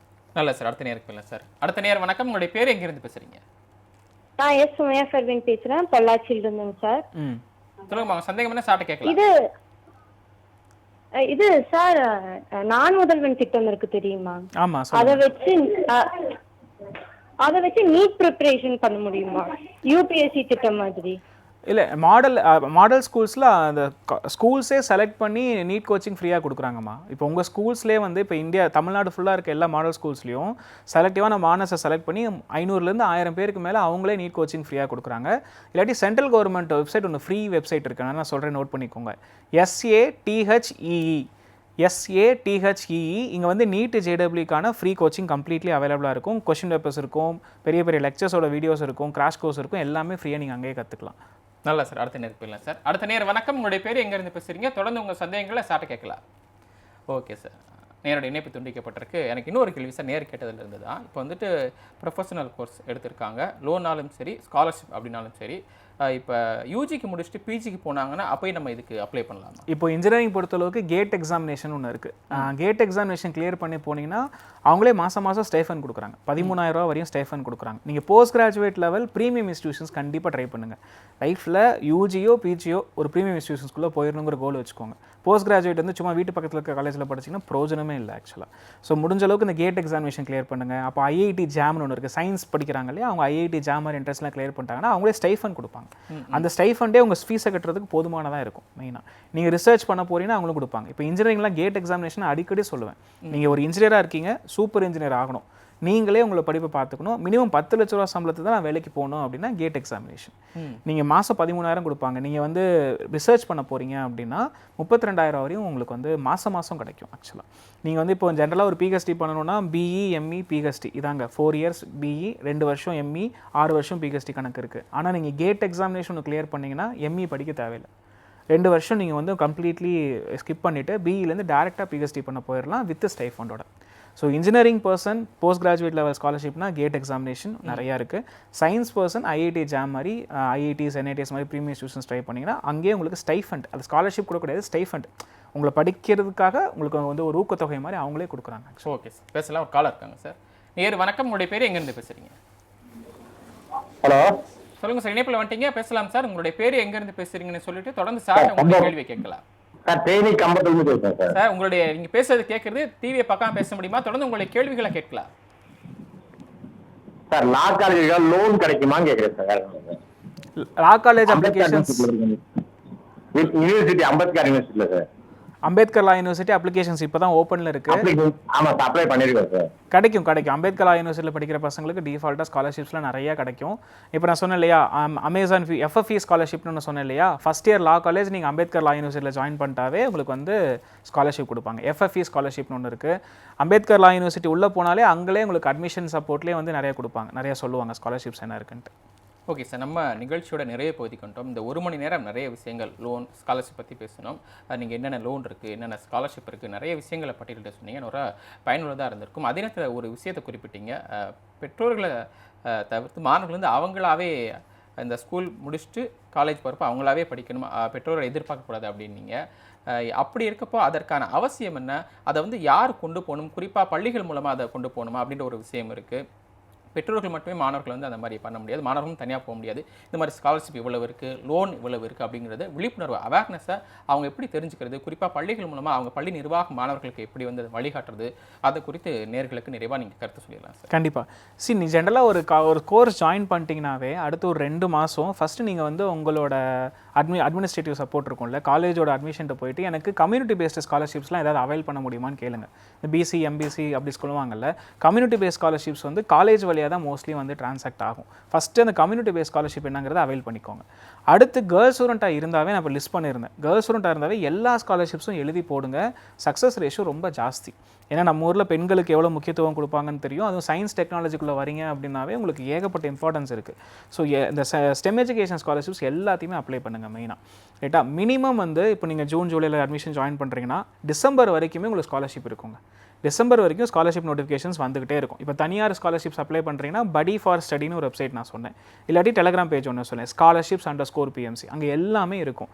நல்ல சார், அடுத்த நேருக்கு இல்லை சார். அடுத்த நேர் வணக்கம், உங்களுடைய பேர் எங்கேருந்து பேசுகிறீங்க? நான் எஸ் சுமையா ஃபர்வீன் பேசுகிறேன், பொள்ளாச்சியில் இருந்தேங்க சார். சொல்லுங்கம்மா, சந்தேகம் என்ன சார்ட்ட கேட்கலாம். இது சார் நான் முதல்வன் திட்டம் இருக்கு தெரியுமா? ஆமா. அதை வச்சு நீட் ப்ரிப்பரேஷன் பண்ண முடியுமா? யூபிஎஸ்சி திட்டம் மாதிரி. இல்லை, மாடல் ஸ்கூல்ஸில் அந்த ஸ்கூல்ஸே செலக்ட் பண்ணி நீட் கோச்சிங் ஃப்ரீயாக கொடுக்குறாங்கம்மா. இப்போ உங்கள் ஸ்கூல்ஸ்லேயே வந்து இப்போ தமிழ்நாடு ஃபுல்லாக இருக்க எல்லா மாடல் ஸ்கூல்ஸ்லையும் செலக்டிவான மாணவர்ஸை செலக்ட் பண்ணி 500லேருந்து 1000 பேருக்கு மேலே அவங்களே நீட் கோச்சிங் ஃப்ரீயாக கொடுக்குறாங்க. இல்லாட்டி சென்ட்ரல் கவர்மெண்ட் வெப்சைட் ஒன்று ஃப்ரீ வெப்சைட் இருக்குது, நான் சொல்கிறேன், நோட் பண்ணிக்கோங்க. SATHEE. இங்கே வந்து நீட் ஜேடபிள்யூக்கான ஃப்ரீ கோச்சிங் கம்ப்ளீட்லி அவைலபிளாக இருக்கும். கொஷின் பேப்பர்ஸ் இருக்கும், பெரிய பெரிய லெக்சர்ஸோட வீடியோஸ் இருக்கும், கிராஷ் கோர்ஸ் இருக்கும், எல்லாமே ஃப்ரீயாக நீங்கள் அங்கேயே கற்றுக்கலாம். நல்லா சார், அடுத்த நேருக்கு போயிடலாம் சார். அடுத்த நேர் வணக்கம், உங்களுடைய பேர் எங்கேருந்து பேசுகிறீங்க? தொடர்ந்து உங்கள் சந்தேகங்களை சார்ட்ட கேட்கலாம். ஓகே சார், நேரோட இணைப்பு துண்டிக்கப்பட்டிருக்கு. எனக்கு இன்னொரு கேள்வி சார், நேர் கேட்டதில் இருந்து தான். இப்போ வந்துட்டு ப்ரொஃபஷனல் கோர்ஸ் எடுத்திருக்காங்க, லோனாலும் சரி ஸ்காலர்ஷிப் அப்படின்னாலும் சரி, இப்போ யூஜிக்கு முடிச்சுட்டு பிஜிக்கு போனாங்கன்னா அப்போயும் நம்ம இதுக்கு அப்ளை பண்ணலாமா? இப்போ இன்ஜினியரிங் பொறுத்தளவுக்கு கேட் எக்ஸாமினேஷன் ஒன்று இருக்குது. கேட் எக்ஸாமினேஷன் கிளியர் பண்ணி போனீங்கன்னா அவங்களே மாதம் ஸ்டைஃபன் கொடுக்குறாங்க. 13,000 ரூபா வரையும் ஸ்டைஃபன் கொடுக்குறாங்க. நீங்கள் post graduate level premium institutions கண்டிப்பாக ட்ரை பண்ணுங்கள். லைஃப்பில் யூஜியோ பிஜியோ ஒரு ப்ரீமியம் இன்ஸ்டியூஷன்ஸ்குள்ளே போயிடணுங்கிற கோல் வச்சுக்கோங்க. போஸ்ட் கிராஜுவேட் வந்து சும்மா வீட்டு பக்கத்தில் இருக்க காலேஜில் படிச்சிங்கன்னா பிரோஜனமே இல்லை ஆக்சுவலாக. ஸோ முடிஞ்ச அளவுக்கு இந்த கேட் எக்ஸாமினேஷன் கிளியர் பண்ணுங்கள். அப்போ ஐஐடி ஜாம்னு ஒன்று இருக்குது, சயின்ஸ் படிக்கிறாங்க இல்லையா, அவங்க ஐஐடி ஜாம் மாதிரி இன்ட்ரெஸ்ட்லாம் கிளியர் பண்ணிட்டாங்கன்னா அவங்களே ஸ்டைஃபன் கொடுப்பாங்க. அந்த ஸ்டைஃபண்டே உங்கள் ஃபீஸை கட்டுறதுக்கு போதுமானதாக இருக்கும். மெயினாக நீங்கள் ரிசர்ச் பண்ண போறீங்கன்னா அவங்களும் கொடுப்பாங்க. இப்போ இன்ஜினியரிங்லாம் கேட் எக்ஸாமினேஷன் அடிக்கடி சொல்லுவேன். நீங்கள் ஒரு இன்ஜினியராக இருக்கீங்க, சூப்பர் இன்ஜினியர் ஆகணும், நீங்களே உங்களை படிப்பை பார்த்துக்கணும், மினிமம் 10 லட்ச ரூபா சம்பளத்துக்கு தான் நான் வேலைக்கு போகணும் அப்படின்னா கேட் எக்ஸாமினேஷன். நீங்கள் மாதம் 13,000 கொடுப்பாங்க. நீங்கள் வந்து ரிசர்ச் பண்ண போகிறீங்க அப்படின்னா 32,000 வரையும் உங்களுக்கு வந்து மாதம் கிடைக்கும். ஆக்சுவலாக நீங்கள் வந்து இப்போ ஜென்ரலாக ஒரு பிஹெச்டி பண்ணணும்னா பிஇ எம்இ பிஹெச்டி இதாங்க 4 இயர்ஸ் பிஇ 2 வருஷம் எம்இ 6 வருஷம் பிஹெச்டி கணக்கு இருக்குது. ஆனால் நீங்கள் கேட் எக்ஸாமினேஷன் கிளியர் பண்ணிங்கன்னா எம்இ படிக்க தேவையில்லை. 2 வருஷம் நீங்கள் வந்து கம்ப்ளீட்லி ஸ்கிப் பண்ணிவிட்டு பிஇலேருந்து டேரெக்டாக பிஹெச்டி பண்ண போயிடலாம் வித் ஸ்டைஃபண்டோட. So engineering person post graduate level ஸ்காலர்ஷிப்னா கேட் எக்ஸாமினேஷன் நிறையா இருக்குது. சயின்ஸ் பர்சன் ஐஐடி ஜாம் மாதிரி ஐஐடிஸ் என்ஐடிஎஸ் மாதிரி ப்ரீமியம் இன்ஸ்டியூஷன்ஸ் ட்ரை பண்ணிங்கன்னா அங்கேயே உங்களுக்கு ஸ்டைஃபண்ட், அது ஸ்காலர்ஷிப் கூட கிடையாது, ஸ்டைஃபண்ட் உங்களை படிக்கிறதுக்காக உங்களுக்கு வந்து ஒரு ஊக்கத்தொகை மாதிரி அவங்களே கொடுக்குறாங்க. ஓகே சார், பேசலாம். ஒரு காலர் இருக்காங்க சார். நேரு வணக்கம், உங்களுடைய பேர் எங்கேருந்து பேசுகிறீங்க? ஹலோ சொல்லுங்கள் சார், இணைப்பில் வந்துட்டீங்க, பேசலாம் சார். உங்களுடைய பேர் எங்கேருந்து பேசுகிறீங்கன்னு சொல்லிட்டு தொடர்ந்து சார் உங்களுடைய கேள்வி கேட்கலாம். சார் தேனி கம்பத்துலேருந்து பேசுகிறேன் சார். சார் உங்களுடைய நீங்கள் பேசுறது கேட்குறது, டிவியை பக்கம் பேச முடியுமா? தொடர்ந்து உங்களுடைய கேள்விகளை கேட்கலாம். சார் லா காலேஜ் லோன் கிடைக்குமான்னு கேட்குறேன் sir. Law college applications university Ambedkar யூனிவர்சிட்டியில் sir. Ambedkar law university applications இப்போ தான் ஓப்பனில் இருக்குது. ஆமாம் சார், அப்ளை பண்ணியிருக்கேன் சார். கிடைக்கும். அம்பேத்கர் லா யூனிவர்சிட்டியில் படிக்கிற பசங்களுக்கு டிஃபால்ட்டாக ஸ்காலர்ஷிப்ஸ்லாம் நிறையா கிடைக்கும். இப்போ நான் சொன்னேன் இல்லையா, அமேசான் எஃப்எஃப்இ ஸ்காலர்ஷிப்னு ஒன்று சொன்னேன் இல்லையா, ஃபஸ்ட் இயர் லா காலேஜ் நீங்கள் அம்பேத்கர் லா யூனிவர்சிட்டியில் ஜாயின் பண்ணிட்டாவே உங்களுக்கு வந்து ஸ்காலர்ஷிப் கொடுப்பாங்க. எஃப்எஃப்இ ஸ்காலர்ஷிப்னு ஒன்று இருக்குது. அம்பேத்கர் லா யூனிவர்சிட்டி உள்ளே போனாலே அங்களே உங்களுக்கு அட்மிஷன் சப்போர்ட்லேயே வந்து நிறையா கொடுப்பாங்க, நிறையா சொல்லுவாங்க ஸ்காலர்ஷிப்ஸ் என்ன இருக்குன்ட்டு. ஓகே சார், நம்ம நிகழ்ச்சியோட நிறைய பகுதி கொண்டோம். இந்த 1 மணி நேரம் நிறைய விஷயங்கள் லோன் ஸ்காலர்ஷிப் பற்றி பேசணும். நீங்கள் என்னென்ன லோன் இருக்குது, என்னென்ன ஸ்காலர்ஷிப் இருக்குது, நிறைய விஷயங்களை பட்டியலிட்டு சொன்னீங்க. ஒரு பயனுள்ளதாக இருந்திருக்கும். அதே நேரத்தில் ஒரு விஷயத்தை குறிப்பிட்டீங்க, பெற்றோர்களை தவிர்த்து மாணவர்கள் வந்து அவங்களாவே இந்த ஸ்கூல் முடிச்சுட்டு காலேஜ் போகிறப்போ அவங்களாவே படிக்கணும், பெற்றோரை எதிர்பார்க்கக்கூடாது அப்படின்னீங்க. அப்படி இருக்கப்போ அதற்கான அவசியம் என்ன, அதை வந்து யார் கொண்டு போகணும், குறிப்பாக பள்ளிகள் மூலமாக அதை கொண்டு போகணுமா அப்படின்ற ஒரு விஷயம் இருக்குது. பெற்றோர்கள் மட்டுமே மாணவர்கள் வந்து அந்த மாதிரி பண்ண முடியாது, மாணவர்களும் தனியாக போக முடியாது. இந்த மாதிரி ஸ்காலர்ஷிப் இவ்வளவு இருக்குது, லோன் இவ்வளவு இருக்குது அப்படிங்கிறது விழிப்புணர்வு அவேர்னஸை அவங்க எப்படி தெரிஞ்சுக்கிறது, குறிப்பாக பள்ளிகள் மூலமாக அவங்க பள்ளி நிர்வாக மாணவர்களுக்கு எப்படி வந்து வழிகாட்டுறது, அதை குறித்து நேர்களுக்கு நிறைவாக நீங்கள் கருத்து சொல்லிடலாம் சார். கண்டிப்பாக. நீ ஜென்ரலாக ஒரு கோர்ஸ் ஜாயின் பண்ணிட்டீங்கன்னாவே அடுத்து ஒரு 2 மாதம் ஃபஸ்ட்டு நீங்கள் வந்து உங்களோட அட்மினிஸ்ட்ரேட்டிவ் சப்போர்ட் இருக்கும்ல, காலேஜோட அட்மிஷன்ட்டு போயிட்டு எனக்கு கம்யூனிட்டி பேஸ்டு ஸ்காலர்ஷிப்ஸ்லாம் ஏதாவது அவைல் பண்ண முடியுமான்னு கேளுங்க. இந்த பிசி எம்பிசி அப்படி சொல்லுவாங்கல்ல, கம்யூனிட்டி பேஸ்ட் ஸ்காலர்ஷிப்ஸ் வந்து காலேஜ் வழியாக தான் மோஸ்ட்லி வந்து டிரான்சாக்ட் ஆகும். ஃபஸ்ட்டு அந்த கம்யூனிட்டி பேஸ்ட் ஸ்காலர்ஷிப் என்னங்கிறத அவைல் பண்ணிக்கோங்க. அடுத்து கேர்ள்ஸ் ஸ்டூடெண்ட்டாக இருந்தாவே நான் இப்போ லிஸ்ட் பண்ணியிருந்தேன், கேர்ள்ஸ் ஸ்டூடெண்ட்டாக இருந்தாவே எல்லா ஸ்காலர்ஷிப்ஸும் எழுதி போடுங்க. சக்ஸஸ் ரேஷியோ ரொம்ப ஜாஸ்தி. ஏன்னா நம்ம ஊரில் பெண்களுக்கு எவ்வளோ முக்கியத்துவம் கொடுப்பாங்கன்னு தெரியும். அதுவும் சயின்ஸ் டெக்னாலஜிக்குள்ளே வரீங்க அப்படின்னாவே உங்களுக்கு ஏகப்பட்ட இம்பார்ட்டன்ஸ் இருக்குது. ஸோ இந்த ஸ்டெம் எஜுகேஷன் ஸ்காலர்ஷிப்ஸ் எல்லாத்தையுமே அப்ளை பண்ணுங்கள் மெயினாக. ரைட்டா, மினிமம் வந்து இப்போ நீங்கள் ஜூன் ஜூலையில் அட்மிஷன் ஜாயின் பண்ணுறீங்கன்னா டிசம்பர் வரைக்குமே உங்களுக்கு ஸ்காலர்ஷிப் இருக்குங்க. டிசம்பர் வரைக்கும் ஸ்காலர்ஷிப் நோட்டிஃபிகேஷன்ஸ் வந்துகிட்டே இருக்கும். இப்போ தனியார் ஸ்காலர்ஷிப்ஸ் அப்ளை பண்ணுறீங்கன்னா படி ஃபார் ஸ்டடின்னு ஒரு வெப்சைட் நான் சொன்னேன், இல்லாட்டி டெலிகிராம் பேஜ் ஒன்று சொன்னேன், scholarships_PMC, அங்கே எல்லாமே இருக்கும்.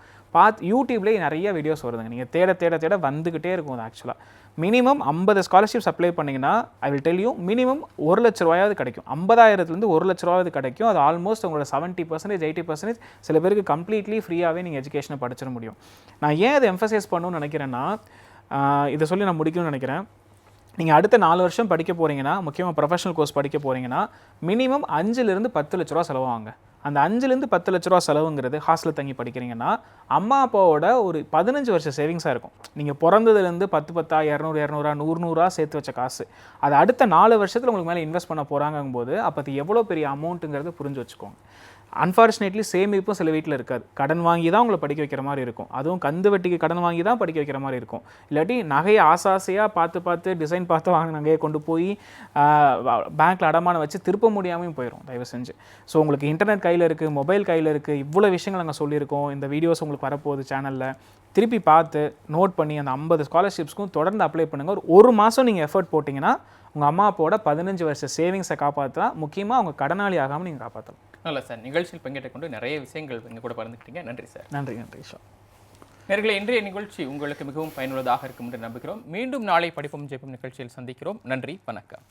யூடியூப்லேயே நிறைய வீடியோஸ் வருதுங்க, நீங்கள் தேட வந்துக்கிட்டே இருக்கும். அது ஆக்சுவலாக மினிமம் 50 ஸ்காலர்ஷிப்ஸ் அப்ளை பண்ணிங்கன்னா I will tell you minimum 1 லட்ச ரூபாயாவது கிடைக்கும். 50,000லேருந்து 1 லட்ச ரூபாவது கிடைக்கும். அது ஆல்மோஸ்ட் உங்களோட 70% 80% சில பேருக்கு கம்ப்ளீட்லி ஃப்ரீயாகவே நீங்கள் எஜுகேஷனை படிச்சிட முடியும். நான் ஏன் அதை எம்ஃபசைஸ் பண்ணணும்னு நினைக்கிறேன்னா, இதை சொல்லி நான் முடிக்கணும்னு நினைக்கிறேன். நீங்கள் அடுத்த 4 வருஷம் படிக்க போகிறீங்கன்னா, முக்கியமாக ப்ரொஃபஷனல் கோர்ஸ் படிக்க போகிறீங்கன்னா மினிமம் 5லேருந்து 10 லட்ச ரூபா செலவாங்க. அந்த 5லேருந்து 10 லட்ச ரூபா செலவுங்கிறது ஹாஸ்டலில் தங்கி படிக்கிறீங்கன்னா அம்மா அப்பாவோட ஒரு 15 வருஷ சேவிங்ஸாக இருக்கும். நீங்கள் பிறந்ததுலேருந்து 10 200 100 சேர்த்து வச்ச காசு அது அடுத்த 4 வருஷத்தில் உங்களுக்கு மேலே இன்வெஸ்ட் பண்ண போகிறாங்கும்போது அப்போ அது எவ்வளோ பெரிய அமௌண்ட்டுங்கிறது புரிஞ்சு வச்சுக்கோங்க. அன்ஃபார்ச்சுனேட்லி சேமிப்பும் சில வீட்டில் இருக்காது. கடன் வாங்கி தான் உங்களை படிக்க வைக்கிற மாதிரி இருக்கும். அதுவும் கந்து வட்டிக்கு கடன் வாங்கி தான் படிக்க வைக்கிற மாதிரி இருக்கும். இல்லாட்டி நகையை ஆசையாக பார்த்து டிசைன் பார்த்து வாங்க நகையை கொண்டு போய் பேங்க்கில் அடமானம் வச்சு திருப்ப முடியாமையும் போயிடும் தயவு செஞ்சு. ஸோ உங்களுக்கு இன்டர்நெட் கையில் இருக்குது, மொபைல் கையில் இருக்குது, இவ்வளோ விஷயங்கள் நாங்கள் சொல்லியிருக்கோம். இந்த வீடியோஸ் உங்களுக்கு வரப்போகுது சேனலில், திருப்பி பார்த்து நோட் பண்ணி அந்த 50 ஸ்காலர்ஷிப்ஸ்க்கும் தொடர்ந்து அப்ளை பண்ணுங்கள். ஒரு மாதம் நீங்கள் எஃபர்ட் போட்டிங்கன்னா உங்கள் அம்மா அப்பாவோட 15 வருஷ சேவிங்ஸை காப்பாற்றலாம். முக்கியமாக அவங்க கடனாளி ஆகாமல் நீங்கள் காப்பாற்றலாம். நல்ல சார், நிகழ்ச்சியில் பங்கேற்றுக் கொண்டு நிறைய விஷயங்கள் எங்கள் கூட பகிர்ந்துக்கிட்டீங்க. நன்றி சார். நன்றி நன்றி ஷோ. நேயர்களே, இன்றைய நிகழ்ச்சி உங்களுக்கு மிகவும் பயனுள்ளதாக இருக்கும் என்று நம்புகிறோம். மீண்டும் நாளை படிப்போம் ஜெயிப்போம் நிகழ்ச்சியில் சந்திக்கிறோம். நன்றி, வணக்கம்.